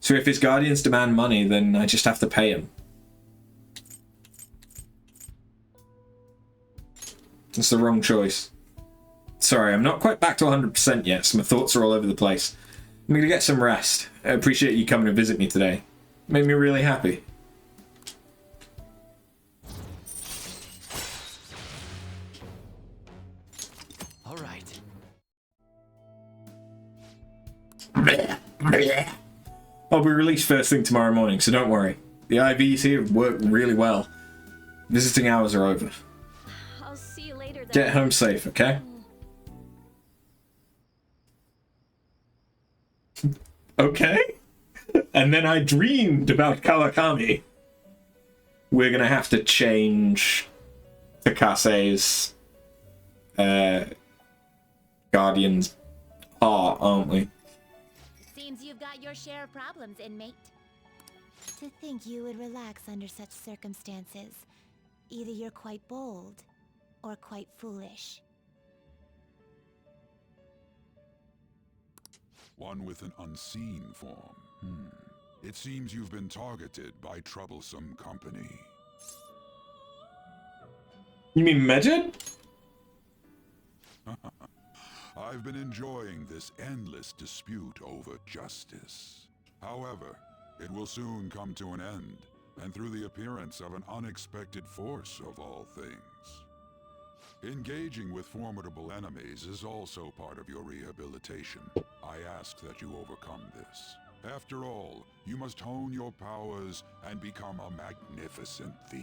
So if his guardians demand money, then I just have to pay him. It's the wrong choice. Sorry, I'm not quite back to 100% yet, so my thoughts are all over the place. I'm gonna get some rest. I appreciate you coming to visit me today. Made me really happy. All right. I'll be released first thing tomorrow morning, so don't worry. The IVs here work really well. Visiting hours are over. I'll see you later then. Get home safe, okay? Okay. And then I dreamed about Kawakami. We're gonna have to change Takase's guardian's heart, aren't we? Seems you've got your share of problems, inmate. To think you would relax under such circumstances. Either you're quite bold, or quite foolish. One with an unseen form. It seems you've been targeted by troublesome company. You mean Megid? I I've been enjoying this endless dispute over justice. However, it will soon come to an end, and through the appearance of an unexpected force of all things. Engaging with formidable enemies is also part of your rehabilitation. I ask that you overcome this. After all, you must hone your powers and become a magnificent thief.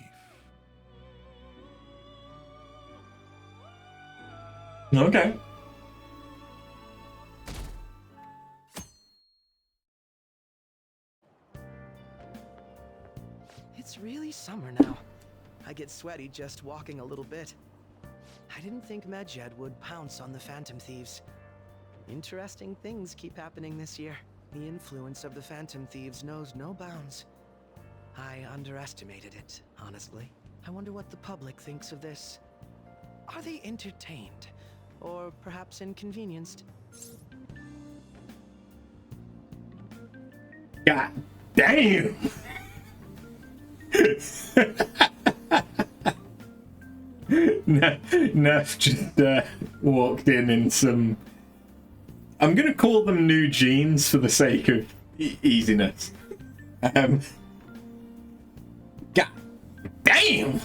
Okay. It's really summer now. I get sweaty just walking a little bit. I didn't think Medjed would pounce on the Phantom Thieves. Interesting things keep happening this year. The influence of the Phantom Thieves knows no bounds. I underestimated it, honestly. I wonder what the public thinks of this. Are they entertained? Or perhaps inconvenienced? God damn! Neff just walked in some... I'm gonna call them new jeans for the sake of easiness. God damn!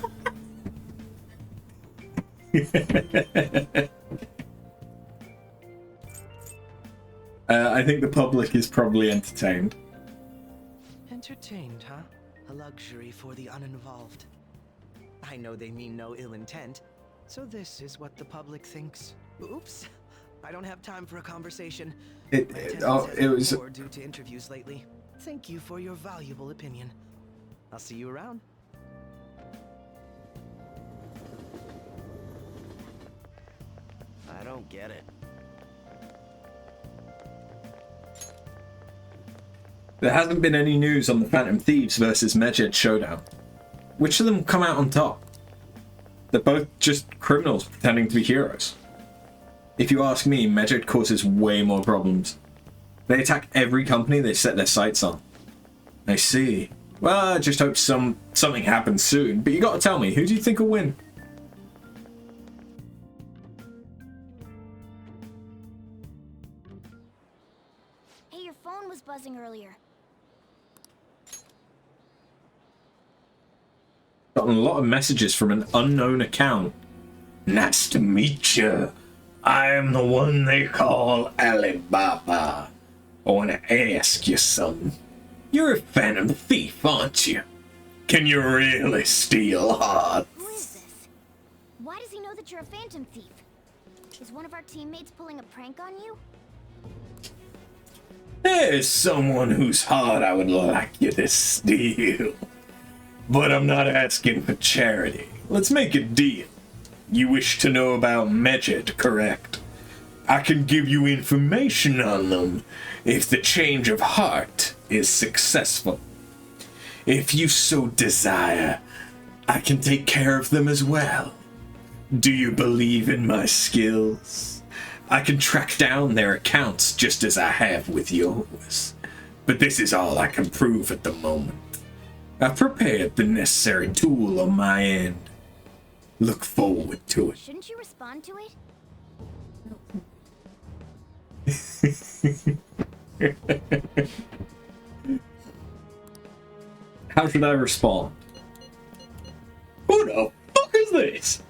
I think the public is probably entertained. Entertained, huh? A luxury for the uninvolved. I know they mean no ill intent, so this is what the public thinks. Oops, I don't have time for a conversation. It was poor due to interviews lately. Thank you for your valuable opinion. I'll see you around. I don't get it. There hasn't been any news on the Phantom Thieves versus Medjed showdown. Which of them come out on top? They're both just criminals pretending to be heroes. If you ask me, Medjed causes way more problems. They attack every company they set their sights on. I see. Well, I just hope something happens soon, but you gotta tell me, who do you think will win? Hey, your phone was buzzing earlier. Gotten a lot of messages from an unknown account. Nice to meet you. I am the one they call Alibaba. I want to ask you something. You're a Phantom Thief, aren't you? Can you really steal hearts? Who is this? Why does he know that you're a Phantom Thief? Is one of our teammates pulling a prank on you? There's someone whose heart I would like you to steal. But I'm not asking for charity. Let's make a deal. You wish to know about Medjed, correct? I can give you information on them if the change of heart is successful. If you so desire, I can take care of them as well. Do you believe in my skills? I can track down their accounts just as I have with yours. But this is all I can prove at the moment. I've prepared the necessary tool on my end. Look forward to it. Shouldn't you respond to it? How should I respond? Who the fuck is this?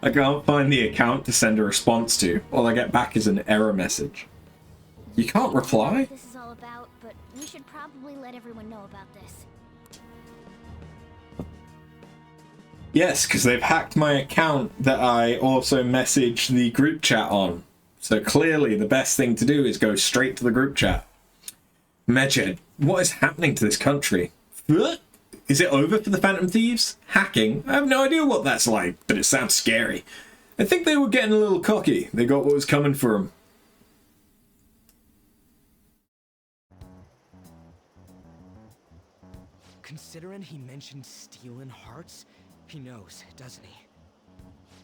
I can't find the account to send a response to. All I get back is an error message. You can't reply? This is all about, but we should probably let everyone know about this. Yes, because they've hacked my account that I also messaged the group chat on. So clearly the best thing to do is go straight to the group chat. Medjed, what is happening to this country? Is it over for the Phantom Thieves? Hacking? I have no idea what that's like, but it sounds scary. I think they were getting a little cocky. They got what was coming for them. Considering he mentioned stealing hearts, he knows, doesn't he?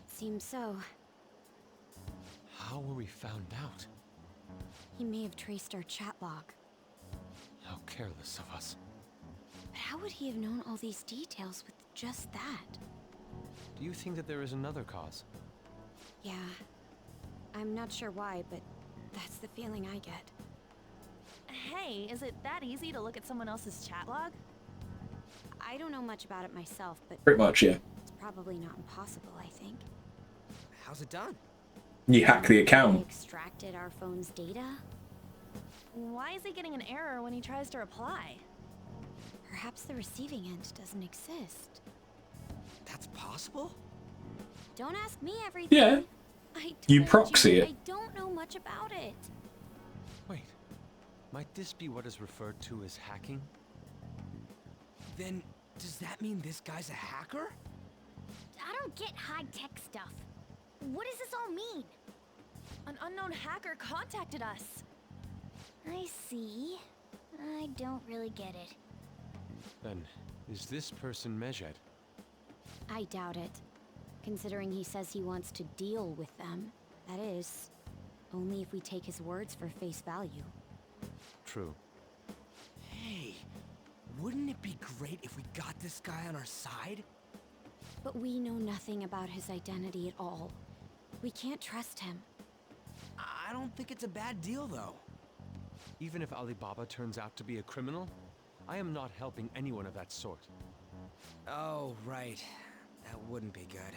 Seems so. How were we found out? He may have traced our chat log. How careless of us. But how would he have known all these details with just that? Do you think that there is another cause? Yeah. I'm not sure why, but that's the feeling I get. Hey, is it that easy to look at someone else's chat log? I don't know much about it myself, but Pretty much, yeah. it's probably not impossible, I think. How's it done? You hack the They account. extracted our phone's data? Why is he getting an error when he tries to reply? Perhaps the receiving end doesn't exist. That's possible? Don't ask me everything. Yeah. I You told proxy you, it. I don't know much about it. Wait. Might this be what is referred to as hacking? Then, does that mean this guy's a hacker? I don't get high-tech stuff. What does this all mean? An unknown hacker contacted us. I see. I don't really get it. Then, is this person Medjed? I doubt it. Considering he says he wants to deal with them. That is, only if we take his words for face value. True. Hey, wouldn't it be great if we got this guy on our side? But we know nothing about his identity at all. We can't trust him. I don't think it's a bad deal, though. Even if Alibaba turns out to be a criminal, I am not helping anyone of that sort. Oh, right. That wouldn't be good.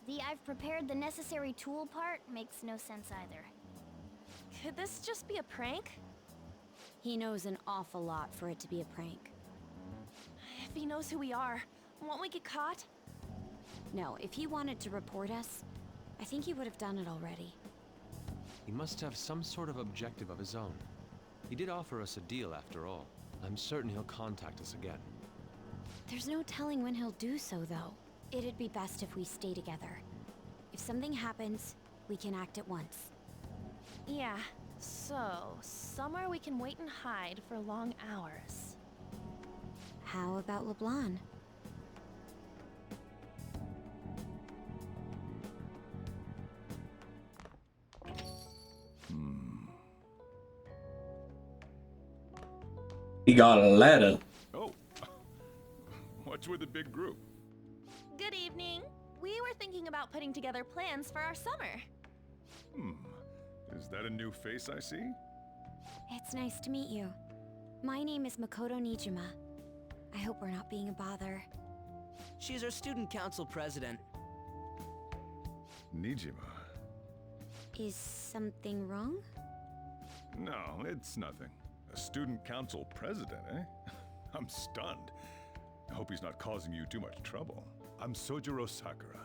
The I've prepared the necessary tool part makes no sense either. Could this just be a prank? He knows an awful lot for it to be a prank. If he knows who we are, won't we get caught? No, if he wanted to report us, I think he would have done it already. He must have some sort of objective of his own. He did offer us a deal after all. I'm certain he'll contact us again. There's no telling when he'll do so, though. It'd be best if we stay together. If something happens, we can act at once. Yeah, so somewhere we can wait and hide for long hours. How about LeBlanc? He got a letter. Oh, what's with the big group? Good evening. We were thinking about putting together plans for our summer. Is that a new face I see? It's nice to meet you. My name is Makoto Nijima. I hope we're not being a bother. She's our student council president. Nijima. Is something wrong? No, it's nothing. A student council president, eh? I'm stunned. I hope he's not causing you too much trouble. I'm Sojiro Sakura,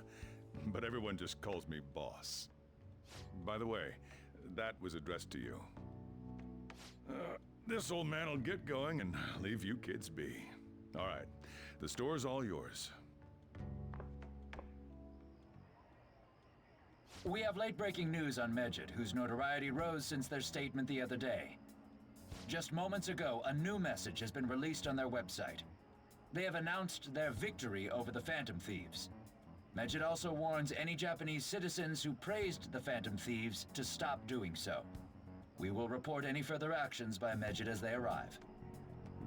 but everyone just calls me boss. By the way, that was addressed to you. This old man will get going and leave you kids be. All right, the store's all yours. We have late-breaking news on Medjed, whose notoriety rose since their statement the other day. Just moments ago, a new message has been released on their website. They have announced their victory over the Phantom Thieves. Medjed also warns any Japanese citizens who praised the Phantom Thieves to stop doing so. We will report any further actions by Medjed as they arrive.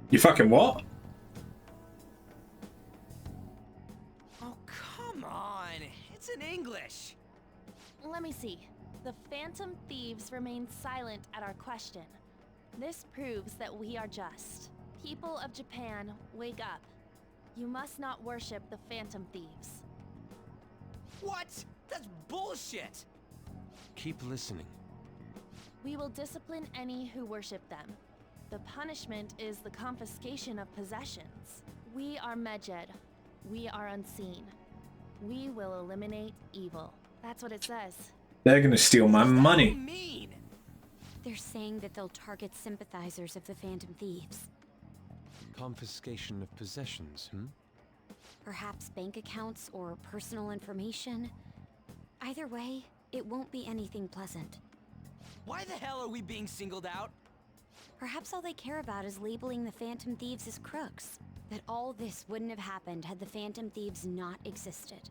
You fucking what? Oh, come on. It's in English. Let me see. The Phantom Thieves remain silent at our question. This proves that we are just. People of Japan, wake up. You must not worship the Phantom Thieves. What? That's bullshit! Keep listening. We will discipline any who worship them. The punishment is the confiscation of possessions. We are Medjed. We are unseen. We will eliminate evil. That's what it says. They're gonna steal my money. Mean. They're saying that they'll target sympathizers of the Phantom Thieves. Confiscation of possessions, Perhaps bank accounts or personal information. Either way, it won't be anything pleasant. Why the hell are we being singled out? Perhaps all they care about is labeling the Phantom Thieves as crooks. That all this wouldn't have happened had the Phantom Thieves not existed.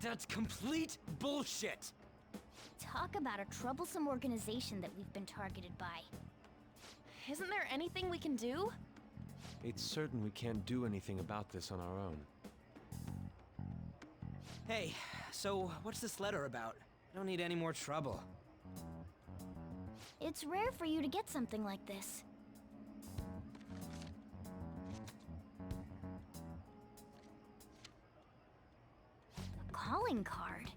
That's complete bullshit! Talk about a troublesome organization that we've been targeted by. Isn't there anything we can do? It's certain we can't do anything about this on our own. Hey, so what's this letter about? I don't need any more trouble. It's rare for you to get something like this. A calling card.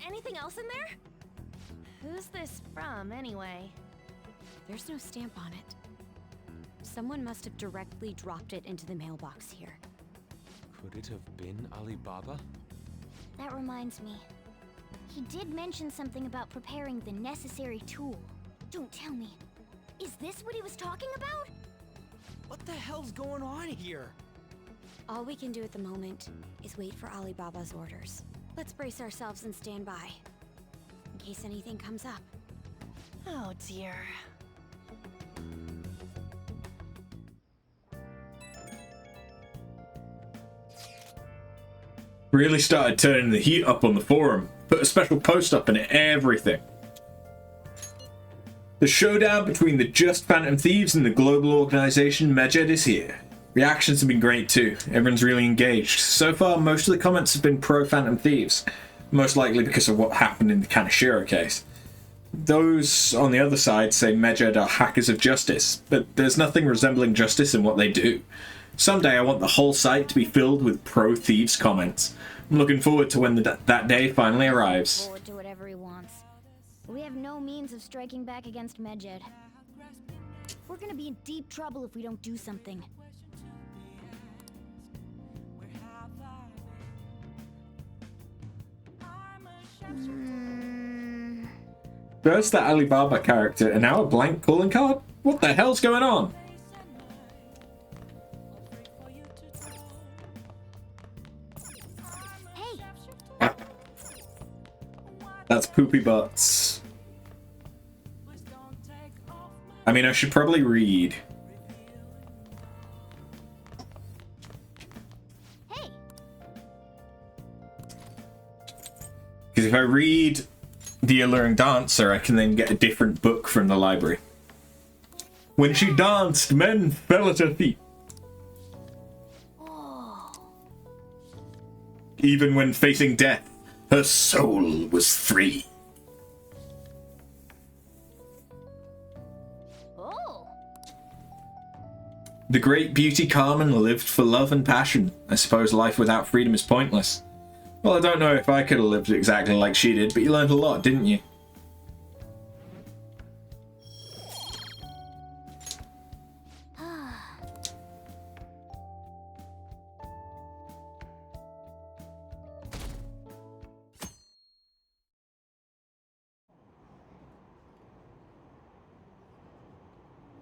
Anything else in there? Who's this from, anyway? There's no stamp on it. Someone must have directly dropped it into the mailbox here. Could it have been Alibaba? That reminds me. He did mention something about preparing the necessary tool. Don't tell me. Is this what he was talking about? What the hell's going on here? All we can do at the moment is wait for Alibaba's orders. Let's brace ourselves and stand by, in case anything comes up. Oh dear. Really started turning the heat up on the forum. Put a special post up and everything. The showdown between the Just Phantom Thieves and the global organization Medjed is here. Reactions have been great too. Everyone's really engaged. So far, most of the comments have been pro Phantom Thieves. Most likely because of what happened in the Kaneshiro case. Those on the other side say Medjed are hackers of justice, but there's nothing resembling justice in what they do. Someday I want the whole site to be filled with pro-thieves comments. I'm looking forward to when that day finally arrives. Forward to whatever he wants. We have no means of striking back against Medjed. We're gonna be in deep trouble if we don't do something. First that Alibaba character and now a blank calling card? What the hell's going on? That's Poopy Butts. I mean, I should probably read. Because if I read The Alluring Dancer, I can then get a different book from the library. When she danced, men fell at her feet. Even when facing death, her soul was free. The great beauty Carmen lived for love and passion. I suppose life without freedom is pointless. Well, I don't know if I could have lived exactly like she did, but you learned a lot, didn't you?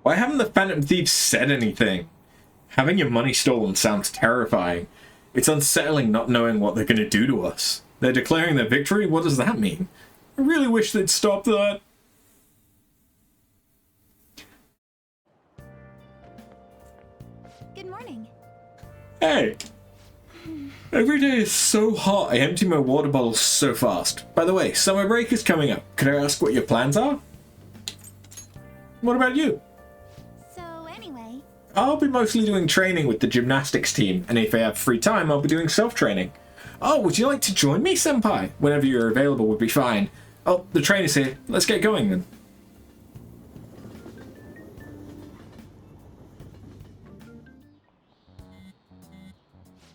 Why haven't the Phantom Thieves said anything? Having your money stolen sounds terrifying. It's unsettling not knowing what they're going to do to us. They're declaring their victory? What does that mean? I really wish they'd stop that. Good morning. Hey! Every day is so hot, I empty my water bottles so fast. By the way, summer break is coming up. Could I ask what your plans are? What about you? I'll be mostly doing training with the gymnastics team, and if I have free time, I'll be doing self-training. Oh, would you like to join me, Senpai? Whenever you're available would be fine. Oh, the trainer's here. Let's get going then.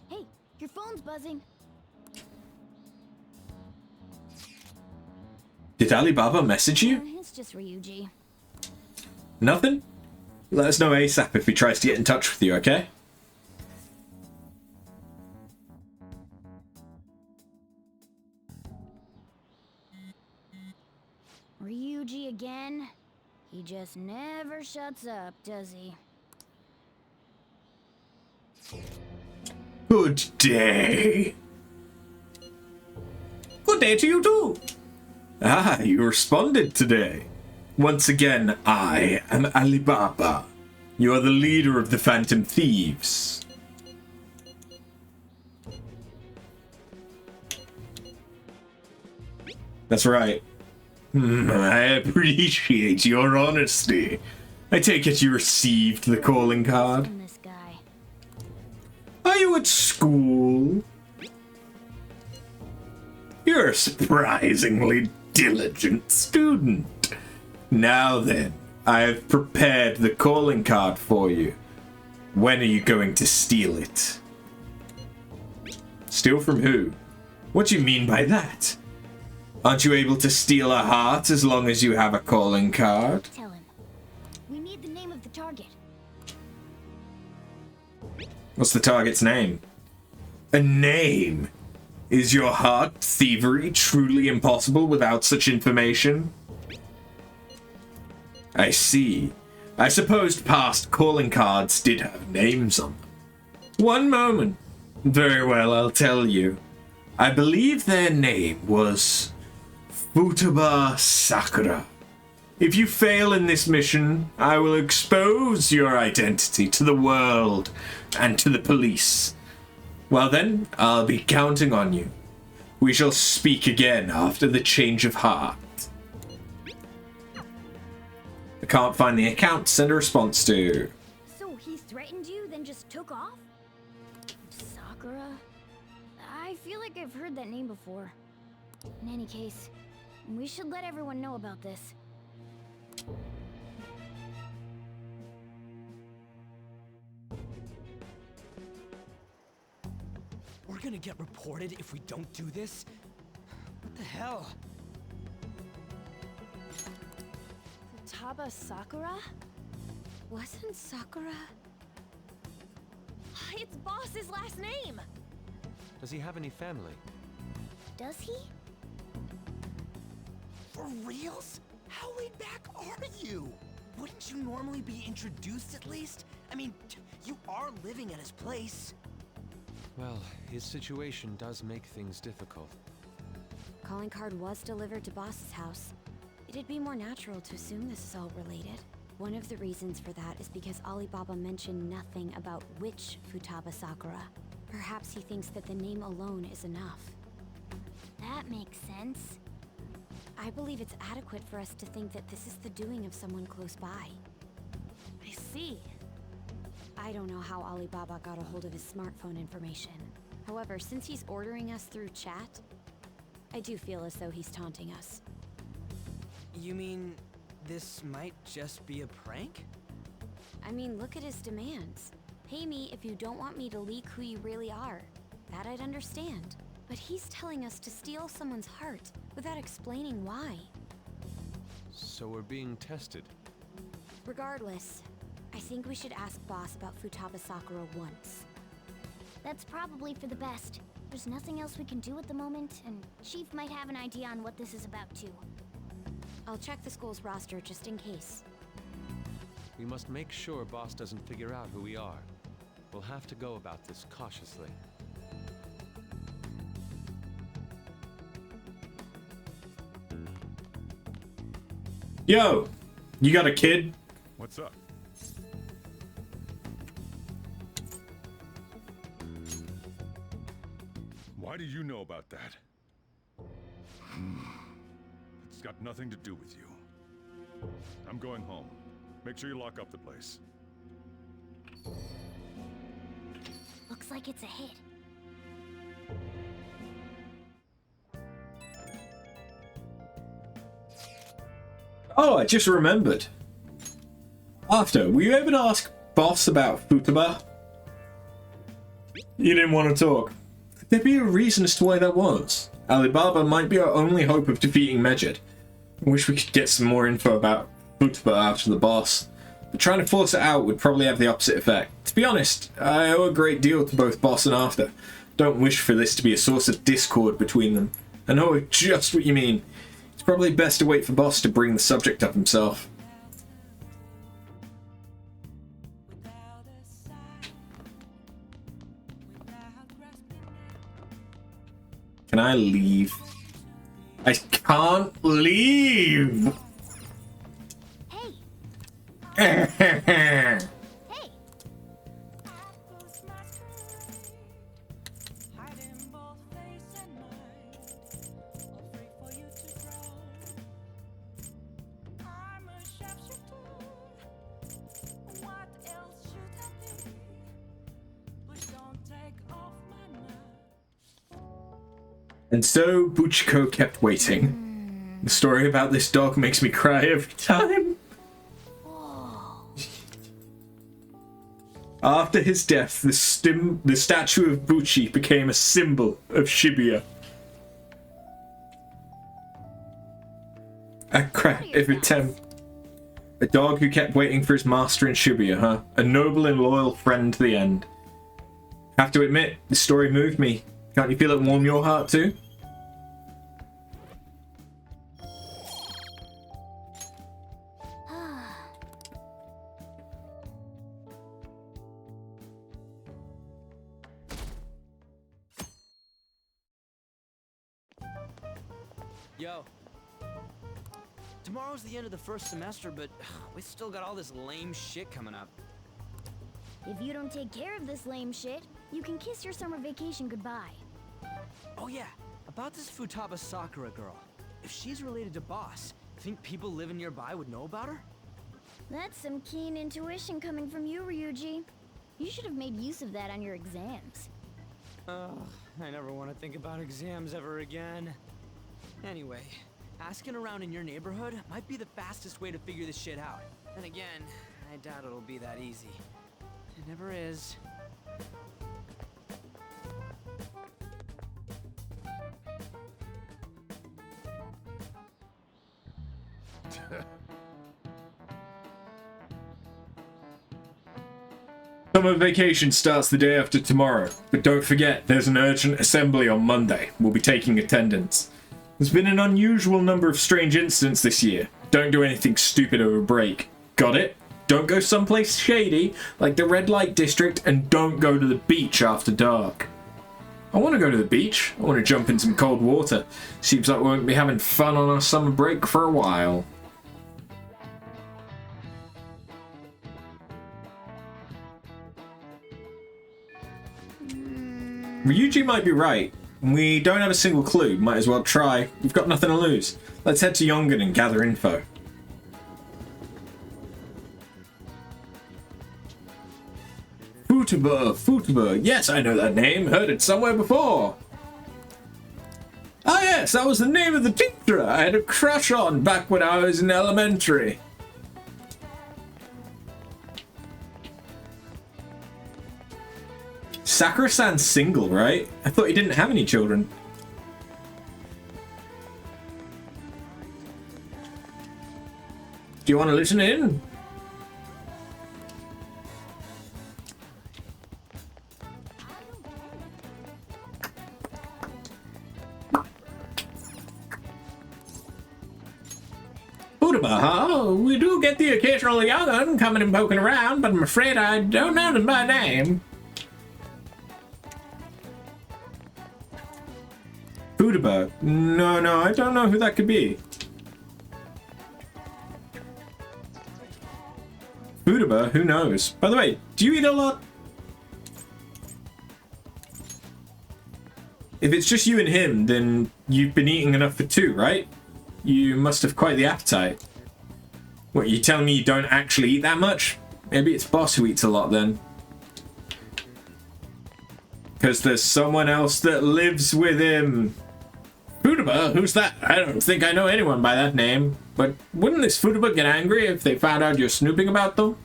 Hey, your phone's buzzing. Did Alibaba message you? It's just Ryuji. Nothing? Let us know ASAP if he tries to get in touch with you, okay? Ryuji again? He just never shuts up, does he? Good day. Good day to you too. Ah, you responded today. Once again, I am Alibaba. You are the leader of the Phantom Thieves. That's right. I appreciate your honesty. I take it you received the calling card. Are you at school? You're a surprisingly diligent student. Now then, I have prepared the calling card for you. When are you going to steal it? Steal from who? What do you mean by that? Aren't you able to steal a heart as long as you have a calling card? Tell him. We need the name of the target. What's the target's name? A name? Is your heart thievery truly impossible without such information? I see. I supposed past calling cards did have names on them. One moment. Very well, I'll tell you. I believe their name was Futaba Sakura. If you fail in this mission, I will expose your identity to the world and to the police. Well then, I'll be counting on you. We shall speak again after the change of heart. I can't find the account to send a response to. So he threatened you, then just took off? Sakura? I feel like I've heard that name before. In any case, we should let everyone know about this. We're gonna get reported if we don't do this? What the hell? Futaba Sakura? Wasn't Sakura? It's Boss's last name! Does he have any family? Does he? For reals? How laid back are you? Wouldn't you normally be introduced at least? I mean, you are living at his place. Well, his situation does make things difficult. Calling card was delivered to Boss's house. It'd be more natural to assume this is all related. One of the reasons for that is because Alibaba mentioned nothing about which Futaba Sakura. Perhaps he thinks that the name alone is enough. That makes sense. I believe it's adequate for us to think that this is the doing of someone close by. I see. I don't know how Alibaba got a hold of his smartphone information. However, since he's ordering us through chat, I do feel as though he's taunting us. You mean this might just be a prank? I mean, look at his demands. Pay me if you don't want me to leak who you really are. That I'd understand. But he's telling us to steal someone's heart without explaining why. So we're being tested. Regardless, I think we should ask Boss about Futaba Sakura once. That's probably for the best. There's nothing else we can do at the moment, and Chief might have an idea on what this is about too. I'll check the school's roster just in case. We must make sure Boss doesn't figure out who we are. We'll have to go about this cautiously. Yo, you got a kid? What's up? Why do you know about that? It's got nothing to do with you. I'm going home. Make sure you lock up the place. Looks like it's a hit. Oh, I just remembered. After, were you able to ask Boss about Futaba? You didn't want to talk. Could there be a reason as to why that was? Alibaba might be our only hope of defeating Medjed. I wish we could get some more info about Futaba after the boss. But trying to force it out would probably have the opposite effect. To be honest, I owe a great deal to both Boss and After. Don't wish for this to be a source of discord between them. I know just what you mean. It's probably best to wait for Boss to bring the subject up himself. Can I leave? I can't leave! Hey! And so Buchiko kept waiting. The story about this dog makes me cry every time. After his death, the statue of Buchi became a symbol of Shibuya. I cry every time. A dog who kept waiting for his master in Shibuya, huh? A noble and loyal friend to the end. Have to admit, the story moved me. Can't you feel it warm your heart too? Yo. Tomorrow's the end of the first semester, but we still got all this lame shit coming up. If you don't take care of this lame shit, you can kiss your summer vacation goodbye. Oh yeah, about this Futaba Sakura girl. If she's related to Boss, think people living nearby would know about her? That's some keen intuition coming from you, Ryuji. You should have made use of that on your exams. Ugh, I never want to think about exams ever again. Anyway, asking around in your neighborhood might be the fastest way to figure this shit out. And again, I doubt it'll be that easy. It never is. Summer vacation starts the day after tomorrow, but don't forget there's an urgent assembly on Monday. We'll be taking attendance. There's been an unusual number of strange incidents this year. Don't do anything stupid over break. Got it? Don't go someplace shady, like the red light district, and don't go to the beach after dark. I want to go to the beach. I want to jump in some cold water. Seems like we won't be having fun on our summer break for a while. Ryuji might be right. We don't have a single clue. Might as well try. We've got nothing to lose. Let's head to Yongan and gather info. Futaba. Yes, I know that name. Heard it somewhere before. Ah yes, that was the name of the teacher I had a crush on back when I was in elementary. Sakura-san's single, right? I thought he didn't have any children. Do you want to listen in? We do get the occasional young un coming and poking around, but I'm afraid I don't know them by name. Futaba? No, I don't know who that could be. Futaba? Who knows? By the way, do you eat a lot? If it's just you and him, then you've been eating enough for two, right? You must have quite the appetite. What, you telling me you don't actually eat that much? Maybe it's Boss who eats a lot then. Because there's someone else that lives with him. Futaba? Who's that? I don't think I know anyone by that name. But wouldn't this Futaba get angry if they found out you're snooping about them?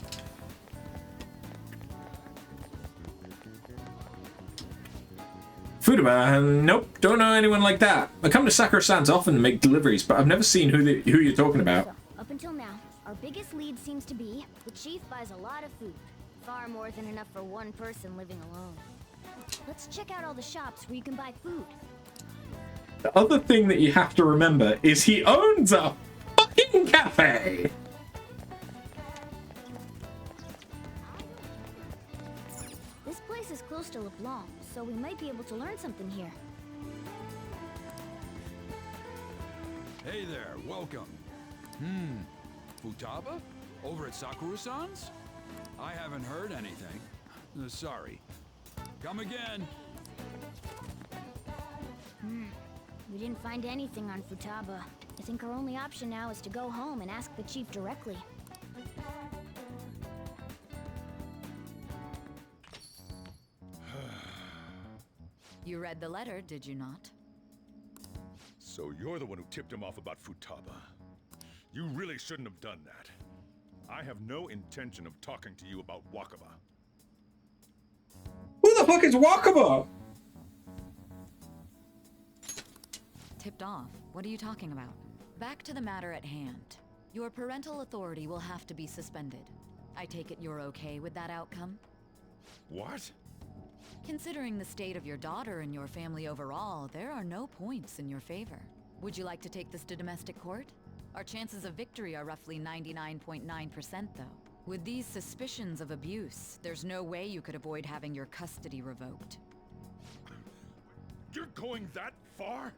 Futaba? Nope, don't know anyone like that. I come to Sakura-san's often to make deliveries, but I've never seen who you're talking about. So, up until now, our biggest lead seems to be the chief buys a lot of food. Far more than enough for one person living alone. Let's check out all the shops where you can buy food. The other thing that you have to remember is he owns a fucking cafe! This place is close to LeBlanc, so we might be able to learn something here. Hey there, welcome. Futaba? Over at Sakura-san's? I haven't heard anything. Sorry. Come again. We didn't find anything on Futaba. I think our only option now is to go home and ask the chief directly. You read the letter, did you not? So you're the one who tipped him off about Futaba. You really shouldn't have done that. I have no intention of talking to you about Wakaba. Who the fuck is Wakaba? Tipped off? What are you talking about? Back to the matter at hand. Your parental authority will have to be suspended. I take it you're okay with that outcome? What? Considering the state of your daughter and your family overall, there are no points in your favor. Would you like to take this to domestic court? Our chances of victory are roughly 99.9% though. With these suspicions of abuse, there's no way you could avoid having your custody revoked. You're going that far?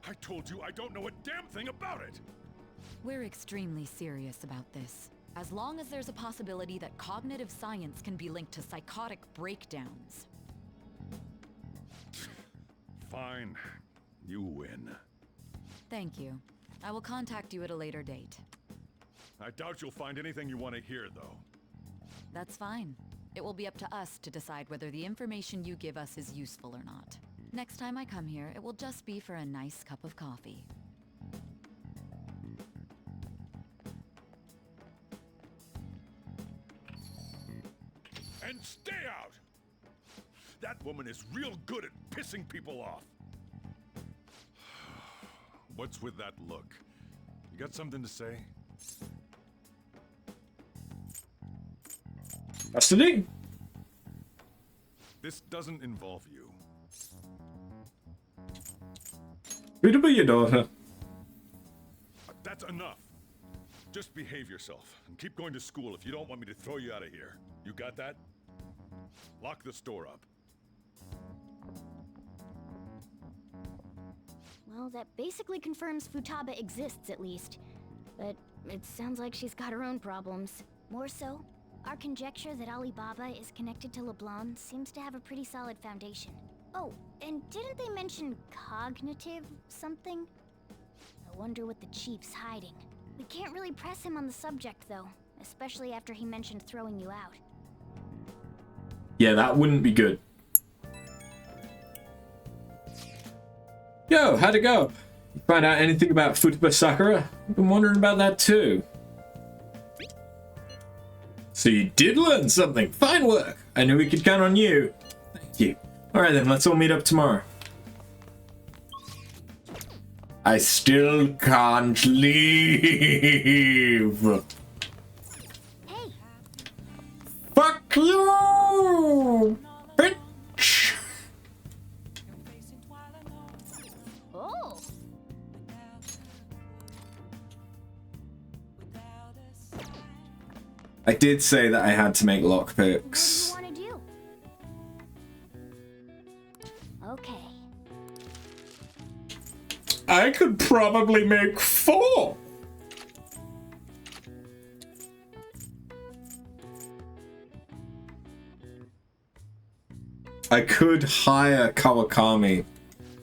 I told you I don't know a damn thing about it! We're extremely serious about this. As long as there's a possibility that cognitive science can be linked to psychotic breakdowns. Fine. You win. Thank you. I will contact you at a later date. I doubt you'll find anything you want to hear, though. That's fine. It will be up to us to decide whether the information you give us is useful or not. Next time I come here, it will just be for a nice cup of coffee. And stay out! That woman is real good at pissing people off. What's with that look? You got something to say? Custody? This doesn't involve you. Who'd be your daughter? That's enough. Just behave yourself and keep going to school if you don't want me to throw you out of here. You got that? Lock the store up. Well, that basically confirms Futaba exists, at least. But it sounds like she's got her own problems. More so, our conjecture that Alibaba is connected to LeBlanc seems to have a pretty solid foundation. Oh, and didn't they mention cognitive something? I wonder what the chief's hiding. We can't really press him on the subject, though, especially after he mentioned throwing you out. Yeah, that wouldn't be good. Yo, how'd it go? You find out anything about Futaba Sakura? I've been wondering about that too. So you did learn something. Fine work. I knew we could count on you. Thank you. Alright then, let's all meet up tomorrow. I still can't leave. Hey. Fuck you, bitch. Oh. I did say that I had to make lockpicks. What do you want to do? Okay. I could probably make 4. I could hire Kawakami.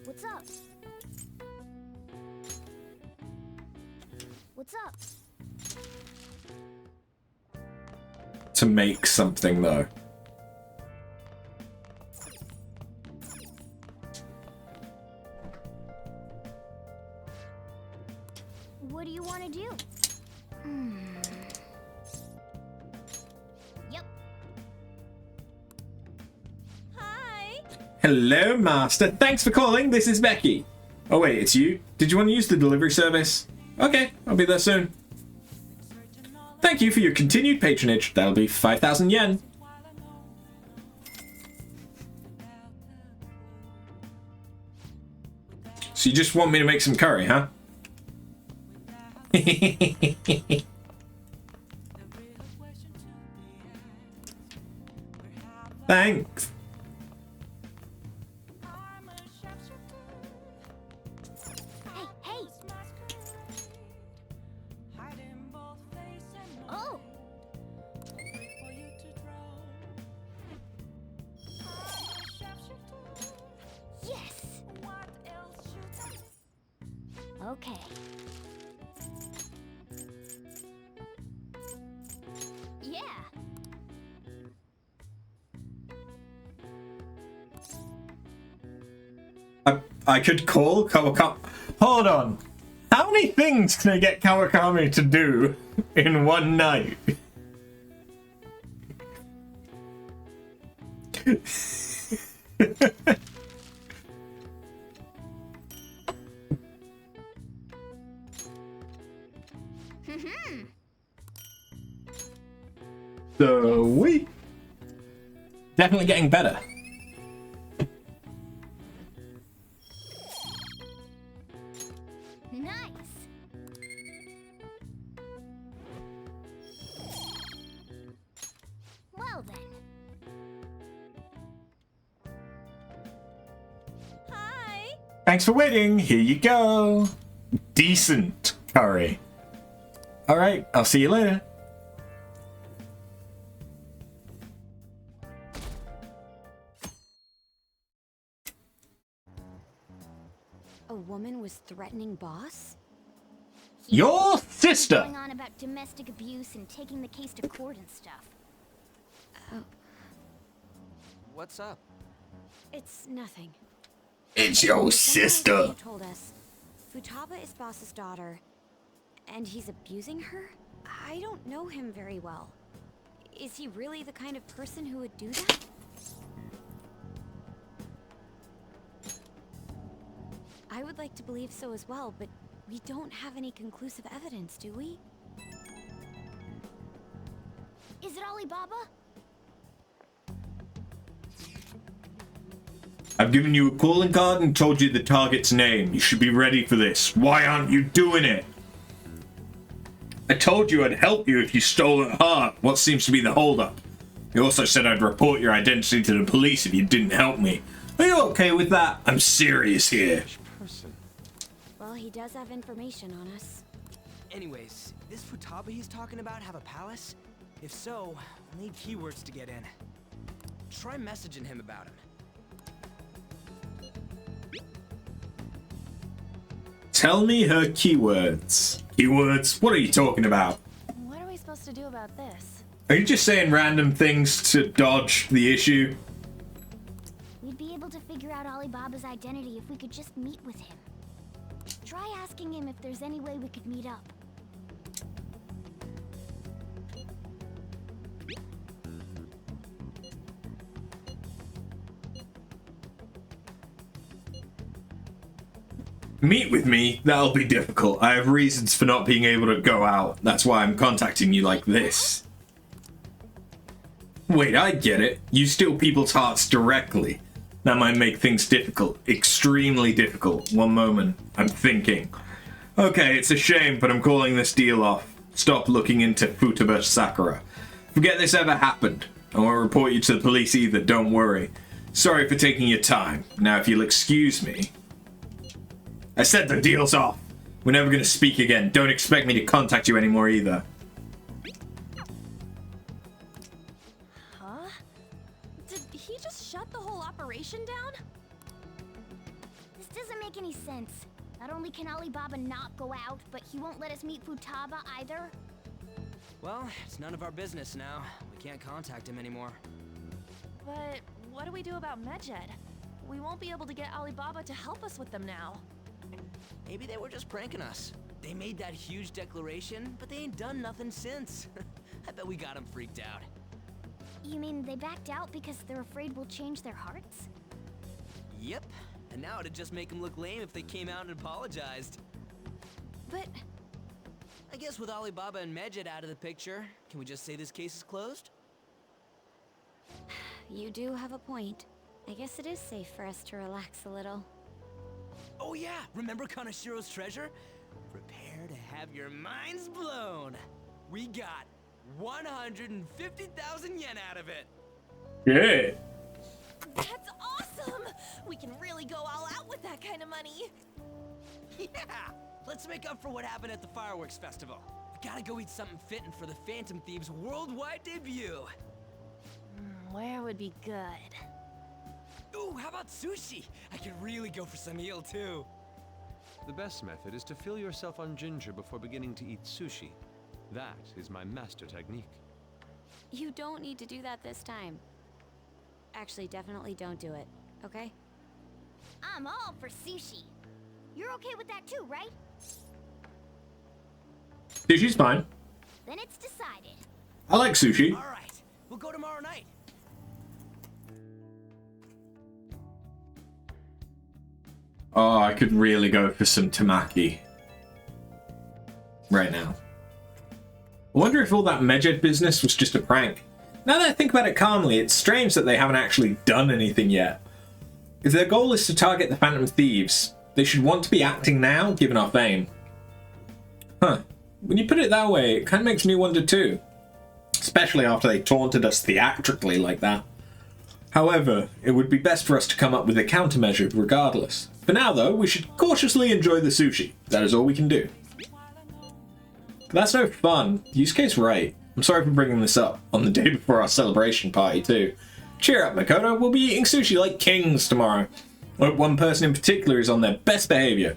What's up? What's up? To make something though. What do you want to do? Yep. Hi. Hello, Master. Thanks for calling. This is Becky. Oh wait, it's you? Did you want to use the delivery service? Okay, I'll be there soon. Thank you for your continued patronage. That'll be 5,000 yen. So you just want me to make some curry, huh? Thanks. Hey. Oh. Yes. Okay. Yeah. I could call Kawakami. Hold on. How many things can I get Kawakami to do in one night? So we definitely getting better. Nice. Well then. Hi. Thanks for waiting. Here you go. Decent curry. All right, I'll see you later. A woman was threatening Boss? Your sister. Going on about domestic abuse and taking the case to court and stuff. What's up? It's nothing. It's your Someone sister. told us Futaba is Boss's daughter, and he's abusing her? I don't know him very well. Is he really the kind of person who would do that? I would like to believe so as well, but we don't have any conclusive evidence, do we? Is it Alibaba? I've given you a calling card and told you the target's name. You should be ready for this. Why aren't you doing it? I told you I'd help you if you stole at heart. What seems to be the holdup? You also said I'd report your identity to the police if you didn't help me. Are you okay with that? I'm serious here. Well, he does have information on us. Anyways, this Futaba he's talking about have a palace? If so, we'll need keywords to get in. Try messaging him about him. Tell me her keywords. Keywords? What are you talking about? What are we supposed to do about this? Are you just saying random things to dodge the issue? We'd be able to figure out Alibaba's identity if we could just meet with him. Try asking him if there's any way we could meet up. Meet with me? That'll be difficult. I have reasons for not being able to go out. That's why I'm contacting you like this. Wait, I get it. You steal people's hearts directly. That might make things difficult. Extremely difficult. One moment. I'm thinking. Okay, it's a shame, but I'm calling this deal off. Stop looking into Futaba Sakura. Forget this ever happened. I won't report you to the police either, don't worry. Sorry for taking your time. Now, if you'll excuse me... I said the deal's off. We're never going to speak again. Don't expect me to contact you anymore either. Huh? Did he just shut the whole operation down? This doesn't make any sense. Not only can Alibaba not go out, but he won't let us meet Futaba either. Well, it's none of our business now. We can't contact him anymore. But what do we do about Medjed? We won't be able to get Alibaba to help us with them now. Maybe they were just pranking us. They made that huge declaration, but they ain't done nothing since. I bet we got them freaked out. You mean they backed out because they're afraid we'll change their hearts? Yep. And now it'd just make them look lame if they came out and apologized. But... I guess with Alibaba and Medjed out of the picture, can we just say this case is closed? You do have a point. I guess it is safe for us to relax a little. Oh yeah, remember Kanashiro's treasure? Prepare to have your minds blown. We got 150,000 yen out of it. Yeah. That's awesome! We can really go all out with that kind of money. Yeah! Let's make up for what happened at the fireworks festival. We gotta go eat something fitting for the Phantom Thieves worldwide debut. Where would be good? Ooh, how about sushi? I could really go for some eel too. The best method is to fill yourself on ginger before beginning to eat sushi. That is my master technique. You don't need to do that this time. Actually, definitely don't do it, okay? I'm all for sushi. You're okay with that too, right? Sushi's fine. Then it's decided. I like sushi. All right, we'll go tomorrow night. Oh, I could really go for some tamaki right now. I wonder if all that Medjed business was just a prank. Now that I think about it calmly, it's strange that they haven't actually done anything yet. If their goal is to target the Phantom Thieves, they should want to be acting now, given our fame. Huh. When you put it that way, it kind of makes me wonder too. Especially after they taunted us theatrically like that. However, it would be best for us to come up with a countermeasure regardless. For now though, we should cautiously enjoy the sushi. That is all we can do. But that's no fun. Yusuke's right. I'm sorry for bringing this up on the day before our celebration party too. Cheer up, Makoto. We'll be eating sushi like kings tomorrow. I hope one person in particular is on their best behavior.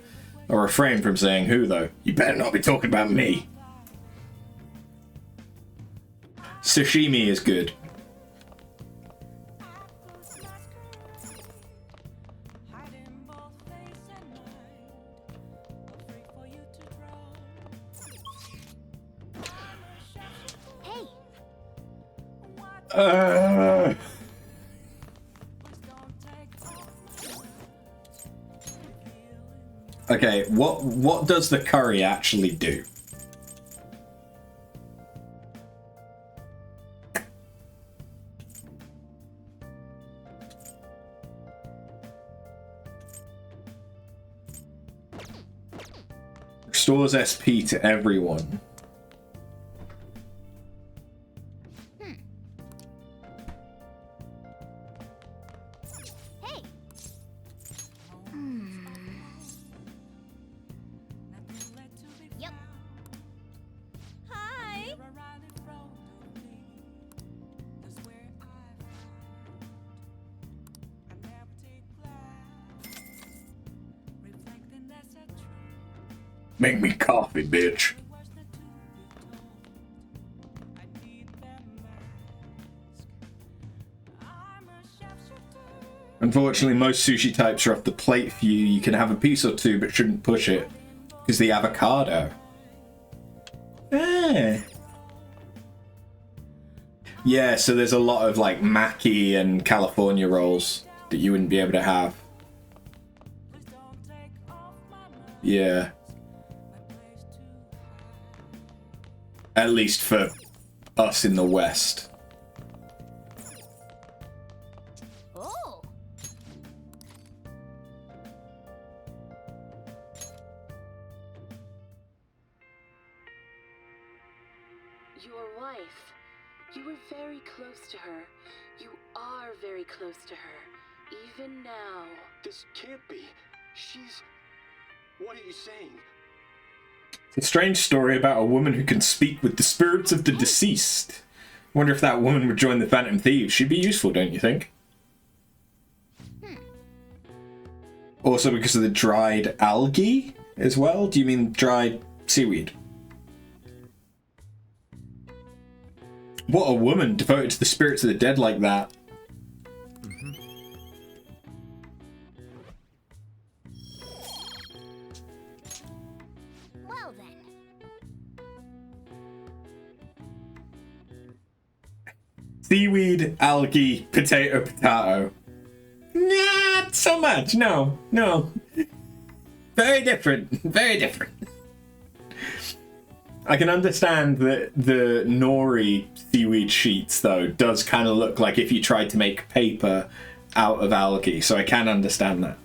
I'll refrain from saying who though. You better not be talking about me. Sashimi is good. Okay, what does the curry actually do? Restores SP to everyone. Make me coffee, bitch. Unfortunately, most sushi types are off the plate for you. You can have a piece or two, but shouldn't push it. Because the avocado. Yeah, so there's a lot of like maki and California rolls that you wouldn't be able to have. Yeah. At least for us in the West. Oh. Your wife. You were very close to her. You are very close to her. Even now. This can't be. She's... What are you saying? It's a strange story about a woman who can speak with the spirits of the deceased. I wonder if that woman would join the Phantom Thieves. She'd be useful, don't you think? Also because of the dried algae as well? Do you mean dried seaweed? What a woman devoted to the spirits of the dead like that. Well then. Seaweed, algae, potato. Not so much, no. Very different, very different. I can understand that the nori seaweed sheets, though, does kind of look like if you tried to make paper out of algae, so I can understand that.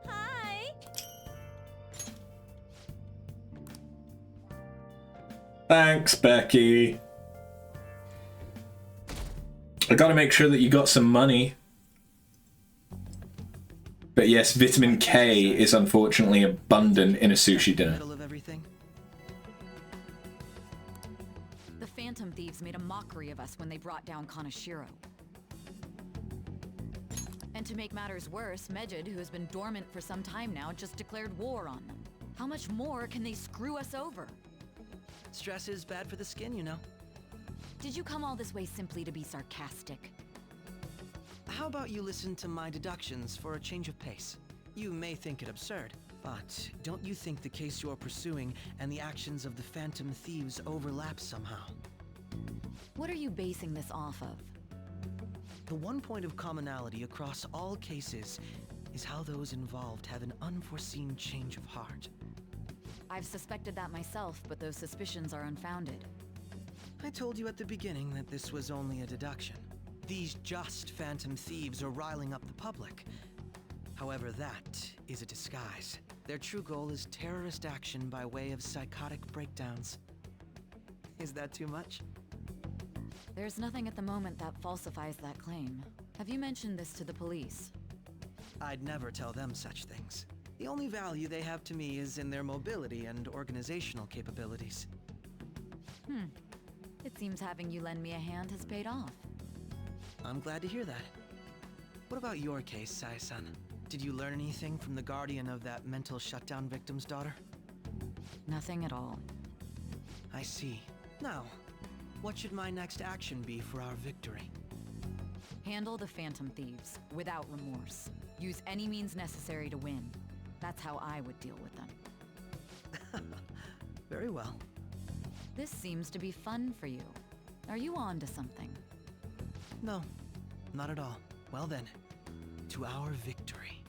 Hi. Thanks, Becky. I gotta make sure that you got some money. But yes, vitamin K is unfortunately abundant in a sushi dinner. The Phantom Thieves made a mockery of us when they brought down Kaneshiro. And to make matters worse, Megid, who has been dormant for some time now, just declared war on them. How much more can they screw us over? Stress is bad for the skin, you know. Did you come all this way simply to be sarcastic? How about you listen to my deductions for a change of pace? You may think it absurd, but don't you think the case you're pursuing and the actions of the Phantom Thieves overlap somehow? What are you basing this off of? The one point of commonality across all cases is how those involved have an unforeseen change of heart. I've suspected that myself, but those suspicions are unfounded. I told you at the beginning that this was only a deduction. These just Phantom Thieves are riling up the public. However, that is a disguise. Their true goal is terrorist action by way of psychotic breakdowns. Is that too much? There's nothing at the moment that falsifies that claim. Have you mentioned this to the police? I'd never tell them such things. The only value they have to me is in their mobility and organizational capabilities. It seems having you lend me a hand has paid off. I'm glad to hear that. What about your case, Sai-san? Did you learn anything from the guardian of that mental shutdown victim's daughter? Nothing at all. I see. Now, what should my next action be for our victory? Handle the Phantom Thieves, without remorse. Use any means necessary to win. That's how I would deal with them. Very well. This seems to be fun for you. Are you on to something? No, not at all. Well then, to our victory.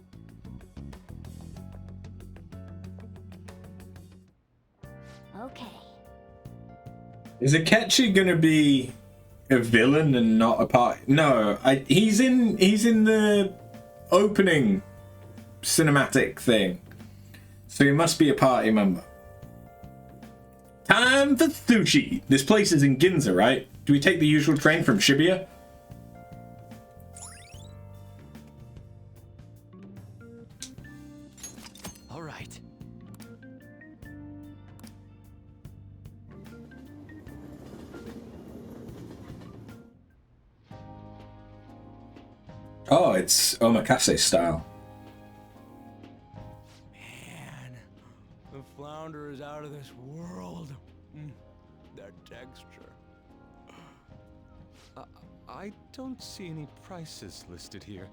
Okay. Is Akechi gonna be a villain and not a part? No, he's in the opening cinematic thing, so he must be a party member. Time for sushi. This place is in Ginza, right? Do we take the usual train from Shibuya? All right. Oh, it's omakase style. Man, the flounder is out of this world. That texture. I don't see any prices listed here.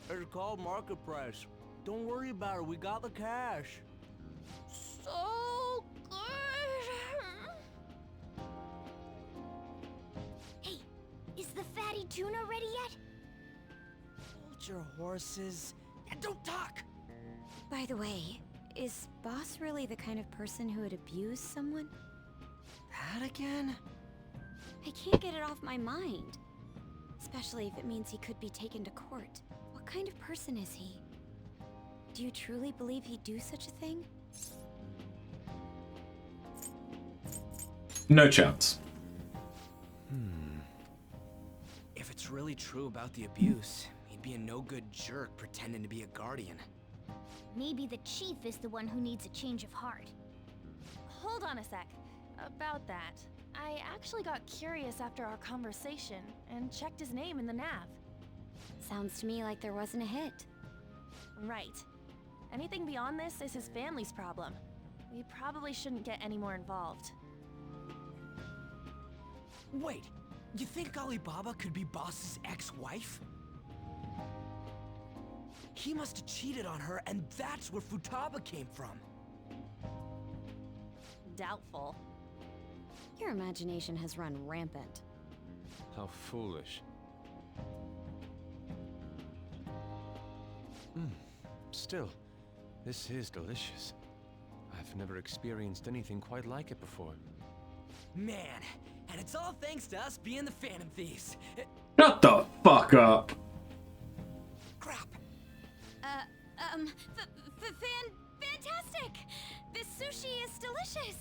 It's called market price. Don't worry about it. We got the cash. So good. Hey, is the fatty tuna ready yet? Hold your horses and don't talk. By the way, is Boss really the kind of person who would abuse someone? That again? I can't get it off my mind. Especially if it means he could be taken to court. What kind of person is he? Do you truly believe he'd do such a thing? No chance. If it's really true about the abuse, he'd be a no-good jerk pretending to be a guardian. Maybe the chief is the one who needs a change of heart. Hold on a sec. About that, I actually got curious after our conversation and checked his name in the nav. Sounds to me like there wasn't a hit. Right. Anything beyond this is his family's problem. We probably shouldn't get any more involved. Wait, you think Alibaba could be Boss's ex-wife? He must have cheated on her, and that's where Futaba came from. Doubtful. Your imagination has run rampant. How foolish. Still, this is delicious. I've never experienced anything quite like it before. Man, and it's all thanks to us being the Phantom Thieves. Shut the fuck up. Fantastic! This sushi is delicious!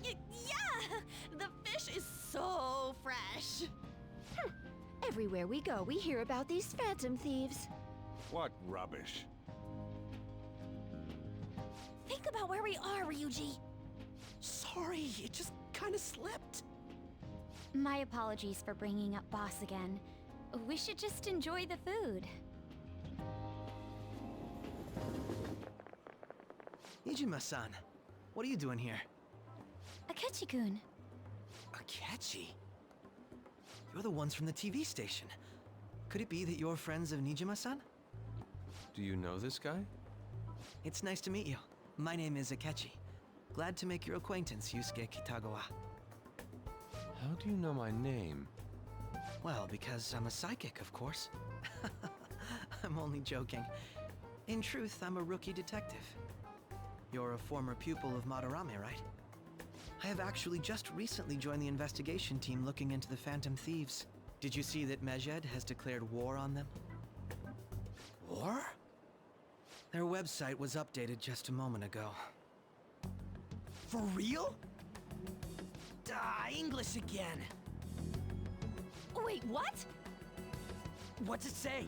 Yeah! The fish is so fresh! Everywhere we go, we hear about these Phantom Thieves. What rubbish. Think about where we are, Ryuji. Sorry, it just kind of slipped. My apologies for bringing up Boss again. We should just enjoy the food. Ijima-san, what are you doing here? Akechi-kun, Akechi? You're the ones from the TV station. Could it be that you're friends of Nijima-san? Do you know this guy? It's nice to meet you. My name is Akechi. Glad to make your acquaintance, Yusuke Kitagawa. How do you know my name? Well, because I'm a psychic, of course. I'm only joking. In truth, I'm a rookie detective. You're a former pupil of Madarame, right? I have actually just recently joined the investigation team looking into the Phantom Thieves. Did you see that Meged has declared war on them? War? Their website was updated just a moment ago. For real? English again. Wait, what? What's it say?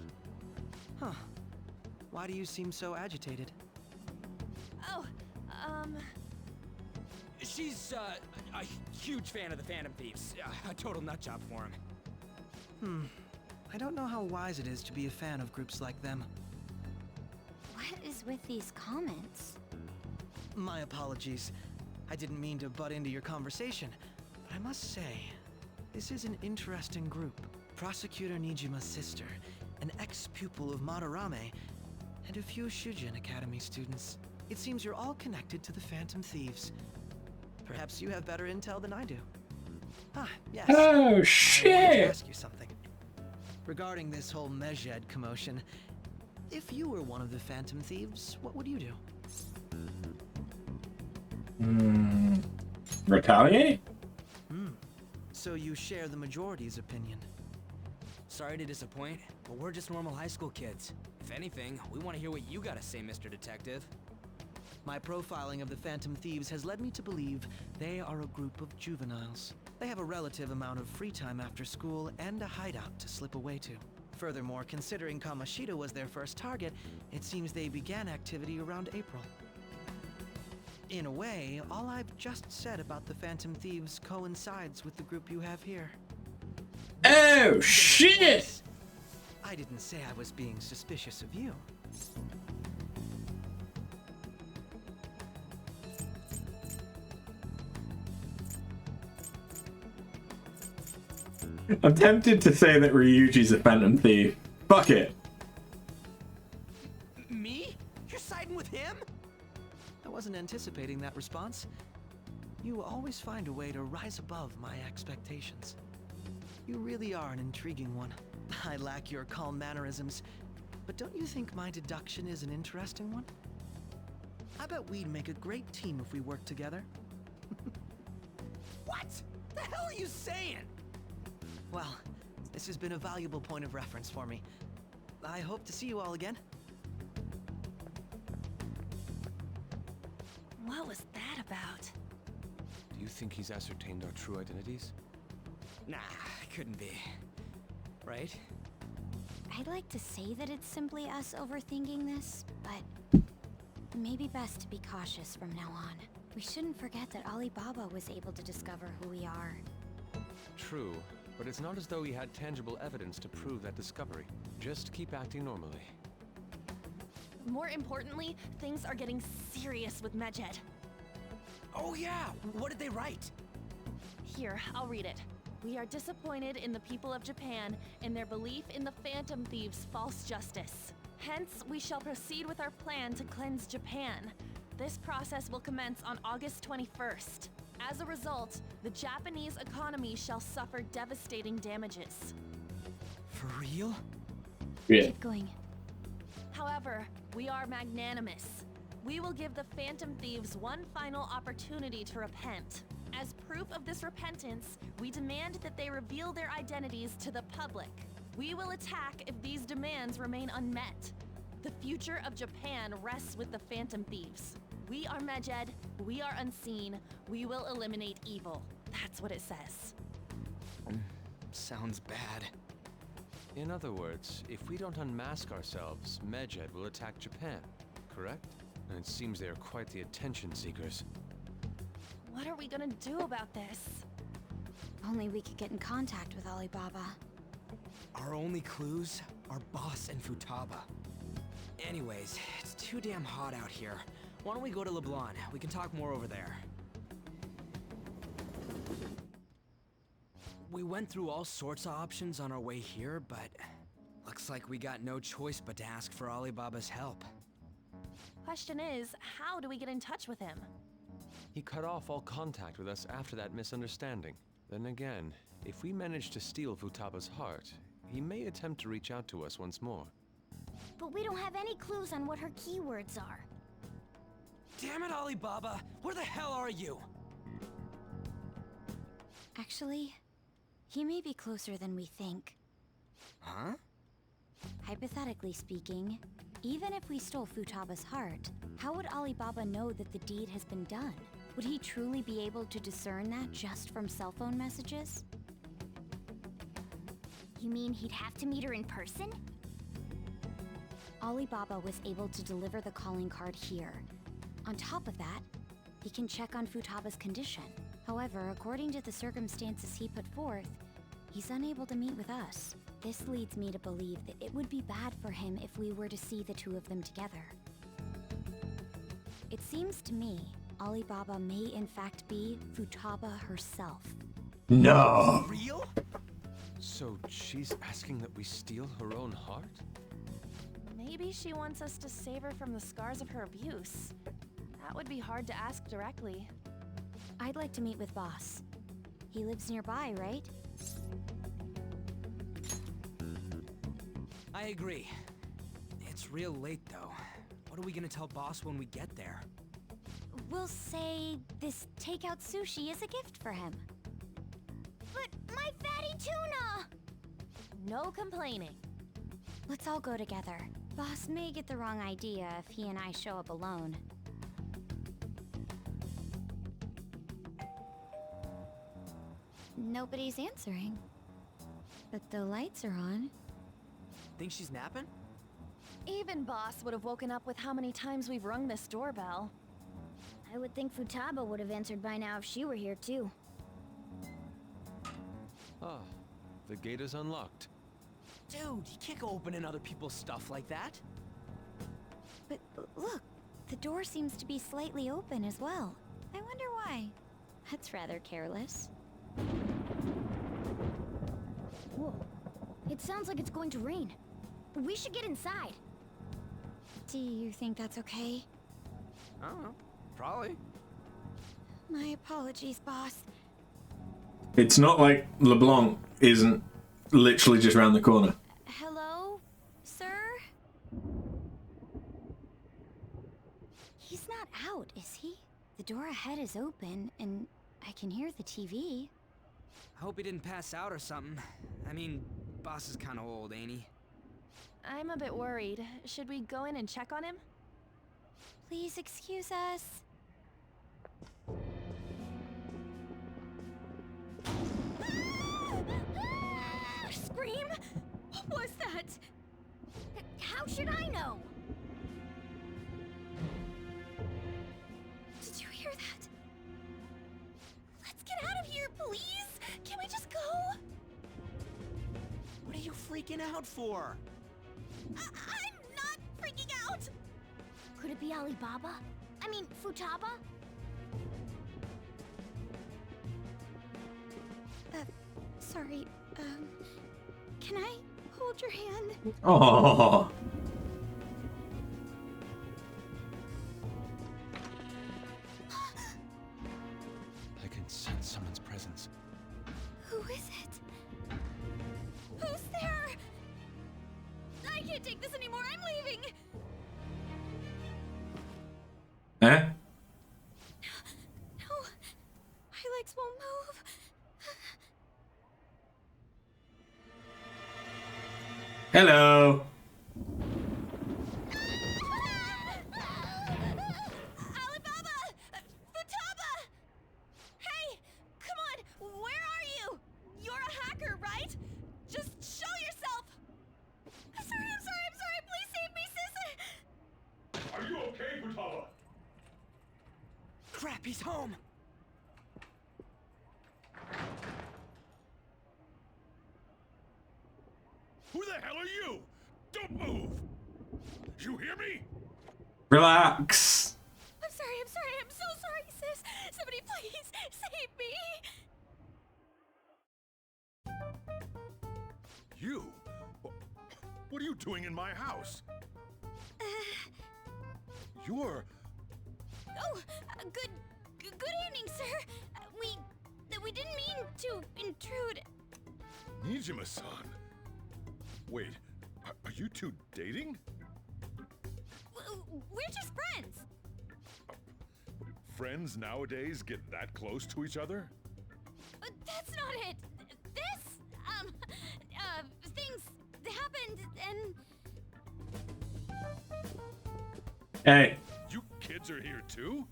Huh. Why do you seem so agitated? Oh, She's, a huge fan of the Phantom Thieves. A total nutjob for him. I don't know how wise it is to be a fan of groups like them. What is with these comments? My apologies. I didn't mean to butt into your conversation, but I must say, this is an interesting group. Prosecutor Nijima's sister, an ex-pupil of Madarame, and a few Shujin Academy students. It seems you're all connected to the Phantom Thieves. Perhaps you have better intel than I do. Yes. Oh, shit! I wanted to ask you something. Regarding this whole Meged commotion, if you were one of the Phantom Thieves, what would you do? Retaliate? So you share the majority's opinion. Sorry to disappoint, but we're just normal high school kids. If anything, we want to hear what you gotta say, Mr. Detective. My profiling of the Phantom Thieves has led me to believe they are a group of juveniles. They have a relative amount of free time after school and a hideout to slip away to. Furthermore, considering Kamoshida was their first target, it seems they began activity around April. In a way, all I've just said about the Phantom Thieves coincides with the group you have here. Oh, shit! I didn't say I was being suspicious of you. I'm tempted to say that Ryuji's a Phantom Thief. Fuck it. Me? You're siding with him? I wasn't anticipating that response. You always find a way to rise above my expectations. You really are an intriguing one. I lack your calm mannerisms, but don't you think my deduction is an interesting one? I bet we'd make a great team if we worked together. What? The hell are you saying? Well, this has been a valuable point of reference for me. I hope to see you all again. What was that about? Do you think he's ascertained our true identities? Nah, couldn't be. Right? I'd like to say that it's simply us overthinking this, but maybe best to be cautious from now on. We shouldn't forget that Alibaba was able to discover who we are. True, but it's not as though he had tangible evidence to prove that discovery. Just keep acting normally. More importantly, things are getting serious with Meged. Oh yeah, what did they write? Here, I'll read it. We are disappointed in the people of Japan in their belief in the Phantom Thieves' false justice. Hence, we shall proceed with our plan to cleanse Japan. This process will commence on August 21st. As a result, the Japanese economy shall suffer devastating damages. For real? Yeah. Keep going. However, we are magnanimous. We will give the Phantom Thieves one final opportunity to repent. As proof of this repentance, we demand that they reveal their identities to the public. We will attack if these demands remain unmet. The future of Japan rests with the Phantom Thieves. We are Meged, we are unseen, we will eliminate evil. That's what it says. Sounds bad. In other words, if we don't unmask ourselves, Meged will attack Japan, correct? And it seems they are quite the attention seekers. What are we gonna do about this? Only we could get in contact with Alibaba. Our only clues are Boss and Futaba. Anyways, it's too damn hot out here. Why don't we go to LeBlanc? We can talk more over there. We went through all sorts of options on our way here, but looks like we got no choice but to ask for Alibaba's help. Question is, how do we get in touch with him? He cut off all contact with us after that misunderstanding. Then again, if we manage to steal Futaba's heart, he may attempt to reach out to us once more. But we don't have any clues on what her keywords are. Damn it, Alibaba! Where the hell are you? Actually, he may be closer than we think. Huh? Hypothetically speaking, even if we stole Futaba's heart, how would Alibaba know that the deed has been done? Would he truly be able to discern that just from cell phone messages? You mean he'd have to meet her in person? Alibaba was able to deliver the calling card here. On top of that, he can check on Futaba's condition. However, according to the circumstances he put forth, he's unable to meet with us. This leads me to believe that it would be bad for him if we were to see the two of them together. It seems to me Alibaba may in fact be Futaba herself. No! Real? So she's asking that we steal her own heart? Maybe she wants us to save her from the scars of her abuse. That would be hard to ask directly. I'd like to meet with Boss. He lives nearby, right? I agree. It's real late, though. What are we gonna tell Boss when we get there? We'll say this takeout sushi is a gift for him. But my fatty tuna! No complaining. Let's all go together. Boss may get the wrong idea if he and I show up alone. Nobody's answering. But the lights are on. Think she's napping? Even Boss would have woken up with how many times we've rung this doorbell. I would think Futaba would have answered by now if she were here too. Ah, the gate is unlocked. Dude, you can't go opening other people's stuff like that. But look, the door seems to be slightly open as well. I wonder why. That's rather careless. Whoa. It sounds like it's going to rain. We should get inside. Do you think that's okay? I don't know. Probably. My apologies, boss. It's not like LeBlanc isn't literally just around the corner. Hello, sir? He's not out, is he? The door ahead is open, and I can hear the TV. I hope he didn't pass out or something. I mean, Boss is kind of old, ain't he? I'm a bit worried. Should we go in and check on him? Please excuse us. Scream? What was that? How should I know? Did you hear that? Let's get out of here, please! Can we just go? What are you freaking out for? I'm not freaking out! Could it be Alibaba? I mean, Futaba? Sorry, can I hold your hand? Oh. I can sense someone's presence. Who is it? Who's there? I can't take this anymore, I'm leaving! Eh? No, my legs won't move. Hello. Alibaba! Futaba! Hey! Come on! Where are you? You're a hacker, right? Just show yourself! I'm sorry! Please save me, sis! Are you okay, Futaba? Crap, he's home! Who the hell are you? Don't move! You hear me? Relax. I'm sorry, I'm so sorry, sis! Somebody please save me! You? What are you doing in my house? You're... Oh, good evening, sir. We didn't mean to intrude. Nijima-san. Wait, are you two dating? We're just friends. Friends nowadays get that close to each other? That's not it. Things happened and... Hey. You kids are here too?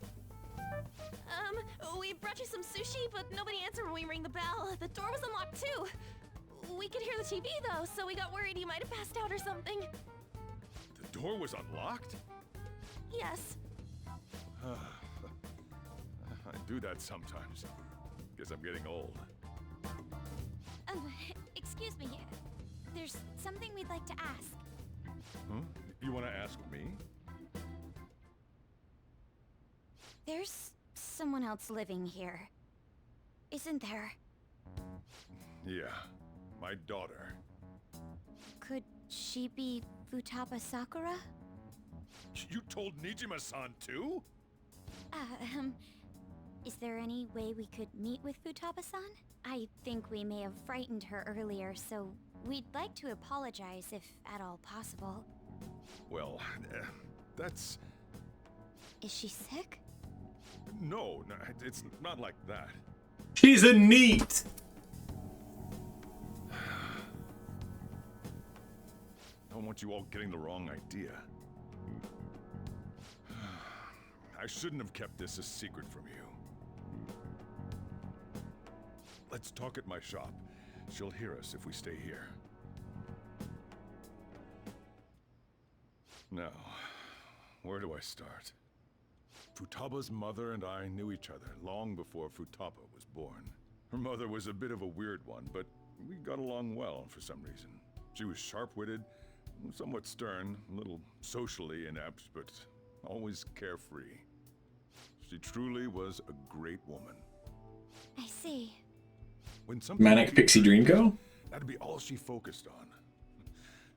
We brought you some sushi, but nobody answered when we rang the bell. The door was unlocked too. We could hear the TV though, so we got worried you might have passed out or something. The door was unlocked? Yes. I do that sometimes. Guess I'm getting old. Excuse me. There's something we'd like to ask. Huh? You want to ask me? There's someone else living here, isn't there? Yeah, my daughter. Could she be Futaba Sakura? You told Nijima-san too? Is there any way we could meet with Futaba-san? I think we may have frightened her earlier, so we'd like to apologize if at all possible. Well, that's... Is she sick? No, it's not like that. She's a NEET! I don't want you all getting the wrong idea. I shouldn't have kept this a secret from you. Let's talk at my shop. She'll hear us if we stay here. Now, where do I start? Futaba's mother and I knew each other long before Futaba was born. Her mother was a bit of a weird one, but we got along well for some reason. She was sharp-witted, somewhat stern, a little socially inept, but always carefree. She truly was a great woman. I see. When something Manic Pixie Dream Girl? That'd be all she focused on.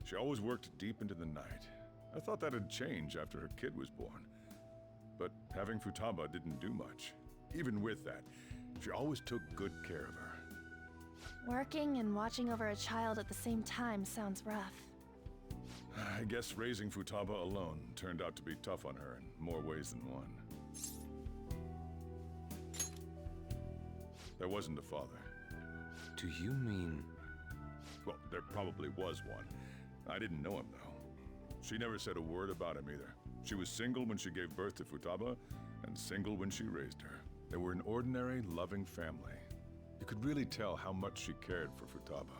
She always worked deep into the night. I thought that'd change after her kid was born. But having Futaba didn't do much. Even with that, she always took good care of her. Working and watching over a child at the same time sounds rough. I guess raising Futaba alone turned out to be tough on her in more ways than one. There wasn't a father. Do you mean... Well, there probably was one. I didn't know him, though. She never said a word about him either. She was single when she gave birth to Futaba, and single when she raised her. They were an ordinary, loving family. You could really tell how much she cared for Futaba.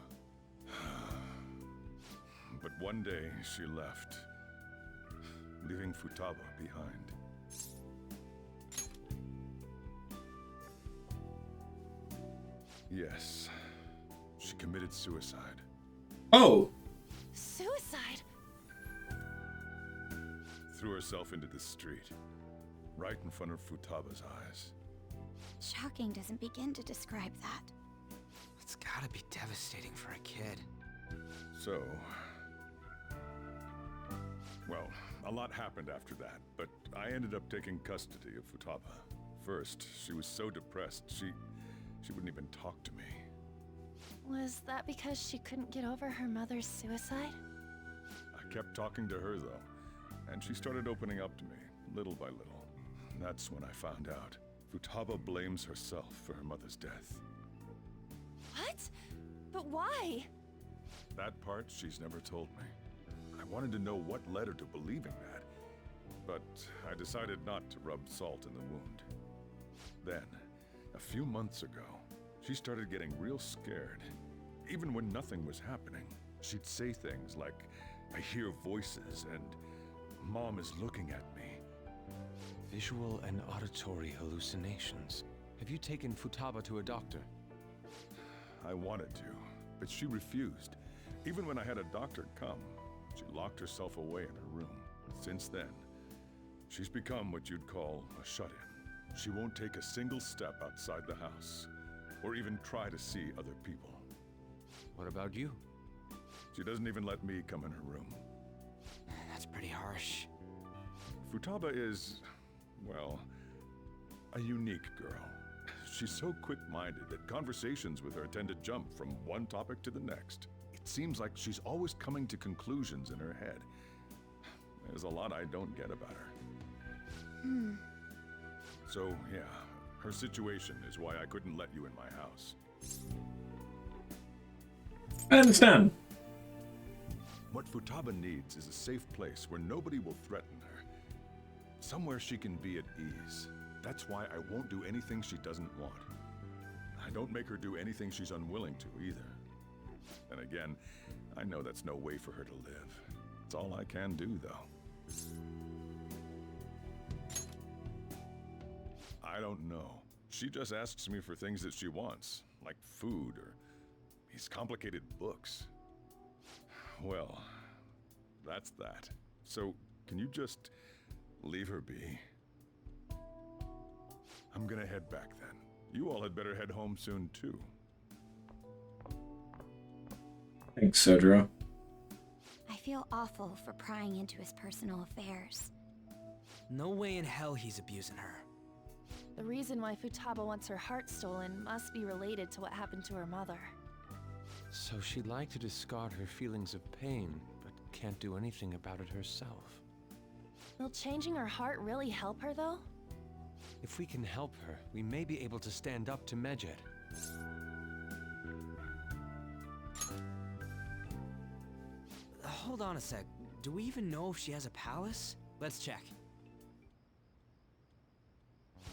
But one day, she left, leaving Futaba behind. Yes, she committed suicide. Oh! Suicide? Threw herself into the street, right in front of Futaba's eyes. Shocking doesn't begin to describe that. It's gotta be devastating for a kid. So... Well, a lot happened after that, but I ended up taking custody of Futaba. First, she was so depressed, she wouldn't even talk to me. Was that because she couldn't get over her mother's suicide? I kept talking to her, though, and she started opening up to me, little by little. That's when I found out. Futaba blames herself for her mother's death. What? But why? That part she's never told me. I wanted to know what led her to believing that, but I decided not to rub salt in the wound. Then, a few months ago, she started getting real scared. Even when nothing was happening, she'd say things like, "I hear voices," and "Mom is looking at me." Visual and auditory hallucinations. Have you taken Futaba to a doctor? I wanted to, but she refused. Even when I had a doctor come, she locked herself away in her room. Since then, she's become what you'd call a shut-in. She won't take a single step outside the house, or even try to see other people. What about you? She doesn't even let me come in her room. That's pretty harsh. Futaba is, well, a unique girl. She's so quick-minded that conversations with her tend to jump from one topic to the next. It seems like she's always coming to conclusions in her head. There's a lot I don't get about her. So, yeah, her situation is why I couldn't let you in my house. I understand. What Futaba needs is a safe place where nobody will threaten her. Somewhere she can be at ease. That's why I won't do anything she doesn't want. I don't make her do anything she's unwilling to either. And again, I know that's no way for her to live. It's all I can do, though. I don't know. She just asks me for things that she wants, like food or these complicated books. Well, that's that. So, can you just leave her be? I'm gonna head back then. You all had better head home soon, too. Thanks, Sodra. I feel awful for prying into his personal affairs. No way in hell he's abusing her. The reason why Futaba wants her heart stolen must be related to what happened to her mother. So she'd like to discard her feelings of pain, but can't do anything about it herself. Will changing her heart really help her, though? If we can help her, we may be able to stand up to Medjed. Hold on a sec. Do we even know if she has a palace? Let's check.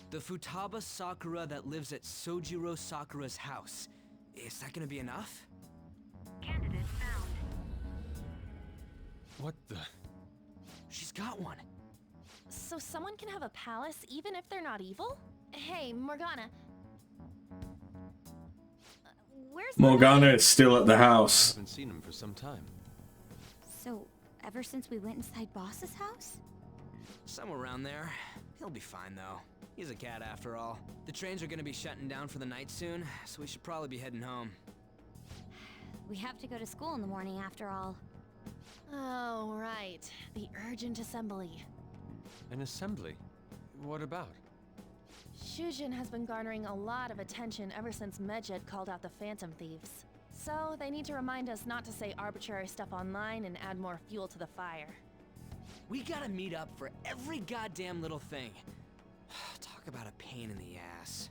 The Futaba Sakura that lives at Sojiro Sakura's house. Is that gonna be enough? Candidate found. What the? She's got one. So someone can have a palace even if they're not evil? Hey, Morgana. Where's Morgana is still at the I house. haven't seen him for some time. So, ever since we went inside Boss's house? Somewhere around there. He'll be fine though. He's a cat after all. The trains are gonna be shutting down for the night soon, so we should probably be heading home. We have to go to school in the morning after all. Oh, right. The urgent assembly. An assembly? What about? Shujin has been garnering a lot of attention ever since Medjed called out the Phantom Thieves. So they need to remind us not to say arbitrary stuff online and add more fuel to the fire. We gotta meet up for every goddamn little thing. Talk about a pain in the ass.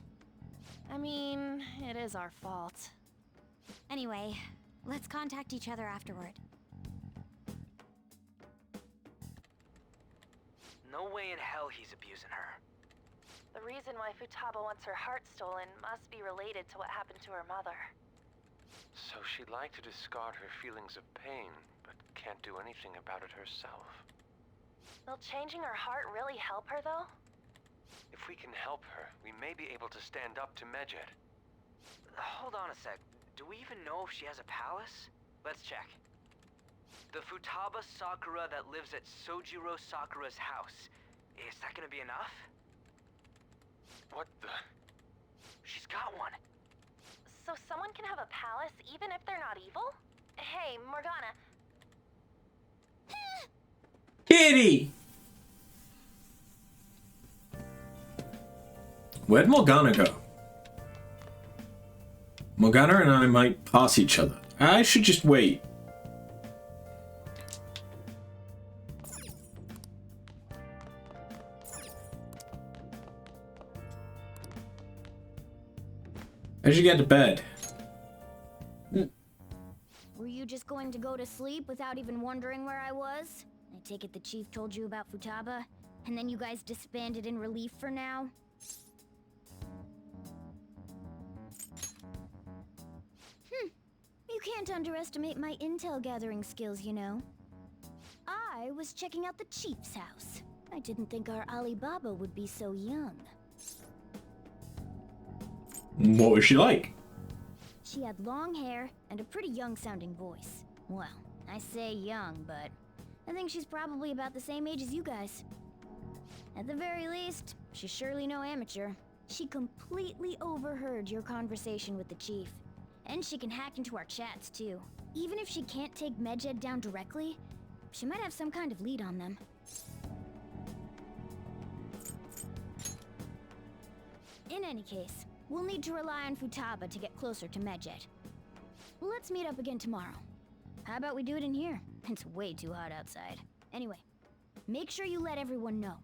I mean, it is our fault. Anyway, let's contact each other afterward. No way in hell he's abusing her. The reason why Futaba wants her heart stolen must be related to what happened to her mother. So she'd like to discard her feelings of pain, but can't do anything about it herself. Will changing her heart really help her, though? If we can help her, we may be able to stand up to Medjed. Hold on a sec. Do we even know if she has a palace? Let's check. The Futaba Sakura that lives at Sojiro Sakura's house. Is that gonna be enough? What the? She's got one. So someone can have a palace even if they're not evil? Hey, Morgana. Kitty! Where'd Morgana go? Morgana and I might pass each other. I should just wait. How'd you get to bed? Were you just going to go to sleep without even wondering where I was? I take it the chief told you about Futaba, and then you guys disbanded in relief for now? You can't underestimate my intel gathering skills, you know. I was checking out the chief's house. I didn't think our Alibaba would be so young. What was she like? She had long hair and a pretty young-sounding voice. Well, I say young, but I think she's probably about the same age as you guys. At the very least, she's surely no amateur. She completely overheard your conversation with the chief. And she can hack into our chats, too. Even if she can't take Medjed down directly, she might have some kind of lead on them. In any case, we'll need to rely on Futaba to get closer to Medjed. Let's meet up again tomorrow. How about we do it in here? It's way too hot outside. Anyway, make sure you let everyone know.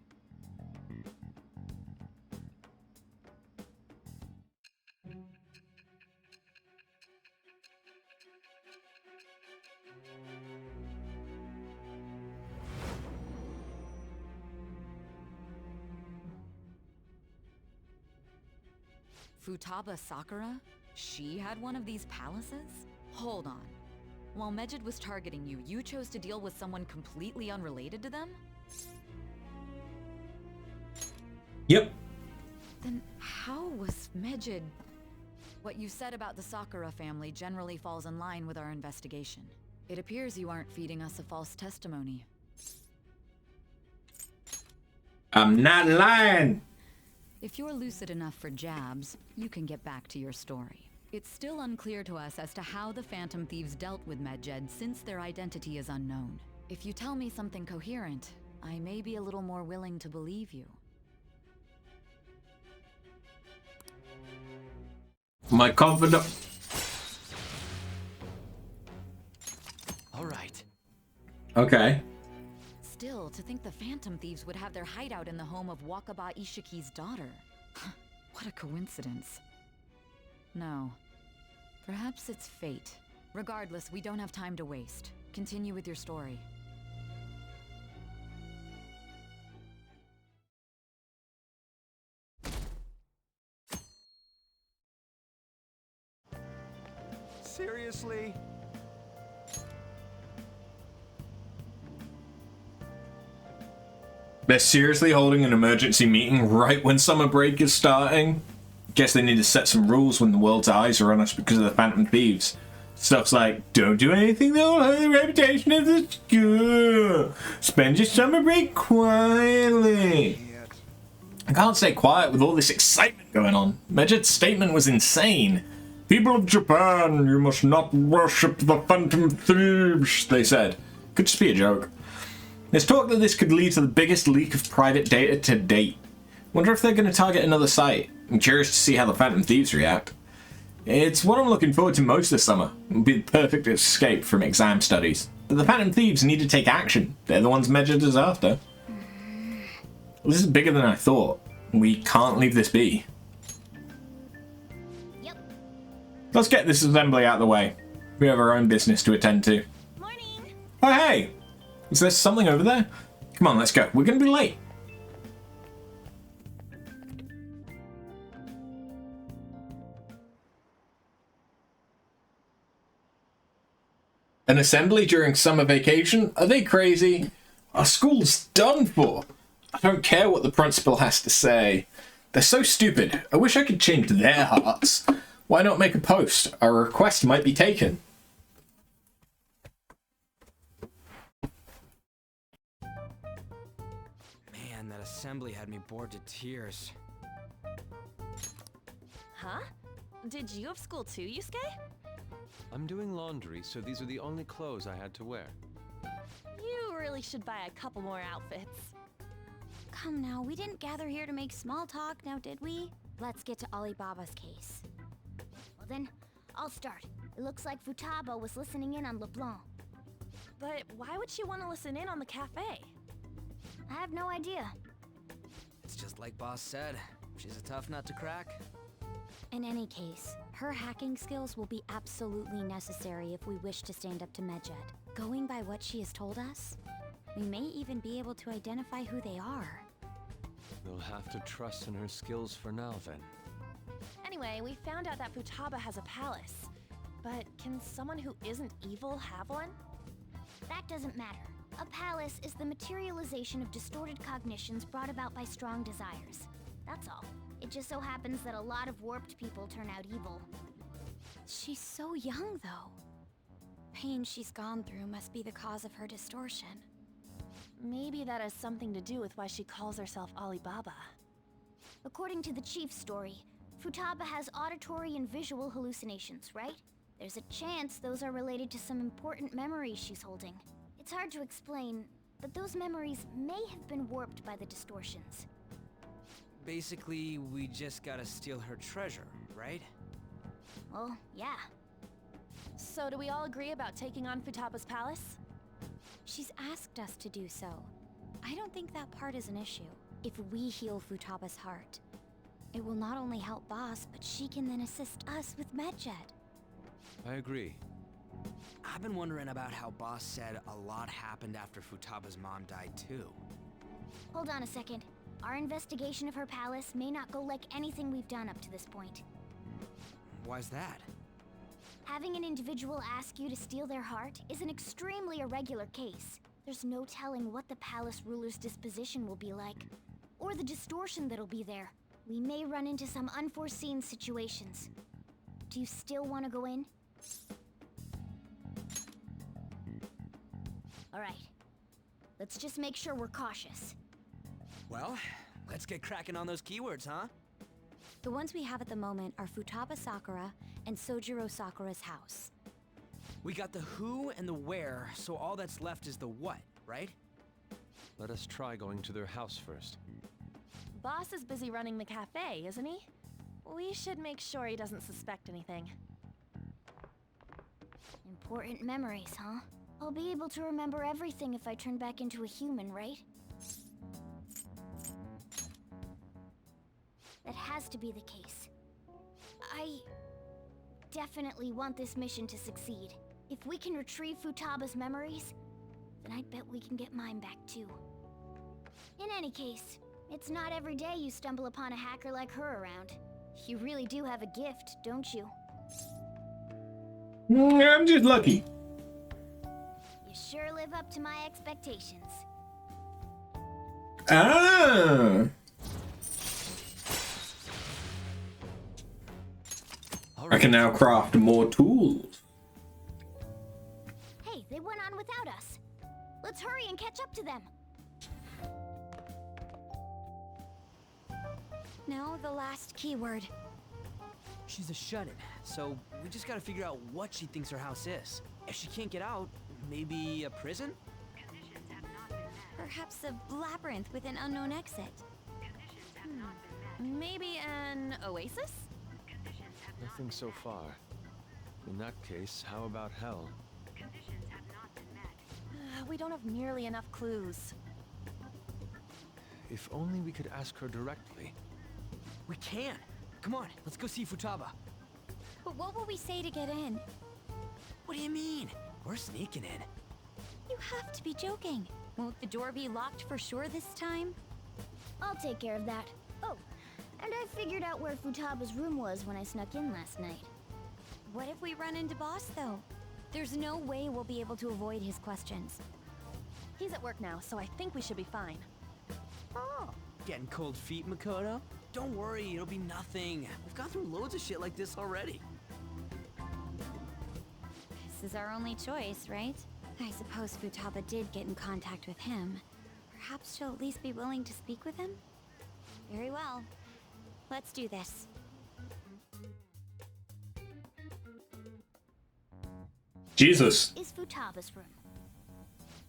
Futaba Sakura? She had one of these palaces? Hold on. While Medjed was targeting you, you chose to deal with someone completely unrelated to them? Yep. Then how was Medjed... What you said about the Sakura family generally falls in line with our investigation. It appears you aren't feeding us a false testimony. I'm not lying! If you're lucid enough for jabs, you can get back to your story. It's still unclear to us as to how the Phantom Thieves dealt with Medjed since their identity is unknown. If you tell me something coherent, I may be a little more willing to believe you. My confidant. All right. Okay. Still, to think the Phantom Thieves would have their hideout in the home of Wakaba Ishiki's daughter. What a coincidence. No. Perhaps it's fate. Regardless, we don't have time to waste. Continue with your story. Seriously? They're seriously holding an emergency meeting right when summer break is starting? Guess they need to set some rules when the world's eyes are on us because of the Phantom Thieves. Stuff's like, don't do anything that will hurt the reputation of the school. Spend your summer break quietly. I can't stay quiet with all this excitement going on. Medjed's statement was insane. People of Japan, you must not worship the Phantom Thieves, they said. Could just be a joke. There's talk that this could lead to the biggest leak of private data to date. Wonder if they're going to target another site. I'm curious to see how the Phantom Thieves react. It's what I'm looking forward to most this summer. It will be the perfect escape from exam studies. But the Phantom Thieves need to take action. They're the ones Medjed is after. This is bigger than I thought. We can't leave this be. Yep. Let's get this assembly out of the way. We have our own business to attend to. Morning. Oh, hey! Is there something over there? Come on, let's go. We're going to be late. An assembly during summer vacation? Are they crazy? Our school's done for. I don't care what the principal has to say. They're so stupid. I wish I could change their hearts. Why not make a post? Our request might be taken. Man, that assembly had me bored to tears. Huh? Did you have school too, Yusuke? I'm doing laundry, so these are the only clothes I had to wear. You really should buy a couple more outfits. Come now, we didn't gather here to make small talk, now did we? Let's get to Alibaba's case. Well then, I'll start. It looks like Futaba was listening in on LeBlanc. But why would she want to listen in on the cafe? I have no idea. It's just like Boss said. She's a tough nut to crack. In any case, her hacking skills will be absolutely necessary if we wish to stand up to Medjed. Going by what she has told us, we may even be able to identify who they are. They'll have to trust in her skills for now, then. Anyway, we found out that Futaba has a palace. But can someone who isn't evil have one? That doesn't matter. A palace is the materialization of distorted cognitions brought about by strong desires. That's all. It just so happens that a lot of warped people turn out evil. She's so young, though. Pain she's gone through must be the cause of her distortion. Maybe that has something to do with why she calls herself Alibaba. According to the chief's story, Futaba has auditory and visual hallucinations, right? There's a chance those are related to some important memories she's holding. It's hard to explain, but those memories may have been warped by the distortions. Basically, we just gotta steal her treasure, right? Well, yeah. So do we all agree about taking on Futaba's palace? She's asked us to do so. I don't think that part is an issue. If we heal Futaba's heart, it will not only help Boss, but she can then assist us with Medjed. I agree. I've been wondering about how Boss said a lot happened after Futaba's mom died too. Hold on a second. Our investigation of her palace may not go like anything we've done up to this point. Why's that? Having an individual ask you to steal their heart is an extremely irregular case. There's no telling what the palace ruler's disposition will be like, or the distortion that'll be there. We may run into some unforeseen situations. Do you still want to go in? Alright. Let's just make sure we're cautious. Well, let's get cracking on those keywords, huh? The ones we have at the moment are Futaba Sakura and Sojiro Sakura's house. We got the who and the where, so all that's left is the what, right? Let us try going to their house first. Boss is busy running the cafe, isn't he? We should make sure he doesn't suspect anything. Important memories, huh? I'll be able to remember everything if I turn back into a human, right? That has to be the case. I definitely want this mission to succeed. If we can retrieve Futaba's memories, then I bet we can get mine back too. In any case, it's not every day you stumble upon a hacker like her around. You really do have a gift, don't you? I'm just lucky. You sure live up to my expectations. Ah! I can now craft more tools. Hey, they went on without us. Let's hurry and catch up to them. Now the last keyword. She's a shut-in, so we just gotta figure out what she thinks her house is. If she can't get out, maybe a prison? Perhaps a labyrinth with an unknown exit. Maybe an oasis? Nothing so far. In that case, how about hell? We don't have nearly enough clues. If only we could ask her directly. We can! Come on, let's go see Futaba. But what will we say to get in? What do you mean? We're sneaking in. You have to be joking. Won't the door be locked for sure this time? I'll take care of that. Oh, and I figured out where Futaba's room was when I snuck in last night. What if we run into Boss, though? There's no way we'll be able to avoid his questions. He's at work now, so I think we should be fine. Oh, getting cold feet, Makoto? Don't worry, it'll be nothing. We've gone through loads of shit like this already. This is our only choice, right? I suppose Futaba did get in contact with him. Perhaps she'll at least be willing to speak with him? Very well. Let's do this. Jesus. Is Futaba's room.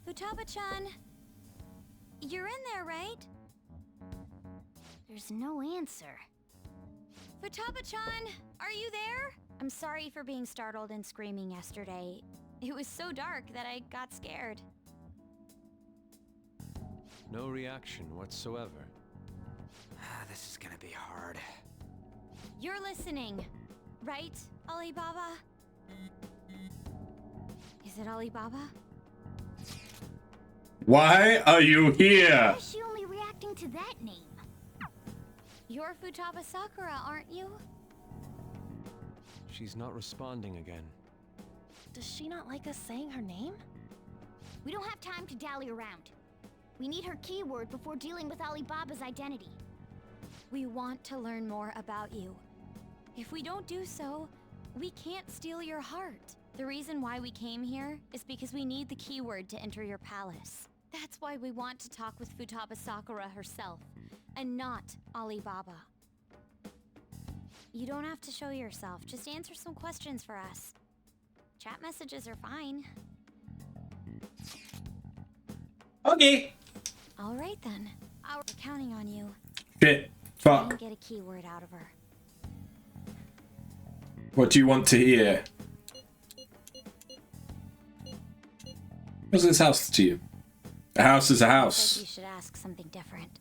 Futaba-chan, you're in there, right? There's no answer. Futaba-chan, are you there? I'm sorry for being startled and screaming yesterday. It was so dark that I got scared. No reaction whatsoever. This is gonna be hard. You're listening, right, Alibaba? Is it Alibaba? Why are you here? Why is she only reacting to that name? You're Futaba Sakura, aren't you? She's not responding again. Does she not like us saying her name? We don't have time to dally around. We need her keyword before dealing with Alibaba's identity. We want to learn more about you. If we don't do so, we can't steal your heart. The reason why we came here is because we need the keyword to enter your palace. That's why we want to talk with Futaba Sakura herself, and not Alibaba. You don't have to show yourself, just answer some questions for us. Chat messages are fine. Okay. All right then. We're counting on you. Shit. Try and Fuck. get a keyword out of her. What do you want to hear? What's this house to you? A house is a Like house. you should ask something different.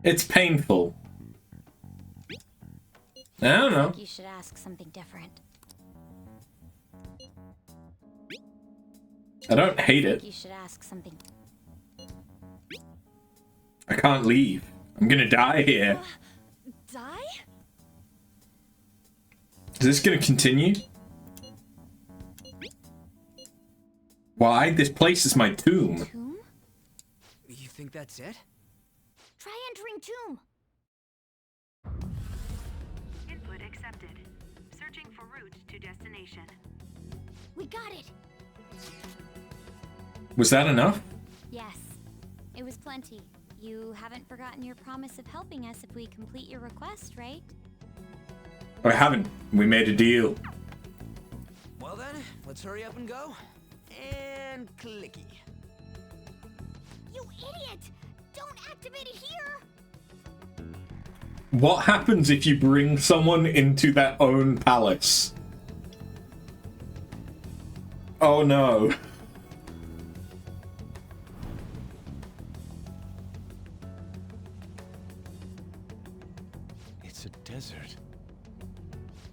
It's painful. I don't know. Like you should ask something different. I don't hate Like it. you should ask something. I can't leave. I'm gonna die here. Die? Is this gonna continue? Why? This place is my tomb. Tomb? You think that's it? Try entering tomb. Input accepted. Searching for route to destination. We got it. Was that enough? Yes. It was plenty. You haven't forgotten your promise of helping us if we complete your request, right? I haven't. We made a deal. Well then, let's hurry up and go. And clicky. You idiot! Don't activate it here! What happens if you bring someone into their own palace? Oh no. It's a desert.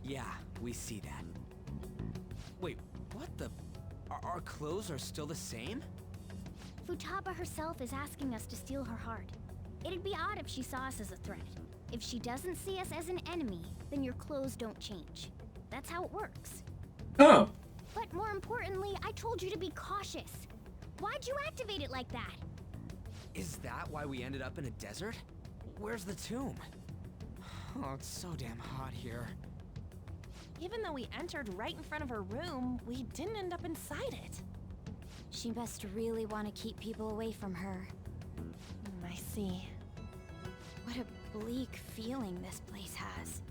Yeah, we see that. Wait, what the? Our clothes are still the same? Futaba herself is asking us to steal her heart. It'd be odd if she saw us as a threat. If she doesn't see us as an enemy, then your clothes don't change. That's how it works. Oh. But more importantly, I told you to be cautious. Why'd you activate it like that? Is that why we ended up in a desert? Where's the tomb? Oh, it's so damn hot here. Even though we entered right in front of her room, we didn't end up inside it. She must really want to keep people away from her. I see. What a bleak feeling this place has.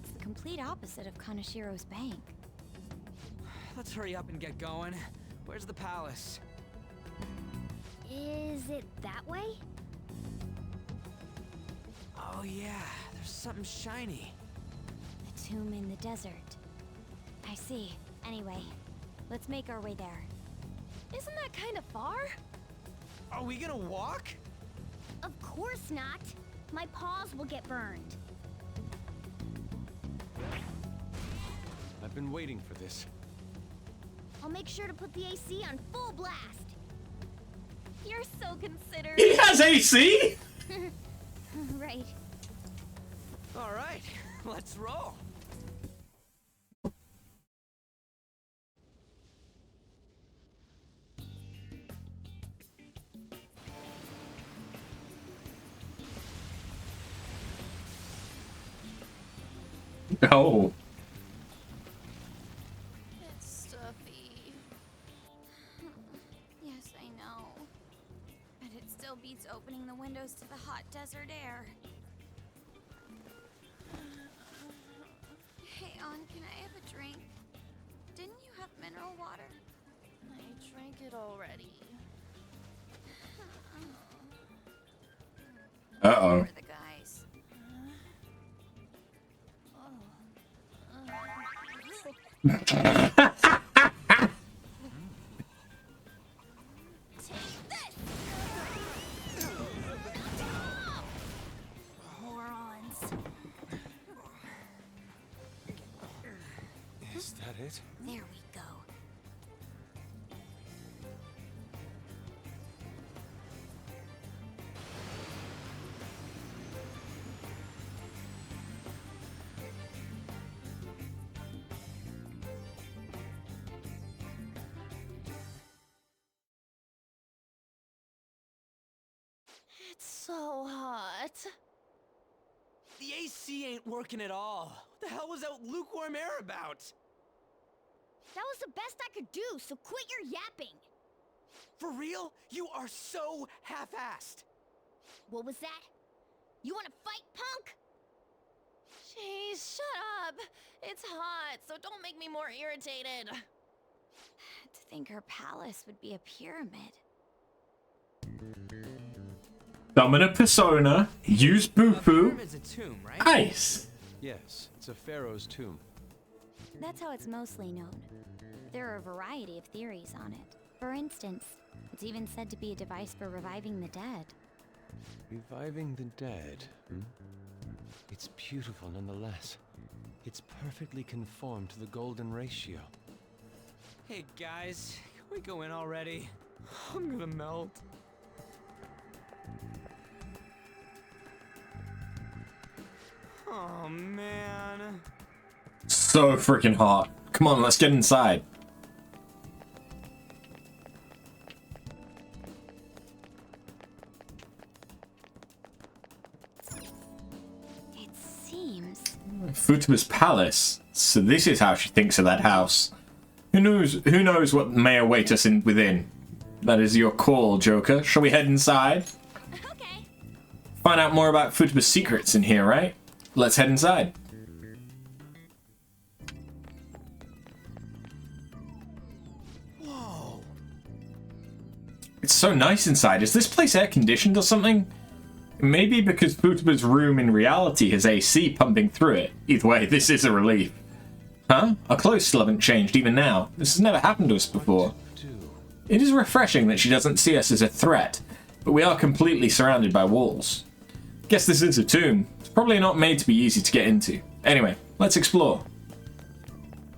It's the complete opposite of Kanashiro's bank. Let's hurry up and get going. Where's the palace? Is it that way? Oh yeah, there's something shiny. The tomb in the desert. I see. Anyway, let's make our way there. Isn't that kind of far? Are we gonna walk? Of course not. My paws will get burned. I've been waiting for this. I'll make sure to put the AC on full blast. You're so considerate. He has AC? Right. All right, let's roll. Oh. It's stuffy. Yes, I know. But it still beats opening the windows to the hot desert air. Hey, On, can I have a drink? Didn't you have mineral water? I drank it already. Uh-oh. Where are the guys? Morons. Is that it? There we go. It's so hot. The AC ain't working at all. What the hell was that lukewarm air about? That was the best I could do, so quit your yapping. For real? You are so half-assed. What was that? You want to fight, punk? Jeez, shut up. It's hot, so don't make me more irritated. To think her palace would be a pyramid. Summon a persona, use Boo-Boo. Pyramid's a tomb, right? Nice. Yes, it's a pharaoh's tomb. That's how it's mostly known. There are a variety of theories on it. For instance, it's even said to be a device for reviving the dead. Reviving the dead, hmm? It's beautiful nonetheless. It's perfectly conformed to the golden ratio. Hey guys, can we go in already? I'm gonna melt. Oh man. So freaking hot. Come on, let's get inside. It seems... Futaba's palace. So this is how she thinks of that house. Who knows what may await us within? That is your call, Joker. Shall we head inside? Okay. Find out more about Futaba's secrets in here, right? Let's head inside. Whoa. It's so nice inside. Is this place air conditioned or something? Maybe because Futaba's room in reality has AC pumping through it. Either way, this is a relief. Huh? Our clothes still haven't changed even now. This has never happened to us before. It is refreshing that she doesn't see us as a threat, but we are completely surrounded by walls. Guess this is a tomb. It's probably not made to be easy to get into. Anyway, let's explore.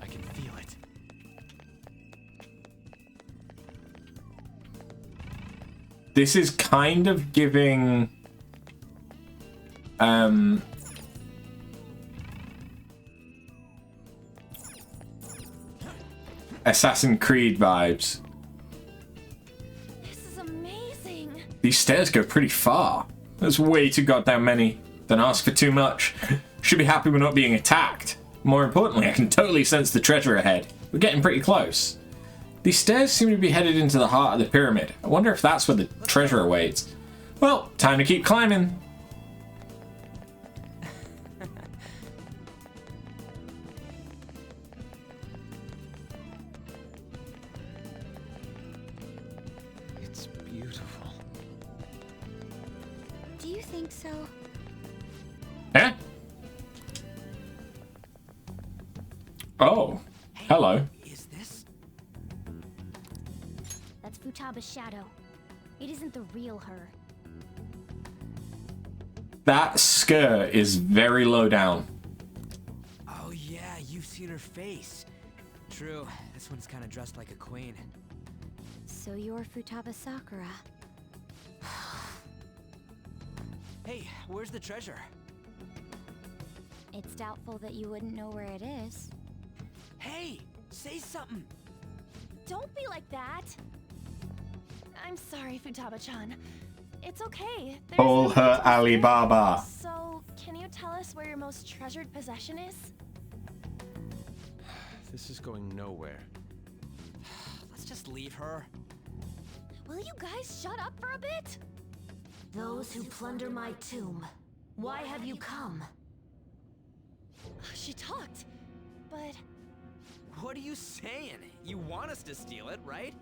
I can feel it. This is kind of giving... Assassin's Creed vibes. This is amazing. These stairs go pretty far. That's way too goddamn many. Don't ask for too much. Should be happy we're not being attacked. More importantly, I can totally sense the treasure ahead. We're getting pretty close. These stairs seem to be headed into the heart of the pyramid. I wonder if that's where the treasure awaits. Well, time to keep climbing. It's beautiful. Do you think so? Eh? Oh, hello. Is this? That's Futaba's shadow. It isn't the real her. That skirt is very low down. Oh yeah, you've seen her face. True, this one's kind of dressed like a queen. So you're Futaba Sakura. Hey, where's the treasure? It's doubtful that you wouldn't know where it is. Hey, say something. Don't be like that. I'm sorry, Futaba-chan. It's okay. There's Call no her need to be Alibaba. scared. So, can you tell us where your most treasured possession is? This is going nowhere. Let's just leave her. Will you guys shut up for a bit? Those who plunder my tomb, why have you come? She talked, but... What are you saying? You want us to steal it, right?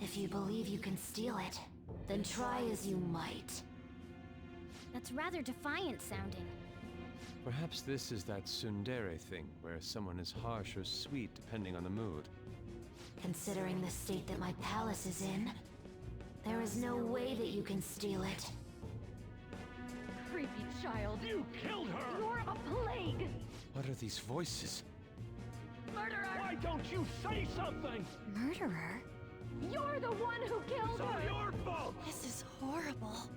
If you believe you can steal it, then try as you might. That's rather defiant sounding. Perhaps this is that tsundere thing, where someone is harsh or sweet depending on the mood. Considering the state that my palace is in, there is no way that you can steal it. Creepy child. You killed her! You're a plague! What are these voices? Murderer! Why don't you say something? Murderer? You're the one who killed her! It's all your fault! This is horrible.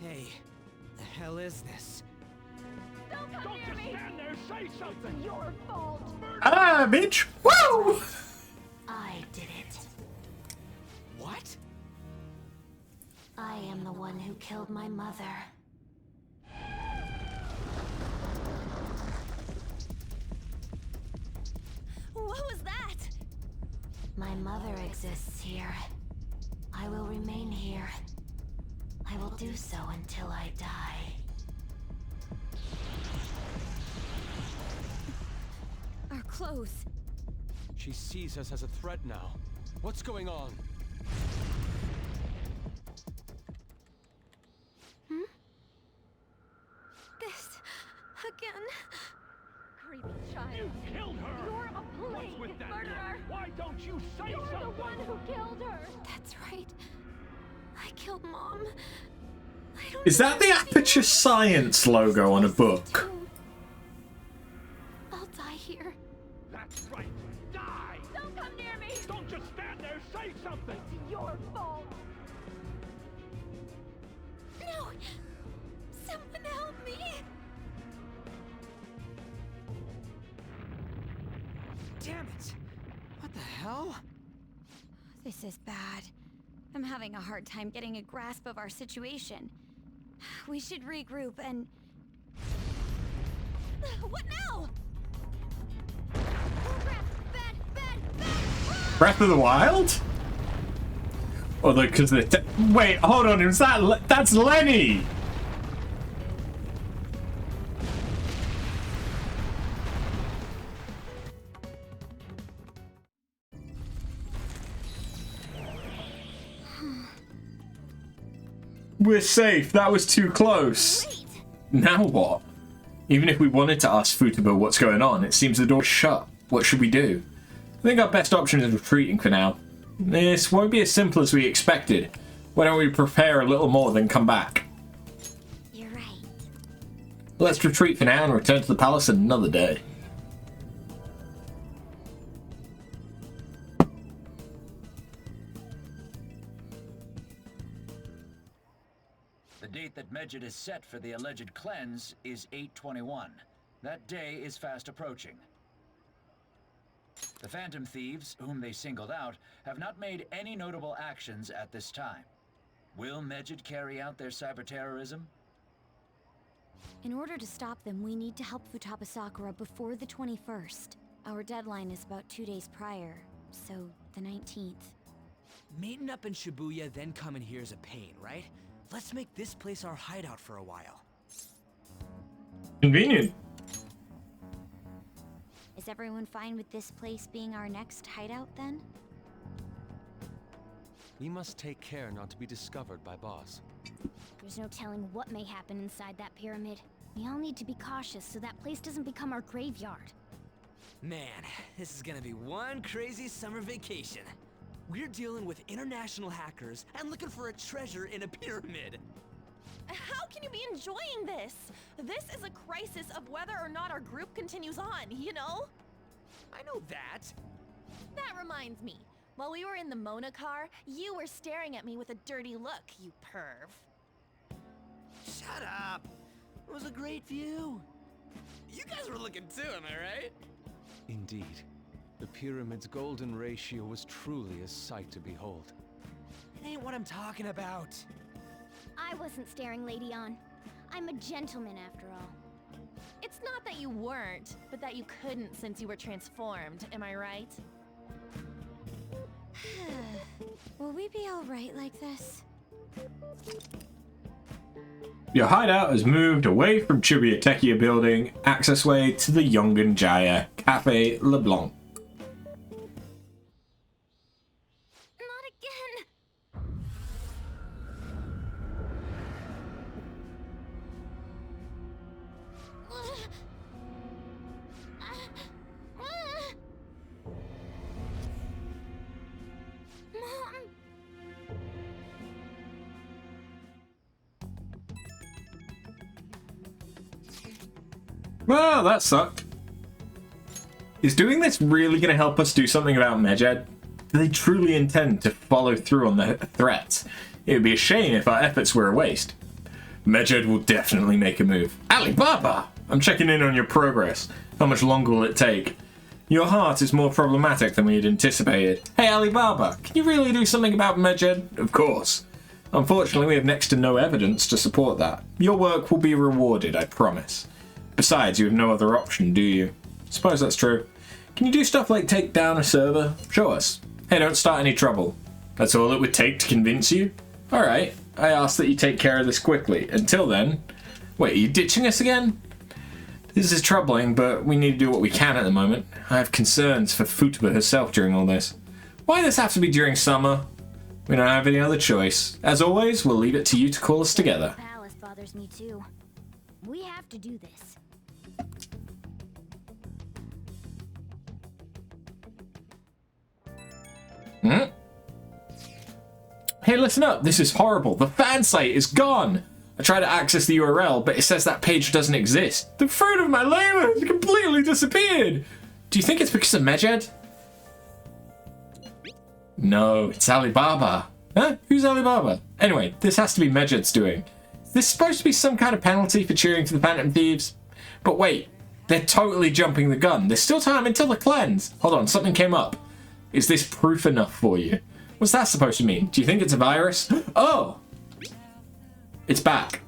Hey, the hell is this? Don't come near me! Stand there, say something! It's your fault! Ah, bitch! Woo! I did it. What? I am the one who killed my mother. What was that? My mother exists here. I will remain here. I will do so until I die. close. She sees us as a threat now. What's going on? This again. Creepy child. You killed her! You're a plague What's with that murderer. look? Why don't you say You're something? the one who killed her. That's right. I killed Mom. Is that the Aperture Science logo on a book? I'll die here. That's right. Die! Don't come near me. Don't just stand there. Say something. It's your fault. No! Someone help me! Damn it! What the hell? This is bad. I'm having a hard time getting a grasp of our situation. We should regroup and... What now? Breath of the Wild? Or the, because the... Wait, hold on, is that... That's Lenny! We're safe. That was too close. Now what? Even if we wanted to ask Futaba what's going on, it seems the door's shut. What should we do? I think our best option is retreating for now. This won't be as simple as we expected. Why don't we prepare a little more, then come back? You're right. Let's retreat for now and return to the palace another day. The date that Medjed is set for the alleged cleanse is 8/21. That day is fast approaching. The Phantom Thieves, whom they singled out, have not made any notable actions at this time. Will Medjed carry out their cyber-terrorism? In order to stop them, we need to help Futaba Sakura before the 21st. Our deadline is about 2 days prior, so the 19th. Meeting up in Shibuya, then coming here is a pain, right? Let's make this place our hideout for a while. Convenient. Is everyone fine with this place being our next hideout then? We must take care not to be discovered by Boss. There's no telling what may happen inside that pyramid. We all need to be cautious so that place doesn't become our graveyard. Man, this is gonna be one crazy summer vacation. We're dealing with international hackers and looking for a treasure in a pyramid. How can you be enjoying this? This is a crisis of whether or not our group continues on, you know? I know that. That reminds me. While we were in the Mona car, you were staring at me with a dirty look, you perv. Shut up! It was a great view. You guys were looking too, am I right? Indeed. The pyramid's golden ratio was truly a sight to behold. It ain't what I'm talking about. I wasn't staring Lady on. I'm a gentleman after all. It's not that you weren't, but that you couldn't since you were transformed, am I right? Will we be alright like this? Your hideout has moved away from Chibuya Tekia building, accessway to the Yongan Jaya Cafe LeBlanc. Not again! Mom! Well, that sucked. Is doing this really going to help us do something about Medjed? Do they truly intend to follow through on their threats? It would be a shame if our efforts were a waste. Medjed will definitely make a move. Alibaba! I'm checking in on your progress. How much longer will it take? Your heart is more problematic than we had anticipated. Hey Alibaba, can you really do something about Medjed? Of course. Unfortunately, we have next to no evidence to support that. Your work will be rewarded, I promise. Besides, you have no other option, do you? Suppose that's true. Can you do stuff like take down a server? Show us. Hey, don't start any trouble. That's all it would take to convince you? Alright, I ask that you take care of this quickly. Until then... Wait, are you ditching us again? This is troubling, but we need to do what we can at the moment. I have concerns for Futaba herself during all this. Why does this have to be during summer? We don't have any other choice. As always, we'll leave it to you to call us together. The palace bothers me too. We have to do this. Hmm? Hey, listen up. This is horrible. The fan site is gone. I tried to access the URL, but it says that page doesn't exist. The fruit of my labor has completely disappeared. Do you think it's because of Medjed? No, it's Alibaba. Huh? Who's Alibaba? Anyway, this has to be Medjed's doing. Is this supposed to be some kind of penalty for cheering for the Phantom Thieves? But wait, they're totally jumping the gun. There's still time until the cleanse. Hold on, something came up. Is this proof enough for you? What's that supposed to mean? Do you think it's a virus? Oh! It's back.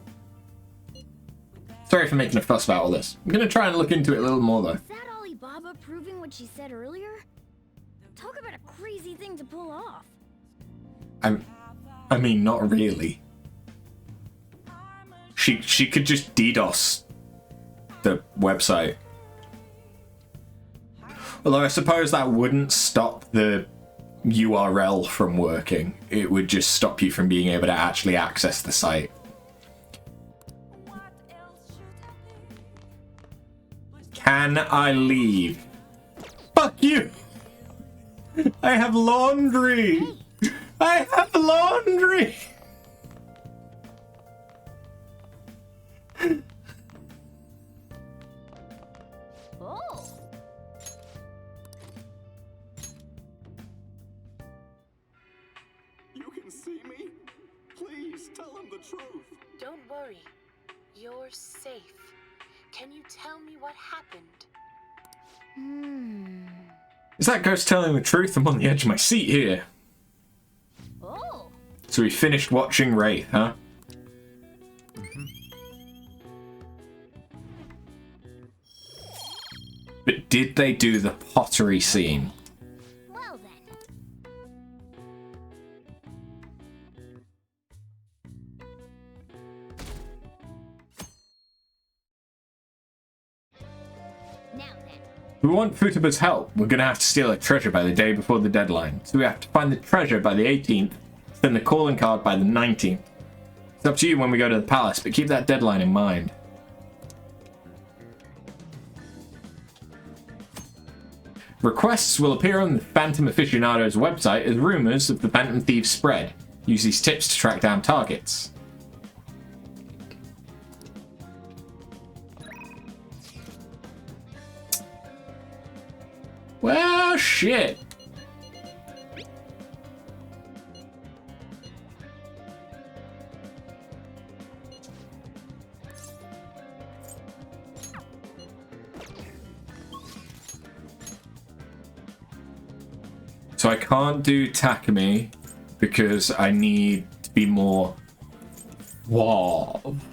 Sorry for making a fuss about all this. I'm gonna try and look into it a little more though. Is that Alibaba proving what she said earlier? Talk about a crazy thing to pull off. I mean, not really. She could just DDoS the website. Although I suppose that wouldn't stop the URL from working. It would just stop you from being able to actually access the site. Can I leave? Fuck you! I have laundry! I have laundry! Oh! You can see me? Please tell him the truth. Don't worry. You're safe. Can you tell me what happened? Is that ghost telling the truth? I'm on the edge of my seat here. Oh! So we finished watching Wraith, huh? But did they do the pottery scene? Well then. Now then. If we want Futaba's help, we're gonna have to steal a treasure by the day before the deadline. So we have to find the treasure by the 18th, then the calling card by the 19th. It's up to you when we go to the palace, but keep that deadline in mind. Requests will appear on the Phantom Aficionado's website as rumors of the Phantom Thieves spread. Use these tips to track down targets. Well, shit. So I can't do Takumi because I need to be more suave.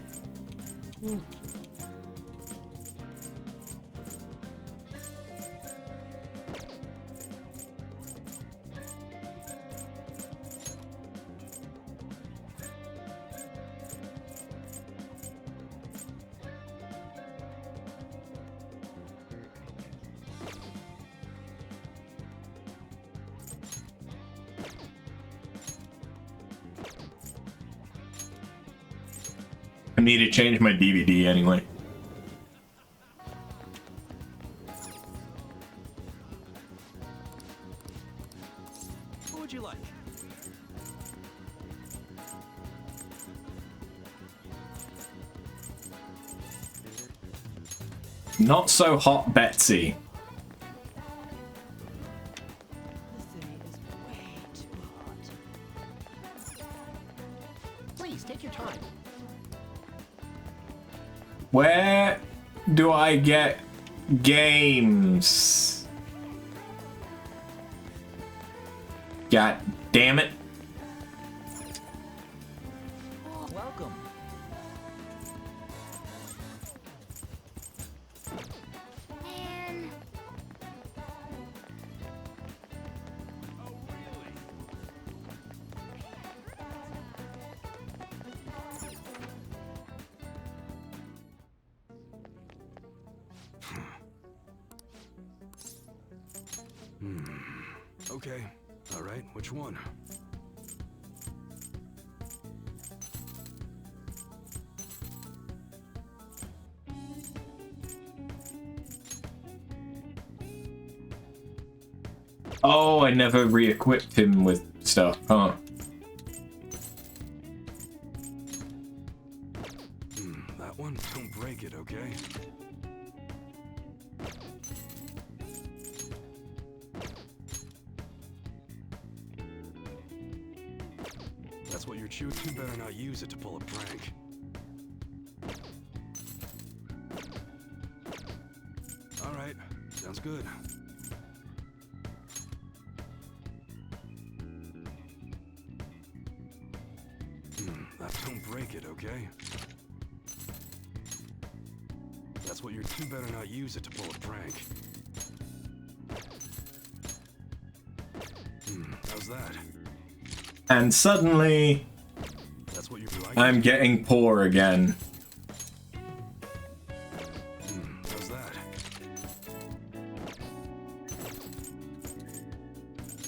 I need to change my DVD anyway. What would you like? Not so hot, Betsy. Please take your time. Where do I get games? God damn it. Welcome. Man. Okay. All right, which one? Oh, I never re-equipped him with stuff, huh? That one? Don't break it, okay? That's what you're chewing. You better not use it to pull a prank. All right, sounds good. Don't break it, okay? That's what you're. You better not use it to pull a prank. How's that? And suddenly, that's what you're like. I'm getting poor again. How's that?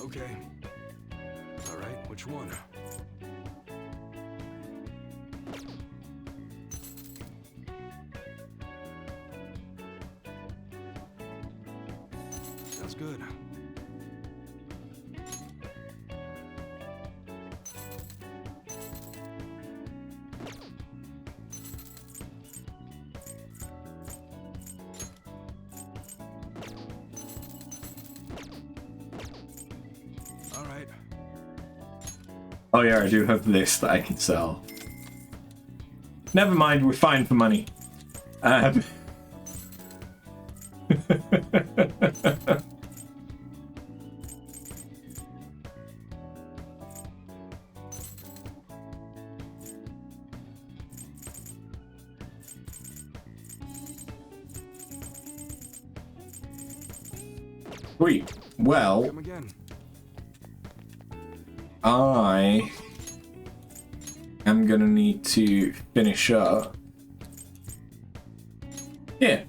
Okay. All right, which one? Sounds good. All right. Oh yeah, I do have this that I can sell. Never mind, we're fine for money. Sweet. Well, I am gonna need to finish up. Yeah.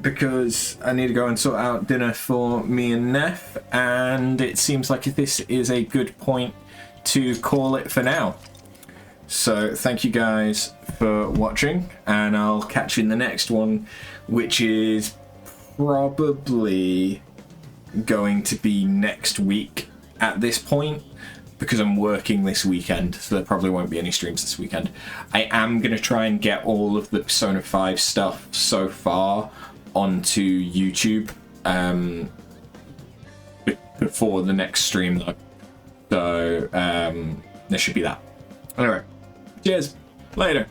Because I need to go and sort out dinner for me and Neff, and it seems like this is a good point to call it for now. So thank you guys for watching, and I'll catch you in the next one, which is probably going to be next week at this point, because I'm working this weekend, so there probably won't be any streams this weekend. I am going to try and get all of the Persona 5 stuff so far onto YouTube before the next stream though. So there should be that. Anyway, cheers, later.